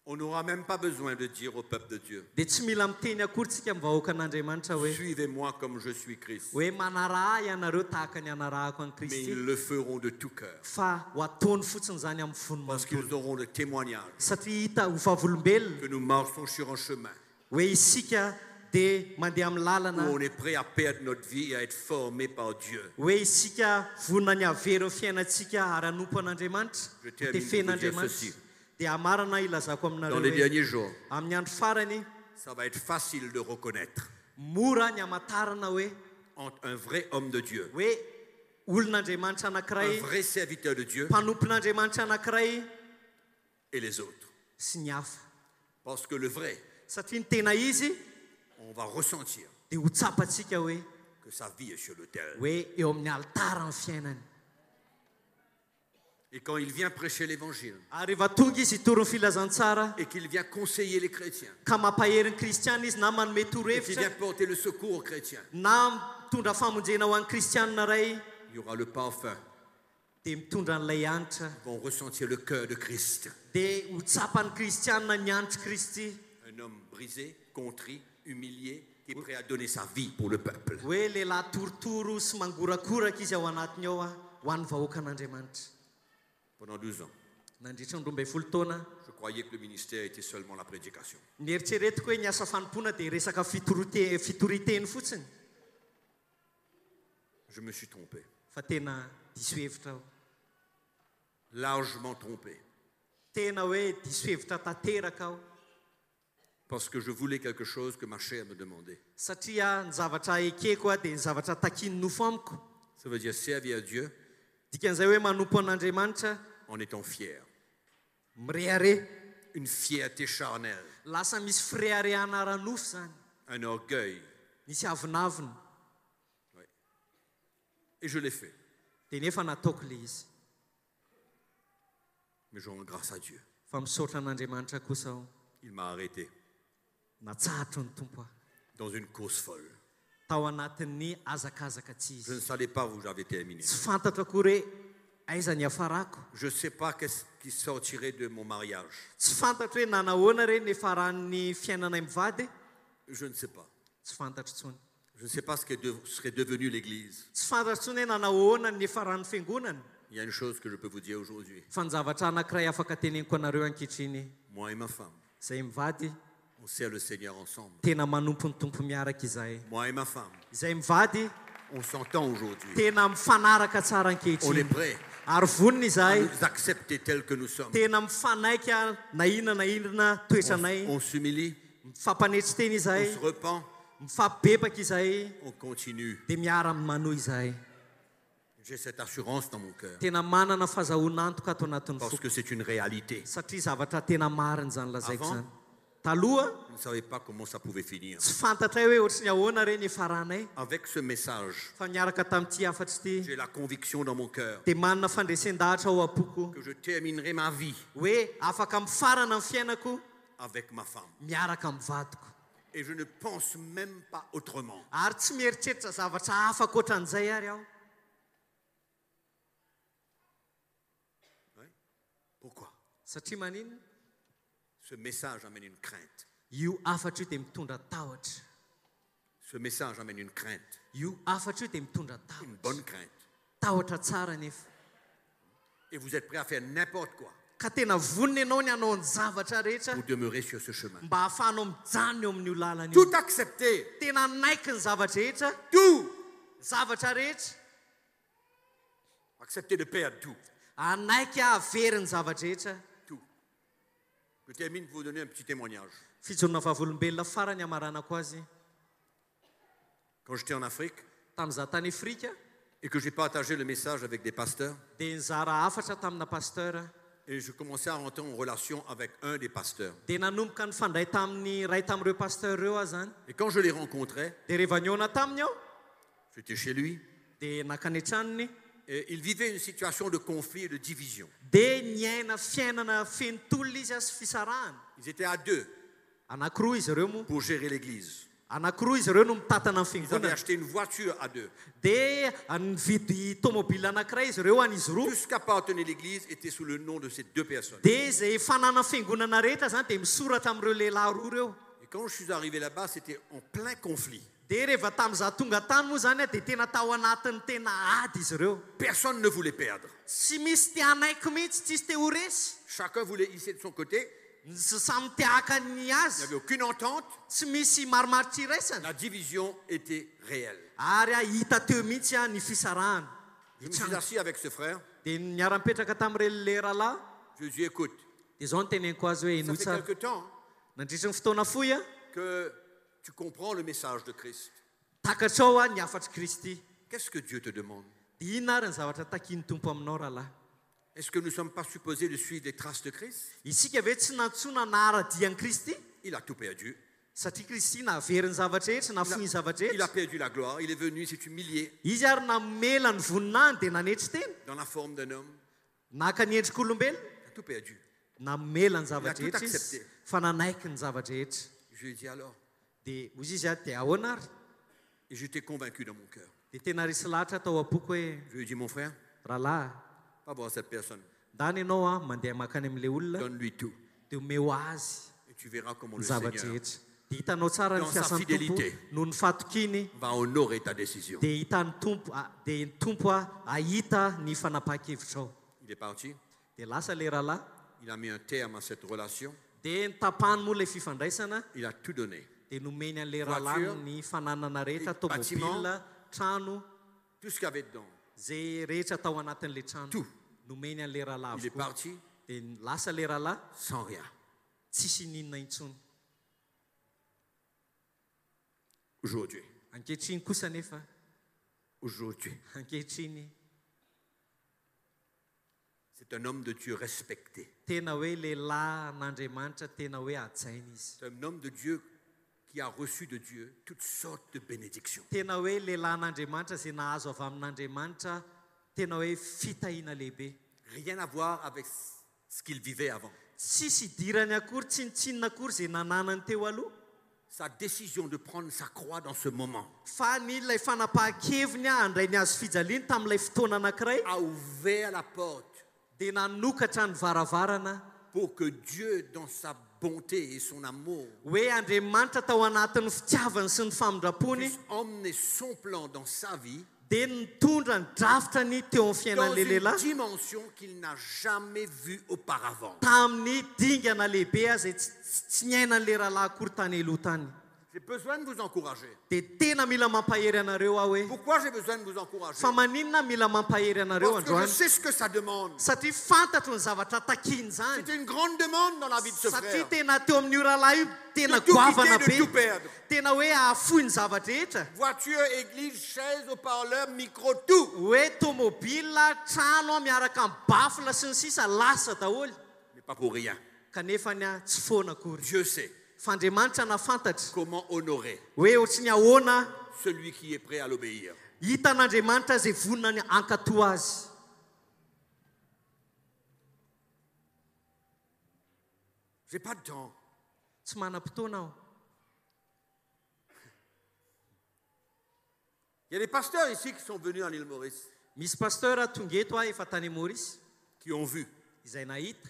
on n'aura même pas besoin de dire au peuple de Dieu, dia tsy mila miteny akory tsika amin'ny vahoakan'Andriamanitra hoe suivez-moi comme je suis Christ. hoe manaraha ianareo tahaka ny anarahako an'i Mais Kristy, ils le feront de tout cœur fa ho ataony fotsiny zany amin'ny fony parce manontolo. qu'ils auront le témoignage Satria hita ho vavolombelona que nous marchons sur un chemin hoe isika dia mandeha amin'ny où lalana, on est prêt à perdre notre vie et à être formé par Dieu. hoe isika vonina ny avery ny fiainantsika ary hanompo an'Andriamanitra, Je termine tefen'Andriamanitra. pour vous dire ceci. Dia amarana ilazako Dans aminareo les hoe derniers jours, amin'ny andro farany ça va être facile de reconnaître mora ny hamatarana hoe entre un vrai homme de Dieu, olon'Andriamanitra un anankiray, vrai serviteur de Dieu mpanompon'Andriamanitra anankiray et les autres. sy ny hafa. Parce que le vrai, Satria ny tena izy on va ressentir dia ho tsapantsika hoe que sa vie est sur l'autel. eo amin'ny alitara ny fiainany. Et quand il vient prêcher l'évangile Ary rehefa tonga izy hitory ny filazantsara et qu'il vient conseiller les chrétiens ka mampahery ny kristiana izy na manome et qu'il torohevitra vient porter le secours aux chrétiens, na mitondra famonjena ho an'ny kristianina ray il y aura le parfum. dia mitondra n'ilay hanitra Ils vont ressentir le cœur de Christ. dia ho tsapan'ny kristianina ny hanitry Kristy. Un homme brisé, contrit, humilié, qui est prêt à donner sa vie pour le peuple. Hoe lehilahy torotoro sy mangorakoraka izy ao anatiny ao ho an'ny vahoakan'Andriamanitra. Pendant 12 ans, Nandritra ny 12 taona je croyais que le ministère était seulement la prédication. nieritreretiko hoe ny asa fanompoana dia resaka fitoriteny fotsiny, Je me suis trompé, fa tena diso hevitra aho. largement trompé, Tena hoe diso hevitra tanteraka aho, parce que je voulais quelque chose que ma chair me demandait. satria ny zavatra ekeko dia ny zavatra takiany nofo amiko. Ça veut dire servir Dieu Dikan'izay hoe manompo an'Andriamanitra en étant fier. mirehare, Une fierté charnelle, lasa misy fireharehana ara-nofo zany, un orgueil. misy avinavina. Et je l'ai fait. Dia nefa nataoko le izy, Mais je rends grâce à Dieu. fa misaotra an'Andriamanitra kosa aho. Il m'a arrêté Natsahatro ny tompo aho dans une cause folle. tao anatin'ny azakazaka tsy Je ne izy. savais pas où j'avais terminé. Tsy fantatro akory hoe aiza ny hafarako. Je ne sais pas qu'est-ce qui sortirait de mon mariage. Tsy fantatro hoe nanahoana re ny faran'ny fiainanay mivady. Je ne sais pas. Tsy fantatro tsony. Je ne sais pas ce que serait devenu l'Église. tsy fantatro ny nanahoana ny faran'ny fiangonana Il y a une chose que je peux vous dire aujourd'hui. fa ny zavatra anankiray afaka teneniko anareo ankehitriny Moi et ma femme, izay mivady on sert le Seigneur ensemble. tena manompo ny tompo miaraka izahay Moi et ma femme, izay mivady on s'entend aujourd'hui. tena mifanaraka tsara On est ankehitriny prêt ary vonona à izahay nous accepter tels que nous sommes. tena mifanaika na inona toetranay On s'humilie, mifampanetsy teny on izahay se repent, mifampibebaka izahay on continue. dia miara manohy izahay J'ai cette assurance dans mon cœur tena manana fahazahoana antoka ato anatin'ny parce foko que c'est une réalité. satria zavatra tena mariny zany lazaiko Avant? zany taloha Je ne savais pas comment ça pouvait finir. tsy fantatray hoe ohatry ny ahoana reny faranay Avec ce message, fa niaraka tamin'ity afatry ity j'ai la conviction dans mon cœur dia manana fandresen-dahatra ao am-poko que je terminerai ma vie hoe afaka mifarana amin'ny fiainako avec ma femme. miaraka amin'ny vadiko Et je ne pense même pas autrement. ary tsy mieritreritra zavatra afaka ohatran'izay ary aho Oui. Pourquoi? satria maninona Ce message amène une crainte. io afatra io dia mitondra tahotra Ce message amène une crainte, io afatra io dia mitondra une tahotra bonne crainte. tahotra tsara nefa Et vous êtes prêt à faire n'importe quoi ka tena vonona ianao ny hanao ny zavatra rehetra pour demeurer sur ce chemin. mba hahafahanao mijanona eo amin'io lalana io Tout accepter, tena naiky ny zavatra rehetra tout. zavatra rehetra Accepter de perdre tout. anaiky avery ny zavatra rehetra Tout. Je termine pour vous donner un petit témoignage. fijonona vavolombelona farany amaranako azy Quand j'étais en Afrique tamin'izaho tany afrika et que j'ai partagé le message avec des pasteurs, dia nizara afatra tamina pasteur et je commençais à rentrer en relation avec un des pasteurs. dia nanomboka ny fandray tamin'ny ray tamin'ireo pasteur ireo aho zany Et quand je l'ai rencontré, dia rehefa niona taminy aho j'étais chez lui, dia nakany an-tranony et il vivait une situation de conflit et de division. dia niaina fiainana fenotolona izy azy fisarahana Ils étaient à deux anankiroa izy ireo moa pour gérer l'église. anankiroa izy ireo no mitatana amin'ny Ils avaient fiangonana acheté une voiture à deux. dia nividy tomobile anankiray izy ireo an'izy roa Tout ce qu'appartenait l'église était sous le nom de ces deux personnes. dia izay fanana fiangonana rehetra zany dia misoratra amin'ireo lehilahy roa ireo Et quand je suis arrivé là-bas, c'était en plein conflit. dia rehefa tamin'izaho tonga tany moa zany dia tena tao anatin'ny tena ady izy ireo Personne ne voulait perdre. tsy misy te hanaiky mihitsy tsisy te ho resy Chacun voulait hisser de son côté. samy teaka ny Il n'y azy avait aucune entente. tsy misy marimaritra iraisana La division était réelle. ary hita teo mihitsy ny fisarahana Je me suis assis avec ce frère. dia niara-mipetraka tamin'ireo le rahalahy Je lui ai dit, écoute, dia zao no teneniko azy hoe ça inoy fait tsara quelque temps nandritra ny fotoana fohy a que tu comprends le message de Christ. takatrao a ny afatry kristy Qu'est-ce que Dieu te demande? dia inona ary ny zavatra takiany tompo aminao rahalahy Est-ce que nous ne sommes pas supposés de suivre les traces de Christ? isika ve tsy nantsona naharadian'i kristy Il a tout perdu. satria kristy nahavery ny zavatra rehetra nafoy ny zavatra Il a rehetra perdu la gloire. Il est venu, il s'est humilié izy ary namela ny voninany dia nanetry tena dans la forme d'un homme. naka ny endrik'olombelona Il a tout perdu. namela ny zavatra Il a tout rehetra izy accepté. fa nanaiky ny zavatra rehetra Je lui ai dit alors. dia ozy izy a dia ahoana ary Et j'étais convaincu dans mon cœur. dia tena risy lahatra tao am-poko hoe Je lui ai dit, mon frère, rahalahy va voir cette personne. ndany ianao a mandeha makany amin'ilay olona Donne-lui tout. dia omeo azy Et tu verras comment ny le zavatra Seigneur rehetra dia hitanao tsara ny dans sa fiasan'ny tompo fidélité noho ny fatokiny va honorer ta décision. dia hitan'ny tompo dia ny tompo a ahita ny fanapaha-kevitrao Il est parti. dia lasa le rahalahy Il a mis un terme à cette relation. dia nytapahany moa ilay fifandraisana Il a tout donné. dia nomeny an'ilay rahalahy ny fananana rehetra tomobila trano Tout ce qu'il y avait dedans. zay rehetra tao anatin'ilay trano Tout. nomeny an'ilay rahalahy Il est avokoa parti dia lasa le rahalahy sans rien. tsisy ninona intsony Aujourd'hui. ankehitriny kosa nefa Aujourd'hui. ankehitriny C'est un homme de Dieu respecté. tena hoe lehilahy n'andriamanitra tena hoe ajaina izy C'est un homme de Dieu qui a reçu de Dieu toutes sortes de bénédictions. tena hoe lehilahy n'andriamanitra izay nahazo avy amin'andriamanitra tena hoe fitahiana lehibe Rien à voir avec ce qu'il vivait avant. tsisy idirany akory tsinitsinina akory izay nananany teo aloha Sa décision de prendre sa croix dans ce moment fa ny ilay fanapahan-keviny a handray ny azo fijaliany tamin'ilay fotoana anankiray a ouvert la porte dia nanokatra ny varavarana pour que Dieu, dans sa bonté et son amour hoe Andriamanitra tao anatin'ny fitiavany sy ny famindrapony puisse emmener son plan dans sa vie dia nitondra ny drafitrany teo amin'ny dans fiainan'ilay une lehilahy dimension qu'il n'a jamais vue auparavant. tamin'ny dingana lehibe izay tsy niainan'ilay rahalahy akory tany aloha tany. J'ai besoin de vous encourager. Dia tena mila mampahery anareo aho hoe Pourquoi j'ai besoin de vous encourager? fa maninona mila mampahery anareo Parce que je androany sais ce que ça demande. satria fantatro ny zavatra takiany zany C'est une grande demande dans la vie de ce satria frère. tena teo amin'ny io rahalahy io tena De tout goavana quitter, de tout be perdre. tena hoe ahafohy ny zavatra rehetra Voiture, église, chaise, haut-parleur, micro, tout. hoe tomobila trano miaraka amin'ny bafla sy ny sisa lasa daholo Mais pas pour rien. kanefa ny tsy foana akory Dieu sait fandriamanitra nafantatra comment honorer hoe ohatry ny ahoana celui qui est prêt à l'obéir. hitan'andriamanitra izay vonona ny ankatoa azy. J'ai pas de temps. Tsy manam-potoana aho. Il y a des pasteurs ici qui sont venus en île Maurice, Misy pasteur tonga eto efa tany Maurice qui ont vu izay nahita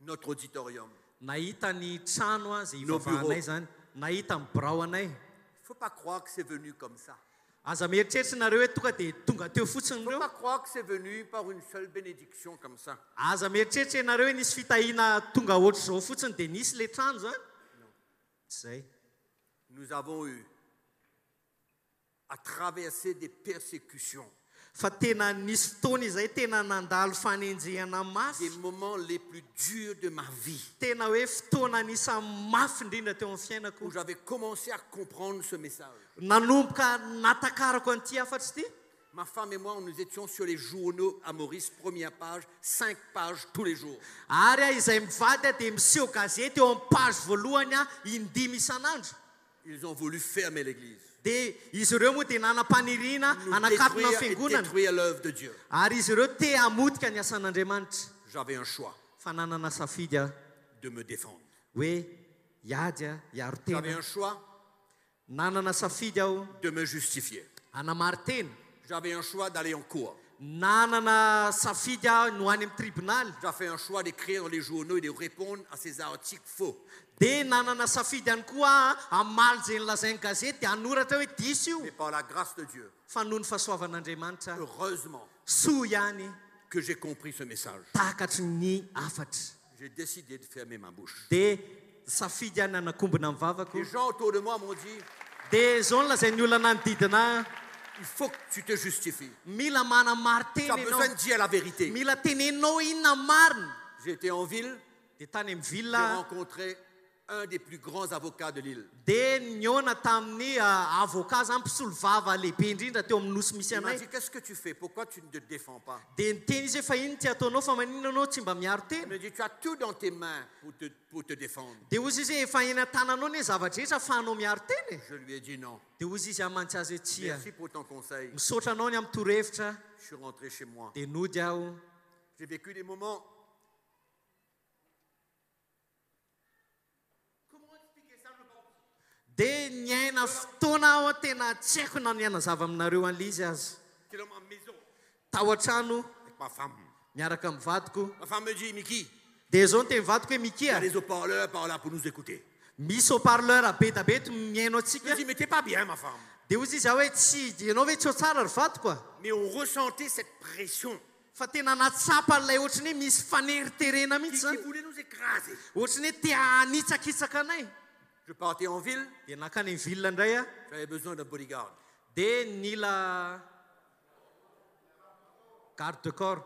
notre auditorium. nahita ny trano izay Nos ivavahanay bureaux. zany nahita ny braonay. Il ne faut pas croire que c'est venu comme ça. Aza mieritreritra nareo hoe tonga dia tonga teo fotsiny Il ne faut reo. pas croire que c'est venu par une seule bénédiction comme ça. Aza mieritreritra ianareo hoe nisy fitahiana tonga ohatry zao fotsiny dia nisy le trano zany. Tsy zay. Nous avons eu à traverser des persécutions, Fa tena nisy fotoana izay tena nandalo fanenjehana mafy. des moments les plus durs de ma vie, Tena hoe fotoana anisan'ny mafy indrindra teo amin'ny fiainako. où j'avais commencé à comprendre ce message. Nanomboka natakarako an'ity afatsy ity. Ma femme et moi, nous étions sur les journaux à Maurice, première page, 5 pages tous les jours. Ary izay mivady dia miseho gazety eo amin'ny page voalohany indimy isan'andro. Ils ont voulu fermer l'église, Dia izy ireo moa dia nanam-paniriana nous anakatona détruire et fiangonana. détruire l'œuvre de Dieu. Ary izy ireo te hamotika ny asan'Andriamanitra. J'avais un choix Fa nanana safidy aho de me défendre. hoe hiady hiaro J'avais tena. un choix Nanana safidy aho de me justifier. hanamary tena. J'avais un choix d'aller en cours. Nanana safidy aho no any amin'ny tribunal. J'avais un choix d'écrire dans les journaux et de répondre à ces articles faux. Dia nanana safidy ihany koa hamaly izay nilazainy gazety dia hanoratra hoe diso io. Mais par la grâce de Dieu, Fa noho ny fahasoavan'Andriamanitra heureusement soa ihany que j'ai compris ce message. takatry ny afatra. J'ai décidé de fermer ma bouche. Dia safidy ihany anakombona amin'ny vavako. Les gens autour de moi m'ont dit, Dia zao no lazain'ny olona manodidina il faut que tu te justifies. mila manamary Tu tena as besoin ianao. de dire la vérité. Mila teneninao inona marina. J'étais en ville, Dia tany amin'ny j'ai ville rencontré un des plus grands avocats de l'île. dia niona tamin'ny avocat zany mpisolo vava lehibe indrindra teo amin'ny nosy misy Il m'a anay. dit, qu'est-ce que tu fais? Pourquoi tu ne te défends pas? Dia niteny izy hoe fa ino ty ataonao fa maninona anao tsy mba miaro Il tena. me dit, tu as tout dans tes mains pour te défendre. Dia ozy izy hoe efa eny an-tananao ny zavatra rehetra afahanao miaro tena. Je lui ai dit non. Dia ozy izy amantsy azy hoe tsia. Merci pour ton conseil. Misaotra anao ny amin'ny torohevitra. Je suis rentré chez moi. Dia nody aho. J'ai vécu des moments. Comment expliquer ça? Je ne sais pas. Dia niaina fotoana aho tena tsy haiko na niana zava aminareo an'ilay izy azy. J'étais dans ma maison Tao an-trano avec ma femme. miaraka amin'ny vadiko. Ma femme me dit, Mickey, Dia zao no teny vadiko hoe il y Mikia, a des haut-parleurs par là pour nous écouter. misy haut-parleur be da be to miaino Je antsika. me dis, mais t'es pas bien, ma femme. Dia ozy izy aho hoe tsy ianao hoe tsy ho tsara ry vadiko a. Mais on ressentait cette pression Fa tena natsapa n'ilay ohatrany hoe misy faneriterena qui mihitsy zany. voulait nous écraser. Ohatrany hoe te hanitsakitsaka anay. Je partais en ville, Dia nakany amin'ny ville indray a. j'avais besoin d'un bodyguard. Dia nila garde de corps,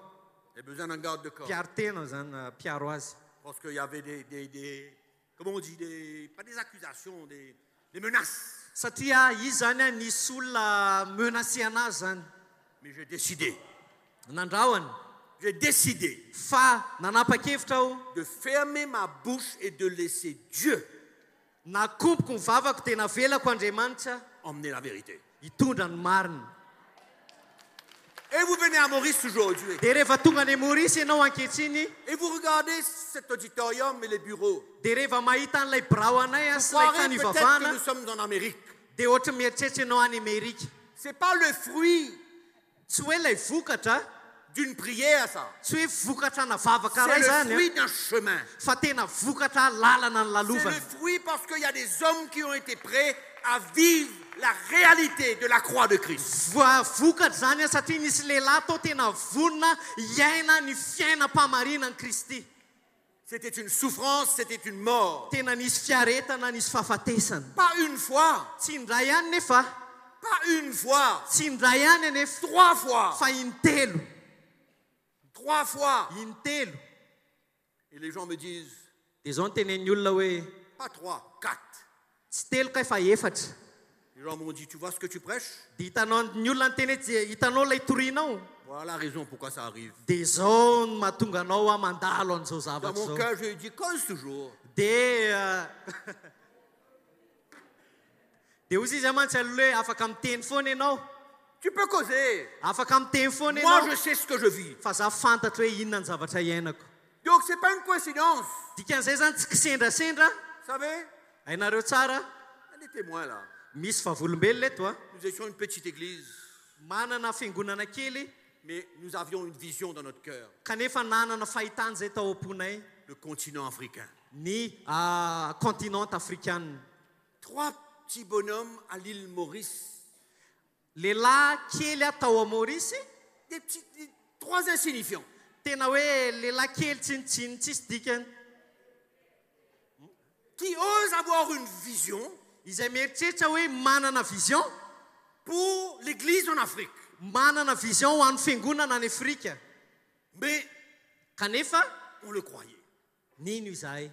J'avais besoin d'un garde de corps. mpiaro tena zany mpiaro azy. Parce qu'il y avait comment on dit, pas des accusations, des menaces. Satria izy zany nisy olona menacé anazy zany. Mais j'ai décidé Nandrahoany. Fa nanapa-kevitra aho. de fermer ma bouche et de laisser Dieu Nakomboko ny vavako dia navelako Andriamanitra emmener la vérité. hitondra ny marina. Et vous venez à Maurice aujourd'hui Dia rehefa tonga any Maurice ianao ankehitriny, et vous regardez cet auditorium et les bureaux. dia rehefa mahita an'ilay birao anay Vous sy ilay croirez tany peut-être que ivavahana, nous sommes en Amérique. dia ohatra mieritreritra ianao any Amerika. Ce n'est pas le fruit Tsy hoe ilay vokatra d'une prière, ça. tsy hoe vokatrana vavaka C'est ray le zany fruit d'un chemin. fa tena vokatra lalana ny C'est lalovana le fruit parce qu'il y a des hommes qui ont été prêts à vivre la réalité de la croix de Christ. vokatra zany satria nisy lehilahy tao tena vonona iaina ny fiainam-pamarina ny Kristy. C'était une souffrance, c'était une mort. Tena nisy fiaretana, nisy fahafatesana. Pas une fois, Tsy indray ihany nefa, pas une fois, tsy indray ihany anefa, 3 fois, fa intelo. 3 fois. Intelo. Et les gens me disent, Dia zao ny tenen'ny olona hoe pas 3, 4. tsy telo kay fa efatra. Les gens m'ont dit, tu vois ce que tu prêches? Dia hitanao ny olona ny teny hoe hitanao ilay torianao. Voilà la raison pourquoi ça arrive. Dia zao no mahatonga anao a mandalo an'izao Dans zavatra mon zao. cœur, je lui dis, cause toujours. Dia hozy izy amantsy aloha hoe afaka miteny foana ianao. Tu peux causer. Afaka miteny foana Moi, ianao. je sais ce que je vis. Fa za fantatra hoe inona ny zavatra iainako. Donc, ce n'est pas une coïncidence. Dikan'izay zany tsy kisendrasendra. Vous savez, Hainareo tsara, il y a des témoins là. misy vavolombelona eto a. Nous étions une petite église, Manana fiangonana kely, mais nous avions une vision dans notre cœur. kanefa nanana fahitana zay tao am-ponay Le continent africain. ny continent africaine. 3 petits bonhommes à l'île Maurice. Lehilahy kely a tao a Maurice, Des 3 insignifiants. tena hoe lehilahy kely tsinitsiny tsisy dikany. Qui osent avoir une vision Izay mieritreritra hoe manana vision, pour l'église en Afrique. manana vision ho an'ny fiangonana any Afrika. Mais Kanefa, on le croyait. nino izahay?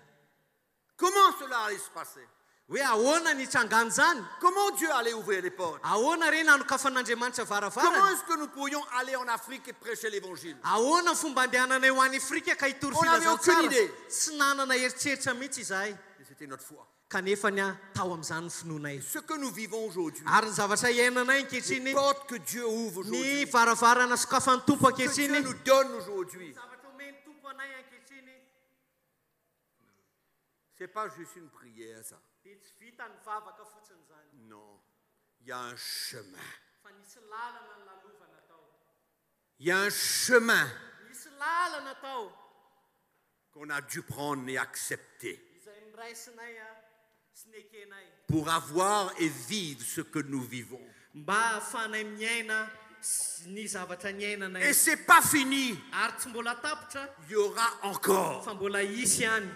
Comment cela allait se passer? Hoe ahoana ny trangano zany? Comment Dieu allait ouvrir les portes? Ahoana re nanokafan'Andriamanitra Comment varavarana? est-ce que nous pourrions aller en Afrique et prêcher l'évangile? Ahoana ny fomba andehananay ho any Afrika ka hitory On avait aucune filazantsara? idée. Tsy nanana eritreritra mihitsy izahay. Et c'était notre foi. Kanefa ny tao amin'izany ny finoanay. Ce que nous vivons aujourd'hui, Ary ny zavatra iainanay les ankehitriny, portes que Dieu ouvre ny aujourd'hui, varavarana sokafan'ny tompo que Dieu ankehitriny. nous donne aujourd'hui, Zavatra omeny tompo anay ankehitriny, c'est pas juste une prière, ça. dia tsy vita ny vavaka fotsiny zany. Non, il y a un chemin. Fa nisy lalana ny lalovana tao. Il y a un chemin Nisy lalana tao qu'on a dû prendre et accepter izay niraisinay sy nekenay pour avoir et vivre ce que nous vivons. mba ahafahanay miaina ny zavatra Et niainanay. c'est pas fini. Ary tsy mbola tapitra Il y aura encore. fa mbola isy ihany.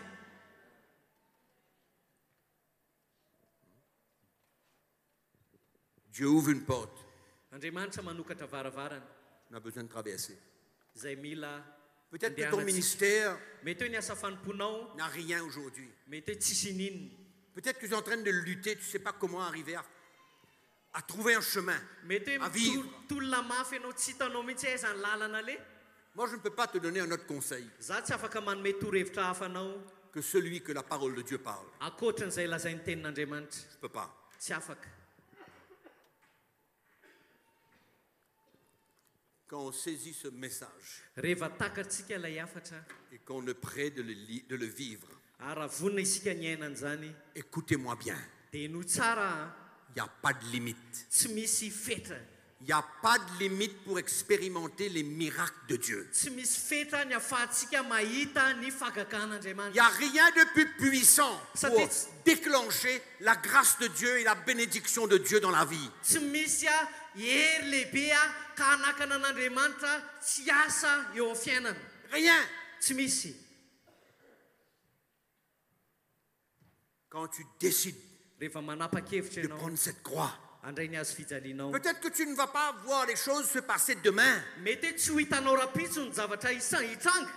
Dieu ouvre une porte. Andriamanitra manokatra varavarana On a besoin de traverser. izay mila Peut-être que ton andehanantsika. ministère Mety hoe ny asa fanomponao, n'a rien aujourd'hui. mety hoe tsisy ninona. Peut-être que tu es en train de lutter, tu ne sais pas comment arriver à trouver un chemin. Mety À hoe vivre. tolona mafy ianao tsy hitanao mihitsy aiza ny lalana le. Moi, je ne peux pas te donner un autre conseil Za tsy afaka manome torohevitra hafa anao que celui que la parole de Dieu parle. akoatran'izay lazain'ny tenin'Andriamanitra. Je ne peux pas. Tsy afaka. Quand on saisit ce message Rehefa takatsika ilay hafatra et qu'on est prêt de le vivre, ary raha vonona isika ny ainan'izany, écoutez-moi bien. dia no tsara Il n'y a pas de limite. tsy misy fetra. Il n'y a pas de limite pour expérimenter les miracles de Dieu. Tsy misy fetra ny ahafahantsika mahita ny Il n'y fahagagan'Andriamanitra. a rien de plus puissant Ça pour dit- déclencher la grâce de Dieu et la bénédiction de Dieu dans la vie. Tsy misy hery lehibe ka hanakana an'Andriamanitra tsy asa eo amin'ny fiainana. Rien. Tsy misy. Quand tu décides Rehefa manapa-kevitra de ianao, prendre cette croix, andray ny hazo fijalianao. peut-être que tu ne vas pas voir les choses se passer demain. Mety hoe tsy ho hitanao rapitso ny zavatra hitranga.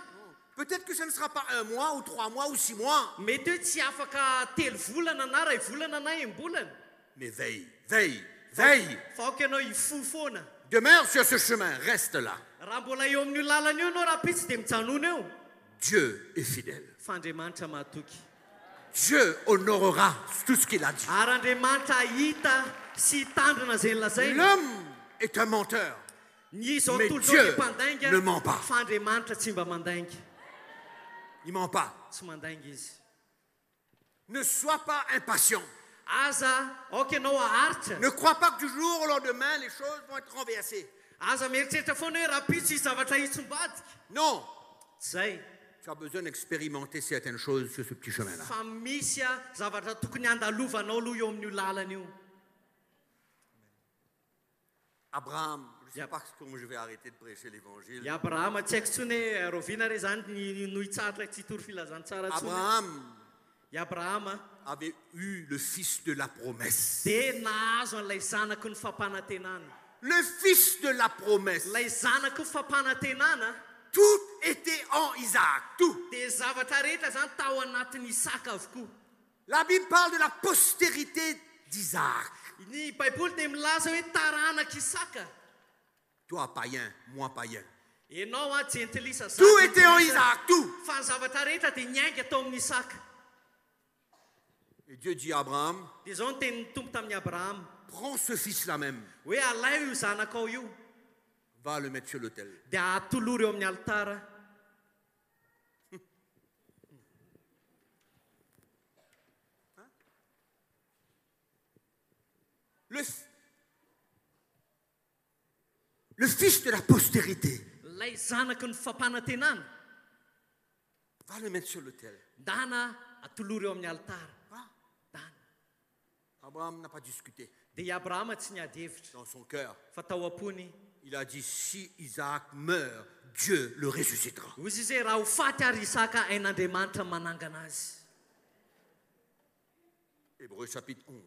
Peut-être que ce ne sera pas 1 mois ou 3 mois ou 6 mois. Mety hoe tsy afaka 3 volana na ray volana na embolana. Mais veille, veille, veille. Fa aoka ianao hifoho foana. Demeure sur ce chemin, reste là. Raha mbola eo amin'io lalana io ianao rapitso dia mijanona eo. Dieu est fidèle. Fa Andriamanitra mahatoky. Dieu honorera tout ce qu'il a dit. Ary Andriamanitra hita sy hitandrina izay nilazainy. L'homme est un menteur. Ny izao Mais tontolo Dieu dia mpandainga ne ment pas. fa Andriamanitra tsy mba mandainga. Il ment pas. Tsy mandainga izy. Ne sois pas impatient. Aza aoka ianao haharitra. Ne crois pas que du jour au lendemain, les choses vont être renversées. aza mieritreritra foana hoe raha pitso izy zavatra hitsombadika Non. zay Tu as besoin d'expérimenter certaines choses sur ce petit chemin-là. fa misy a zavatra tokony andalovanao aloha eo amin'io lalana io Abraham, je ne sais pas comment je vais arrêter de prêcher l'évangile. i abrahama tsy haiko tsony hoe roviana re zany no hitsaratra tsy hitory filazantsara tsony Abraham i abrahama avait eu le fils de la promesse. dia nahazo an'ilay zanaky ny fampanantenana Le fils de la promesse. ilay zanaky ny fampanantenana Tout était en Isaac. Tout. dia zavatra rehetra zany tao anatin'ny isaka avokoa La Bible parle de la postérité d'Isaac. ny baiboly dia milaza hoe taranaka isaka Toi païen, moi païen. ianao a jentilisa Tout était en Isaac. Tout. fa ny zavatra rehetra dia niainga tao amin'ny isaka Et Dieu dit à Abraham, dia zao ny tenin'ny tompo tamin'ny abrahama prends ce fils-là même, hoe alay io zanakao io va le mettre sur l'autel. dia atolory eo amin'ny alitara Le fils de la postérité, ilay zanaky ny fampanantenana va le mettre sur l'autel. dana atolory eo amin'ny alitara Va. dana Abraham n'a pas discuté. dia i abrahama tsy niady hevitra Dans son cœur, fa tao am-pony il a dit, si Isaac meurt, Dieu le ressuscitera. ozy izy hoe raha ho faty ary isaka ain'andriamanitra manangana azy Hébreux chapitre 11.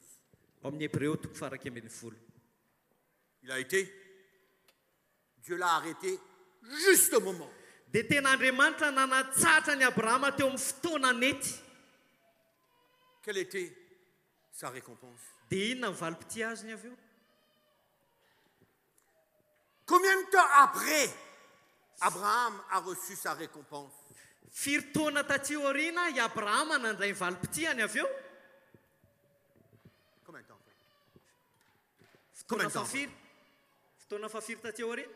ao amin'ny hébreo toko faraky ambin'ny folo Il a été, Dieu l'a arrêté juste au moment. dia ten'andriamanitra nanatsatra ny abrahama teo amin'ny fotoana nety Quelle était sa récompense? dia inona ny valom-piti azony avy eo Combien de temps après, Abraham a reçu sa récompense? firy taona taty aoriana i abrahama nandray ny valom-pitiany avy eo Combien de temps après? fotoana Combien de temps? fafiry fotoana fafiry taty aoriana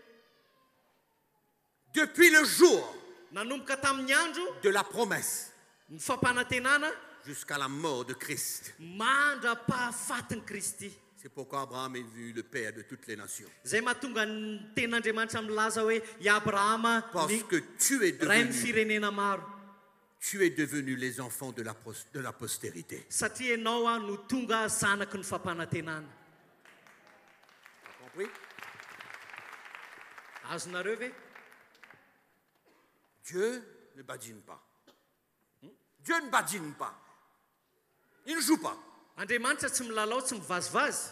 Depuis le jour nanomboka tamin'ny andro de la promesse ny fampanantenana jusqu'à la mort de Christ. mandra-pahafatiny kristy C'est pourquoi Abraham est devenu le père de toutes les nations. zay mahatonga ny ten'andriamanitra milaza hoe i abrahama Parce que tu es ray ny devenu, firenena maro les enfants de la postérité. satria ianao a no tonga zanaky ny fampanantenana Tu as compris? azonareo ve Dieu ne badine pas. Dieu ne badine pas. Il ne joue pas. andriamanitra tsy milalao tsy mivazivazy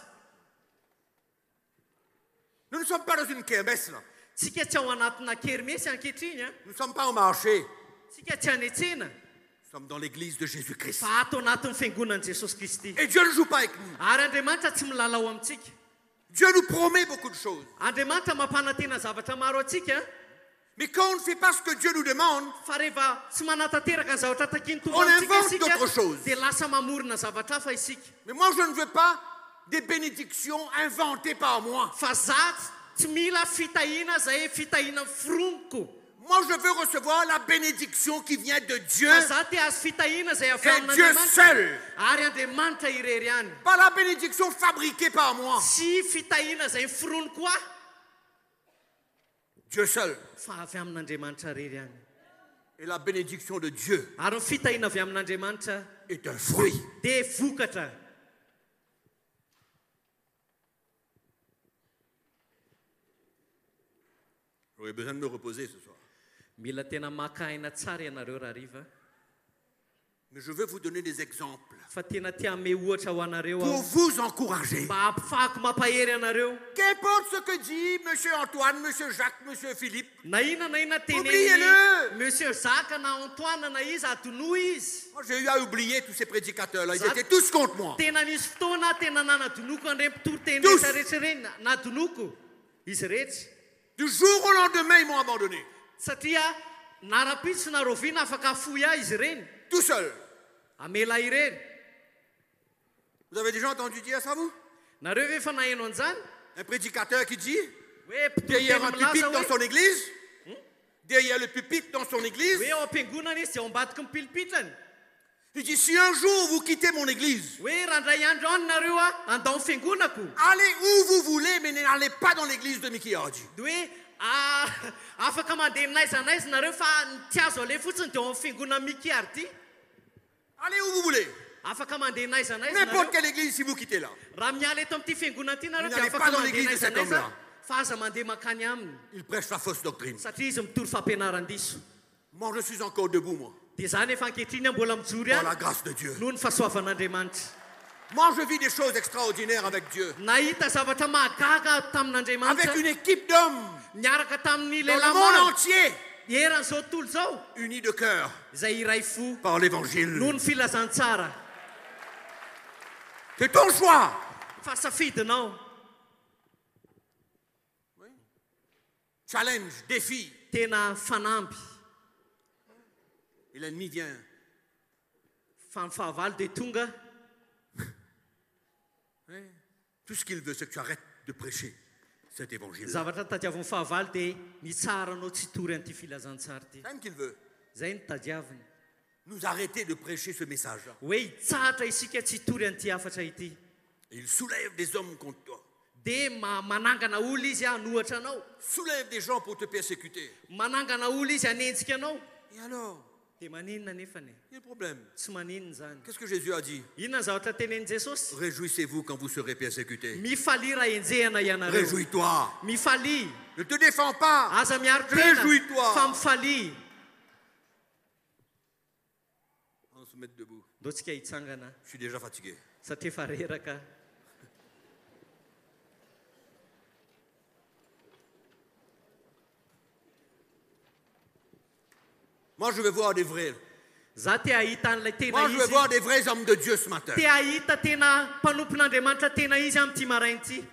Nous ne sommes pas dans une kermesse là. tsika tsy ao anatina kermesy ankehitriny a Nous ne sommes pas au marché. tsika tsy anetsena Nous sommes dans l'église de Jésus-Christ. fa ato anatin'ny fiangonan'i jesosy kristy Et Dieu ne joue pas avec nous. ary andriamanitra tsy milalao amintsika Dieu nous promet beaucoup de choses. andriamanitra mampanantena zavatra maro atsika Mais quand on ne fait pas ce que Dieu nous demande, fa rehefa tsy manatanteraka ny zavatra takiny on invente d'autres choses. dia lasa mamorona zavatra hafa isika Mais moi, je ne veux pas des bénédictions inventées par moi. fa za tsy mila fitahina zay fitahina firomboko Moi, je veux recevoir la bénédiction qui vient de Dieu fa za te azo fitahina zay avy et Dieu amin'andriamanitra seul. ary andriamanitra irery ihany Pas la bénédiction fabriquée par moi. tsy fitahina zay fironoko a Dieu seul. fa avy amin'andriamanitra rery ihany Et la bénédiction de Dieu ary ny fitahina avy amin'andriamanitra est un fruit. dia vokatra J'aurais besoin de me reposer ce soir. mila tena maka aina tsara ianareo raha riva Mais je veux vous donner des exemples fa tena tia ame ohatra ho anareo pour aho vous encourager. mba ampifahako mampahery anareo Qu'importe ce que dit M. Antoine, M. Jacques, M. Philippe, na ina teneny Oubliez-le. monsieur Jacques na Antoine na izy atono izy moi j'ai eu à oublier tous ces prédicateurs-là. Ils étaient tous contre moi. tena nisy fotoana tena nanadonoko andrem-pitoro teny Tous. rehetrarehetra reny nadonoko izy rehetra Du jour au lendemain, ils m'ont abandonné. satria nara-pitsy na roviana afaka afoy ahy izy reny Tout seul. amela ireny Vous avez déjà entendu dire ça, vous? nareo ve fa naheno an'izany Un prédicateur qui dit, hoe mpitoro derrière teny un pupitre dans milaza son église, derrière le pupitre dans son église, hoe ao am-piangonana izy dia ao ambadiky ny pilipitrany Il dit, si un jour vous quittez mon église, hoe raha ndray andro any nareo a andao fiangonako allez où vous voulez, mais n'allez pas dans l'église de Mickey Hardy. de hoe afaka mandeha n'aiza n'aiza nareo fa ty azo ale fotsiny de ao amin'ny fiangonana mikiary ty Allez où vous voulez. afaka mandeha n'aiza n'aiza N'importe nareo quelle église, si vous quittez là. raha miala eto amin'ity fiangonana ty nareo Vous de n'allez pas afaka dans mandeha l'église de n'aiza cet n'aiza homme-là. fa aza mandeha makany aminy Il prêche la fausse doctrine. satria izy mitory fampianaran-diso Moi, je suis encore debout, moi. dia zany efa ankehitriny mbola mijory Par any la grâce de Dieu. noho ny fahasoavan'andriamanitra Moi, je vis des choses extraordinaires avec Dieu. nahita zavatra mahagaga tamin'andriamanitra Avec une équipe d'hommes niaraka tamin'ny dans le lehilahy monde maro entier, eran'izao tontolo zao unis de cœur izay iray fo par l'évangile. noho ny filazantsara C'est ton choix. fa safidinao Challenge, défi. tena fanampy Et l'ennemi vient. fa ny fahavalo dia tonga Tout ce qu'il veut, c'est que tu arrêtes de prêcher cet évangile. zavatra tadiavin'ny fahavalo dia nitsaranao tsy tory an'ity filazantsara ty C'est même qu'il veut. zay ny tadiaviny Nous arrêter de prêcher ce message-là. hoe hitsahatra isika tsy tory an'ity afatra ity Et il soulève des hommes contre toi. dia manangana olo izy anohatra anao Soulève des gens pour te persécuter. manangana olo izy hanenjika anao Et alors, dia maninona nefany il y a un problème. tsy maninona zany Qu'est-ce que Jésus a dit? inona ny zavatra tenen'i jesosy Réjouissez-vous quand vous serez persécutés. mifalia raha enjehana ianareo Réjouis-toi. mifalia Ne te défends pas. aza miaritra ena Réjouis-toi. fa mifalia On se met debout. ndao tsika hitsangana Je suis déjà fatigué. satria efa reraka Moi, je veux voir des vrais. za te ahita an'ilay tena Moi, je veux izy voir des vrais hommes de Dieu ce matin. te ahita tena mpanompon'andriamanitra tena izy amin'ity marainy ity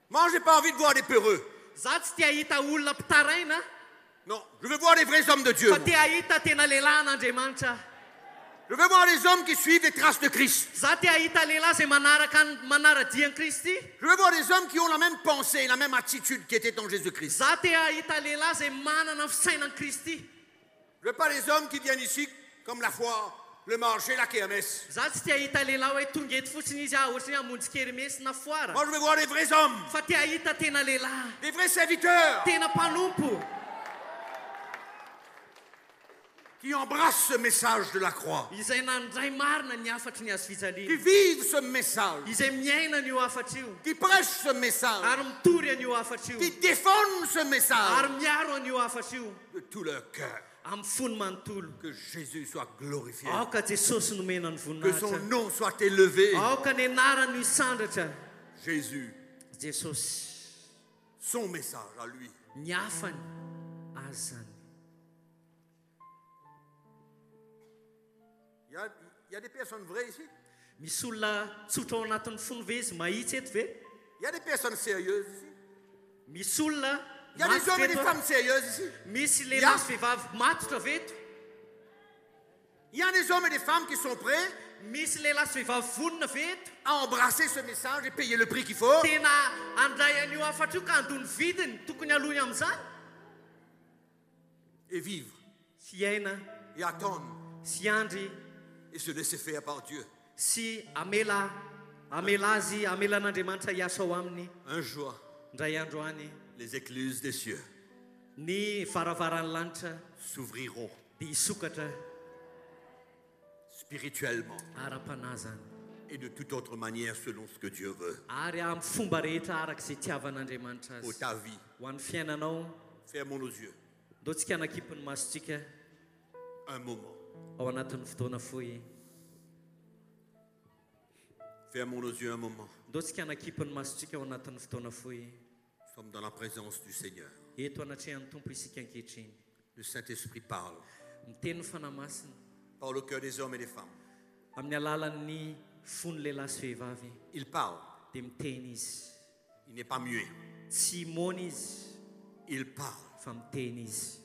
Moi, je n'ai pas envie de voir des peureux. za tsy te ahita olona mpitaraina Non, je veux voir des vrais hommes de Dieu. fa moi. te ahita tena lehilahy an'andriamanitra Je veux voir des hommes qui suivent les traces de Christ. za te ahita lehilahy zay manaradian'i kristy Je veux voir des hommes qui ont la même pensée, la même attitude qui était en Jésus-Christ. za te ahita lehilahy zay manana fisainan'i kristy Je veux pas des hommes qui viennent ici comme la foire, le marché, la kermesse. za tsy te ahita lehilahy hoe tonga eto fotsiny izy ohatrany hamonjy kerimesy na foara Moi, je veux voir des vrais hommes, fa te ahita tena lehilahy des vrais serviteurs tena mpanompo qui embrassent ce message de la croix, izay nandray marina ny afatry ny azo qui fijaliana vivent ce message, izay miaina an'io afatra io qui prêchent ce message, ary mitory an'io afatra io qui défendent ce ary message miaro an'io afatra io de tout leur cœur. amin'ny fony manontolo Que Jésus soit glorifié, aoka jesosy nomena ny que son voninahitra nom soit élevé. aoka ny anarany isandratra Jésus, jesosy son message à lui. ny afany azy zany Il y a des personnes vraies ici. misy olona tsotra ao anatin'ny fony ve izy mahitsy eto ve Il y a des personnes sérieuses ici. misy olona Il y a des maty hommes et ve des eto? femmes sérieuses ici. misy lehilahy sy vehivavy matotra ve eto Il y a des hommes et des femmes qui sont prêts misy lehilahy sy vehivavy vonona ve eto à embrasser ce message et payer le prix qu'il faut. tena andray an'io afatra io ka andony vidiny tokony aloany amin'izany Et vivre, sy aina et attendre, sy andry et se laisser faire par Dieu. sy amela azy amela an'andriamanitra hiasa ao aminy Un jour, ndray andro any les écluses des cieux ny varavaran'ny lanitra s'ouvriront dia hisokatra spirituellement ara-panazany et de toute autre manière selon ce que Dieu veut. ary amin'ny fomba rehetra arak'izay tiavan'andriamanitra Pour azy ta vie, ho an'ny fiainanao fermons nos yeux ndao tsika anakipy ny masontsika un moment. ao anatin'ny fotoana fohy Fermons nos yeux un moment. ndao tsika anakipy ny masontsika ao anatin'ny fotoana fohy Nous sommes dans la présence du Seigneur. eto anatrehan'ny tompo isika ankehitriny Le Saint-Esprit parle miteny ny fanahy masina par le cœur des hommes et des femmes. amin'ny alalan'ny fony lehilahy sy vehivavy Il parle. dia miteny izy Il n'est pas muet. tsy mona izy Il parle. fa miteny izy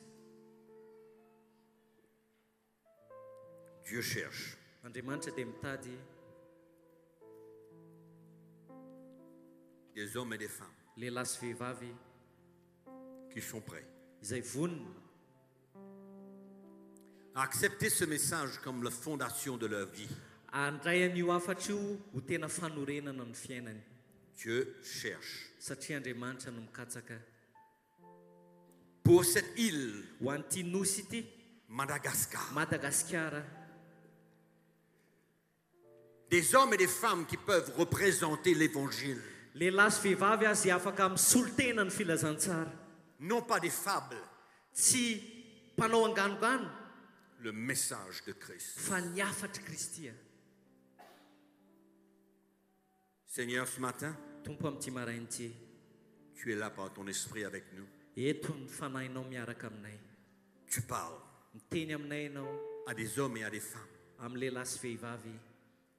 Dieu cherche andriamanitra dia mitady des hommes et des femmes lehilahy sy vehivavy qui sont prêts izay vonona à accepter ce message comme la fondation de leur vie. andray an'io afatra io ho tena fanorenana ny fiainany Dieu cherche satria Andriamanitra no mikatsaka pour cette île, ho an'ity nosy ity Madagascar, Madagasikara des hommes et des femmes qui peuvent représenter l'évangile, lehilahy sy vehivavy azy afaka misolo tena ny filazantsara non pas des fables, tsy mpanao anganogano le message de Christ. fa ny afatry Kristy. Seigneur, ce matin, Tompo amin'ity marain'ity tu es là par ton esprit avec nous. eto ny fanahinao miaraka aminay Tu parles miteny aminay ianao à des hommes et à des femmes. amin'ny lehilahy sy vehivavy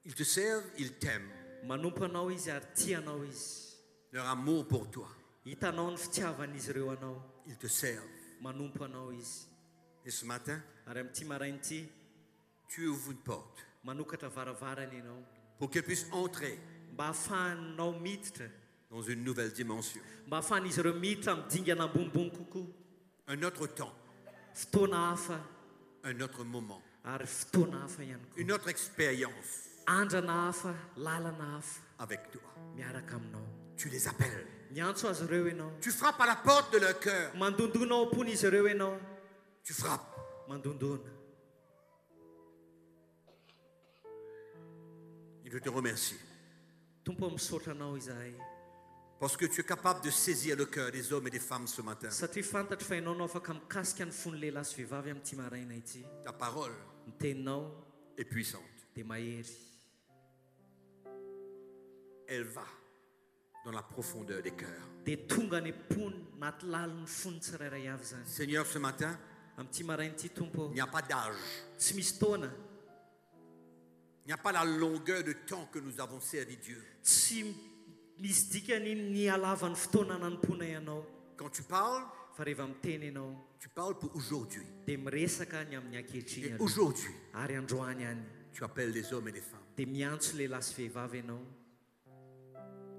Ils te servent, ils t'aiment. manompo anao izy ary tianao izy Leur amour pour toi, hitanao ny fitiavan'izy ireo anao ils te servent. manompo anao izy Et ce matin, ary amin'ity marain'ity tu ouvres une porte manokatra varavarana ianao pour qu'ils puissent entrer mba ahafahanao miditra dans une nouvelle dimension. mba ahafahan'izy ireo miditra midingana ambonimbony kokoa Un autre temps, fotoana hafa un autre moment, ary fotoana hafa ihany koa une autre expérience andrana hafa lalana hafa avec toi. miaraka aminao Tu les appelles. miantso azy ireo ianao Tu frappes à la porte de leur cœur. mandondona ao ampony izy ireo ianao Tu frappes. mandondona Et je te remercie tompo misaotra anao izahay parce que tu es capable de saisir le cœur des hommes et des femmes ce matin. satria fantatry fa ianao no afaka mikasika ny fony lehilahy sy vehivavy amin'ity maraina ity Ta parole ny teninao est puissante. dia mahery Elle va dans la profondeur des cœurs. dia tonga ny mpony naty lalon'ny fony tsirairay avy zany Seigneur, ce matin, amin'ity marain'ity tompo il n'y a pas d'âge. tsy misy taona Il n'y a pas la longueur de temps que nous avons servi Dieu. tsy misy dikany ny alavan'ny fotoana nanompoana ianao Quand tu parles, fa rehefa miteny ianao tu parles pour aujourd'hui. dia miresaka ny amin'ny ankehitriny Et aloha. aujourd'hui, ary androany any tu appelles les hommes et les femmes. dia miantso lehilahy sy vehivavy ianao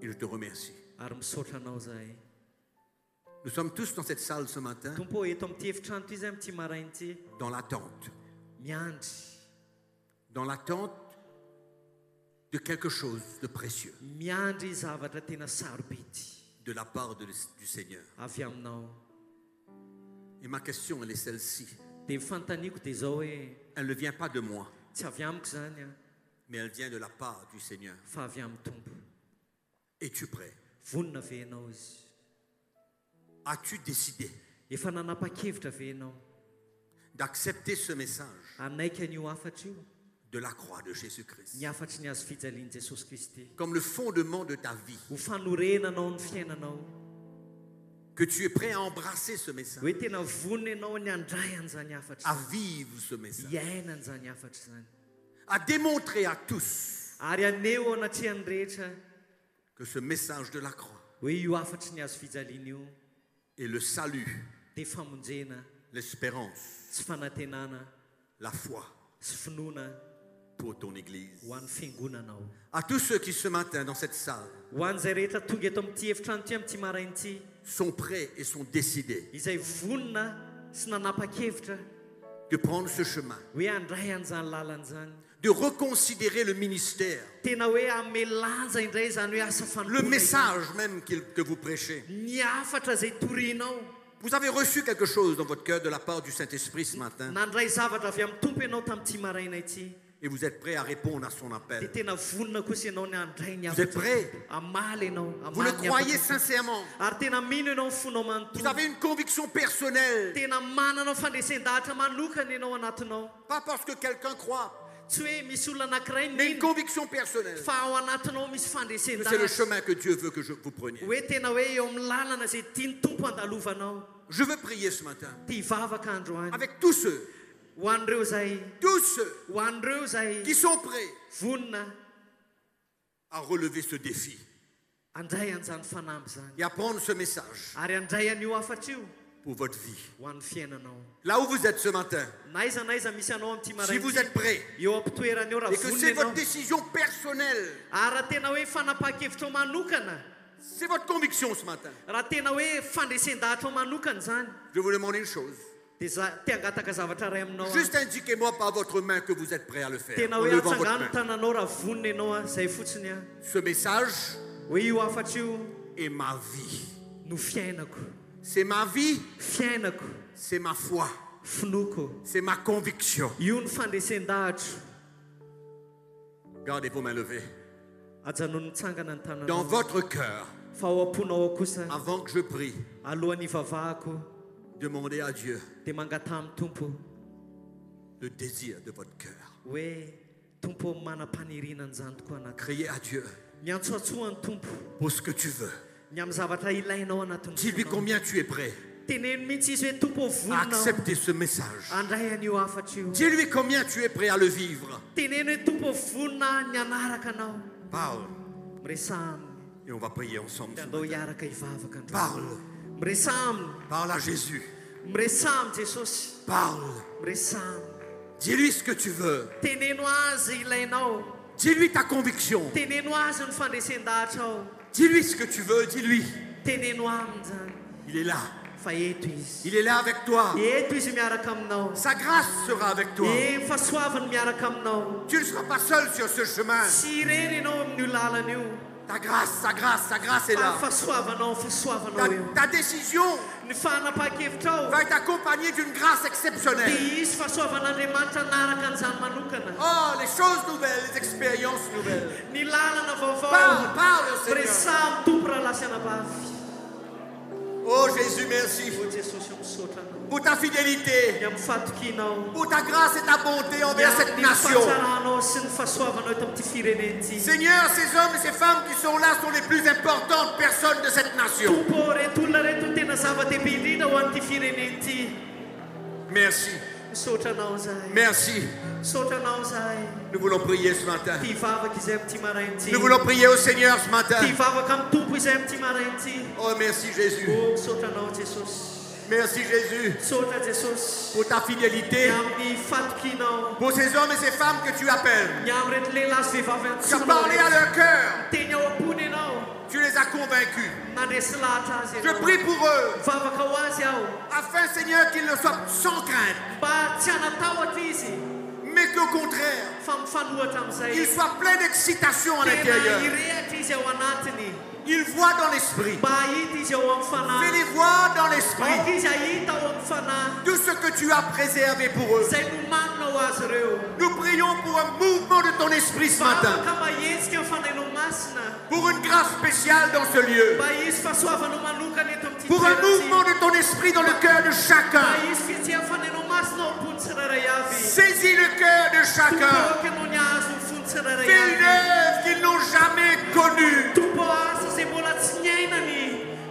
Et je te remercie. ary misaotra anao zahay Nous sommes tous dans cette salle ce matin, tompo eto amin'ity efitrano ity zay amin'ity marain'ity dans l'attente. miandry Dans l'attente de quelque chose de précieux miandry zavatra tena sarobidy de la part du Seigneur. avy aminao Et ma question, elle est celle-ci. dia fanontaniako dia zao hoe Elle ne vient pas de moi, tsy avy amiko zany a mais elle vient de la part du Seigneur. fa avy amin'ny tompo Es-tu prêt? vonona ve ianao izy As-tu décidé efa nanapa-kevitra ve ianao d'accepter ce message anaika an'io afatra io de la croix de Jésus-Christ ny afatry ny azo fijalian'i Jesosy Kristy comme le fondement de ta vie? ho fanorenanao ny fiainanao Que tu es prêt à embrasser ce message, hoe tena vonona ianao ny andray an'izany afatra à vivre ce message, hiaina an'izany afatra zany à démontrer à tous ary aneo ao anatrihan'ny rehetra que ce message de la croix hoe io afatry ny azo fijaliana io est le salut, dia famonjena l'espérance, sy fanantenana la foi sy finoana pour ton Église. ho an'ny fiangonanao À tous ceux qui ce matin dans cette salle ho an'izay rehetra tonga eto amin'ity efitrano ity amin'ity marain'ity sont prêts et sont décidés izay vonona sy nanapa-kevitra de prendre ce chemin, hoe andray an'izany lalan'izany de reconsidérer le ministère, tena hoe amelanja indray zany hoe asa le fanompoana message même que vous prêchez. ny afatra zay torianao Vous avez reçu quelque chose dans votre cœur de la part du Saint-Esprit ce matin nandray zavatra avy amin'ny tompo ianao tamin'ity maraina ity et vous êtes prêts à répondre à son dia appel. tena vonona kosa ianao ny andray ny Vous êtes prêts? amaly ianao Vous le amaly ny croyez afatra. sincèrement. ary tena mino ianao ny fonao Vous manontolo avez une conviction personnelle. tena mananao fandresen-dahatra manokana ianao anatinao Pas parce que quelqu'un croit, tsy hoe misy olona anankiray mais une mino conviction personnelle. fa ao anatinao misy Que c'est le fandresen-dahatra chemin que Dieu veut que vous preniez. hoe tena hoe eo amin'ny lalana zay tiany tompo andalovanao Je veux prier ce matin tia hivavaka androany avec tous ceux ho an'ireo zay qui ho an'ireo zay sont prêts vonona à relever ce défi andray an'izany fanampy zany et à prendre ce message ary andray an'io afatra io pour votre vie. ho an'ny fiainanao Là où vous êtes ce matin, na iza misy anao amin'ity si vous êtes prêts eo am-pitoerany eo raha et que vonona c'est votre ianao décision personnelle, ary raha tena hoe fanapa-kevitra ao manokana c'est votre conviction ce matin, raha tena hoe fandresen-dahatra ao manokana zany je vais vous demander une chose. Juste indiquez-moi par votre main que vous êtes prêt à le faire. Tena En hoe levant votre atsangano main. tananao raha vonina ianao a zay fotsiny a Ce message hoe io afatra io est ma vie. no fiainako C'est ma vie, fiainako c'est ma foi, finoko c'est ma conviction. io ny fandresen-dahatra Gardez vos mains levées. ajanao nitsangana ny Dans tananao votre cœur, fa ao am-ponao ao kosa avant que je prie, alohan'ny ivavahako demandez à Dieu dia mangata amin'ny tompo le désir de votre cœur. hoe tompo manam-paniriana nyzany tokoa anaty Criez à Dieu miantsoatsoa ny tompo pour ce que tu veux. ny amin'ny zavatra ilainao anatin'ny Dis-lui fonao. combien tu es prêt teneno mihitsy izy hoe tompo à volinao accepter ce message. andray an'io afatra io Dis-lui combien tu es prêt à le vivre. teneno hoe tompo vonina ny anaraka anao Parle miresa aminy et on va prier ensemble. dia ce andao matin. hiaraka hivavaka andray Parle. miresa aminy Parle à Jésus. miresa aminy jesosy Parle. miresa aminy Dis-lui ce que tu veux. teneno azy ilainao Dis-lui ta conviction. teneno azy ny fandresen-dahatra ao Dis-lui ce que tu veux. Dis-lui. teneno aminy zany Il est là. fa eto izy Il est là avec toi. eto izy miaraka aminao Sa grâce sera avec toi. ny fahasoavany miaraka aminao Tu ne seras pas seul sur ce chemin. tsy irery ianao amin'io lalana io Ta grâce, sa grâce, sa grâce est fa là. fahasoavanao fahasoavanao eo Ta décision ny fanapa-kevitrao va être accompagnée d'une grâce exceptionnelle. dia izy fahasoavan'andriamanitra naraka an'izany manokana Oh, les choses nouvelles, les expériences nouvelles. ny lalana Parle, vaovao parle, Seigneur. miresamy tompo raha lasy anabavy Oh, Jésus, merci o jesosy misaotra anao pour ta fidélité, ny amin'ny fatokianao pour ta grâce et ta bonté envers cette ny nation. fahatsarahanao sy ny fahasoavanao eto amin'ity fireneny ity Seigneur, ces hommes et ces femmes qui sont là sont les plus importantes personnes de cette nation. tompo reto olona reto no tena zava-dehibe indrindra ho an'ity fireneny ity Merci, misaotra anao zahay merci. misaotra anao zahay Nous voulons prier ce matin. tia hivavaka izay amin'ity maraina ity Nous voulons prier au Seigneur ce matin. tia hivavaka amin'ny tompo izay amin'ity maraina ity Oh, merci Jésus. o misaotra anao jesosy Merci Jésus misaotra jesosy pour ta ny fidélité, amin'ny fatokianao pour ces hommes et ces femmes que tu appelles. ny amin'ny reto lehilahy sy vehivavy Tu as parlé à leur cœur. teny ao am-pony ianao Tu les as convaincus. nandresy lahatra azy Je ianao prie pour eux, mivavaka ho azy aho afin, Seigneur, qu'ils ne soient sans crainte, mba tsy hanatahotra izy mais qu'au contraire, fa mifanohatra amin'izay ils soient pleins d'excitation à tena l'intérieur. hirehatra izy ao anatiny Ils voient dans l'esprit. mba hahita izy ao amin'ny fanahy Fais-les voir dans l'esprit aoka izy ahita ao amin'ny fanahy tout ce que tu as préservé pour eux. izay nomanina ho azy ireo Nous prions pour un mouvement de ton esprit ce matin, vavaka mba hetsika amin'ny fanahinao masina pour une grâce spéciale dans ce lieu, mba hisy fahasoavanao manokana eto amin'ity pour un toerana ity. mouvement de ton esprit dans le cœur de mba chacun. hisy fihetsehany fanahinao masina ao ambony tsirairay avy Saisis le cœur de chacun. tompo aoka ianao ny azo ny fony tsirairay Fais une avy œuvre qu'ils n'ont jamais connue. tompo asa izay mbola tsy niainany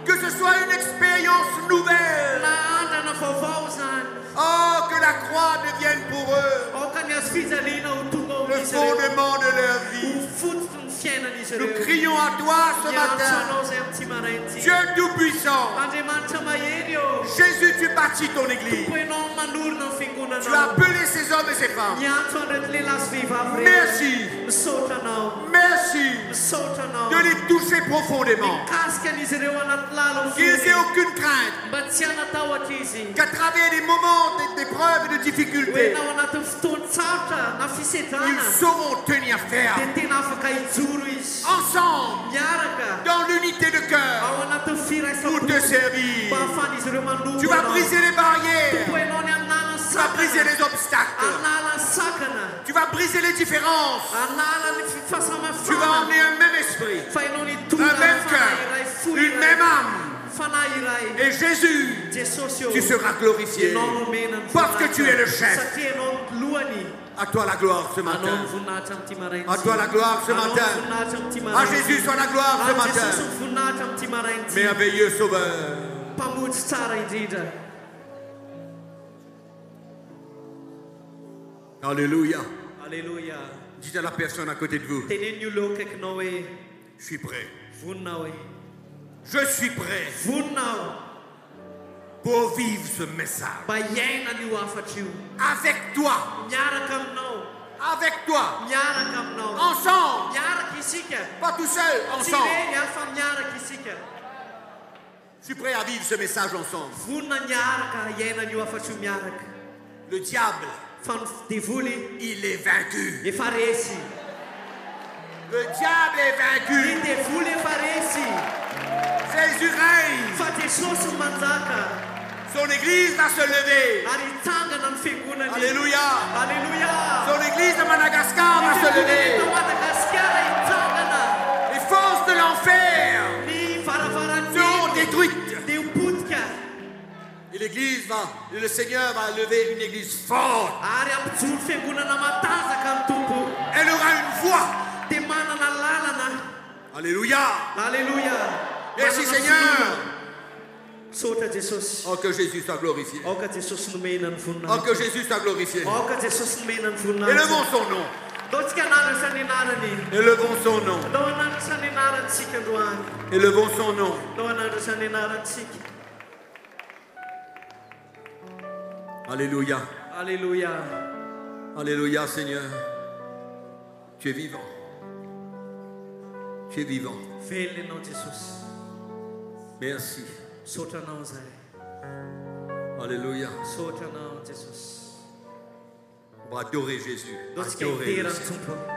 Que ce soit une expérience nouvelle. na andrana vaovao zany Oh, que la croix devienne pour eux aoka ny azo fijaliana ho tonga ao le amin'izy ireo fondement de leur vie. ho fototry ny fiainan'izy Nous ireo crions à toi ce miantso matin, anao izay amin'ity maraina ity Dieu Tout-Puissant. andriamanitra mahery eo Jésus, tu bâtis ton église. tompo ianao manorina ny Tu as fiangonanao appelé ces hommes et ces femmes. miantso an'ireto lehilahy sy vehivavy reo Merci, misaotra anao merci misaotra anao de les toucher profondément. mikasika an'izy ireo anaty lalana Qu'ils fony aient aucune crainte mba tsy hanatahotra izy qu'à travers des moments d'épreuves et de hoe difficultés, nao anatin'ny fotoany tsarotra na fisedrana ils sauront tenir ferme dia tena afaka hijoro izy ensemble miaraka dans l'unité de cœur ao anatin'ny pour firaisampo te servir. mba ahafahan'izy ireo Tu vas manova briser les barrières, tompo ianao ny anala ny tu vas briser sakana les obstacles, anala ny sakana tu vas briser les différences, anala ny tu vas fahasamafana emmener un même esprit, fa ianao ny un tonga même cœur, fanahy iray fo une même âme. fanahy iray Et Jésus, jesosy eo tu seras glorifié. ianao nomena ny Parce que tu es le chef. satria ianao ny lohany À toi la gloire ce anao matin. ny voninahitra amin'ity maraina À toi la gloire ce anao ny matin. voninahitra amin'ity À maraina Jésus soit la gloire ce matin. jesosy ny voninahitra amin'ity maraina ity Merveilleux Sauveur. mpamotsy tsara indrindra Alléluia. alleluia Dites à la personne à côté de vous, teneny olo eo akaikinao hoe je suis prêt. vonina hoe Je suis prêt vonina aho pour vivre ce message. mba hiaina n'io afatra io Avec toi. miaraka aminao Avec toi. miaraka aminao Ensemble. miaraka isika Pas tout seul. tsy Ensemble. reny afa miaraka isika Je suis prêt à vivre ce message ensemble. Vonona niaraka iaina an'io afa-tsy ho miaraka. Le diable, Fa ny devoly il est vaincu. efa resy. Le diable est vaincu. Ny devoly efa resy. Jésus règne. Fa Jesosy no manjaka. Son église va se lever. Ary hitsangana ny fiangonany. Alléluia. Alléluia. Son église de Madagascar va se lever. Ny Madagasikara hitsangana. Les forces de l'enfer Ny varavaran'ny seront détruites. dia ho potika. Et l'église le Seigneur va lever une église forte. Ary ampijoro fiangonana matanjaka ny tompo. Elle aura une voix. Dia manana lalana. Alléluia. Alléluia. Merci Seigneur. Sotra Jesosy. Oh, que Jésus soit glorifié. Aoka Jesosy nomena ny Oh, voninahitra. que Jésus soit glorifié. Aoka Jesosy nomena ny voninahitra. Élevons son nom. Ataontsika anaratra ny anarany. Élevons son nom. Atao anaratra ny anarantsika androany. Élevons son nom. Atao anaratra ny anarantsika. Alléluia. Alléluia. Alléluia Seigneur. Tu es vivant. Tu es vivant. Velona ianao Jesosy. Merci. Sotra anao zahay. Alléluia. Sotra anao Jesosy. On va adorer Jésus. Ataontsika Adorer le hiterany Seigneur. tompo.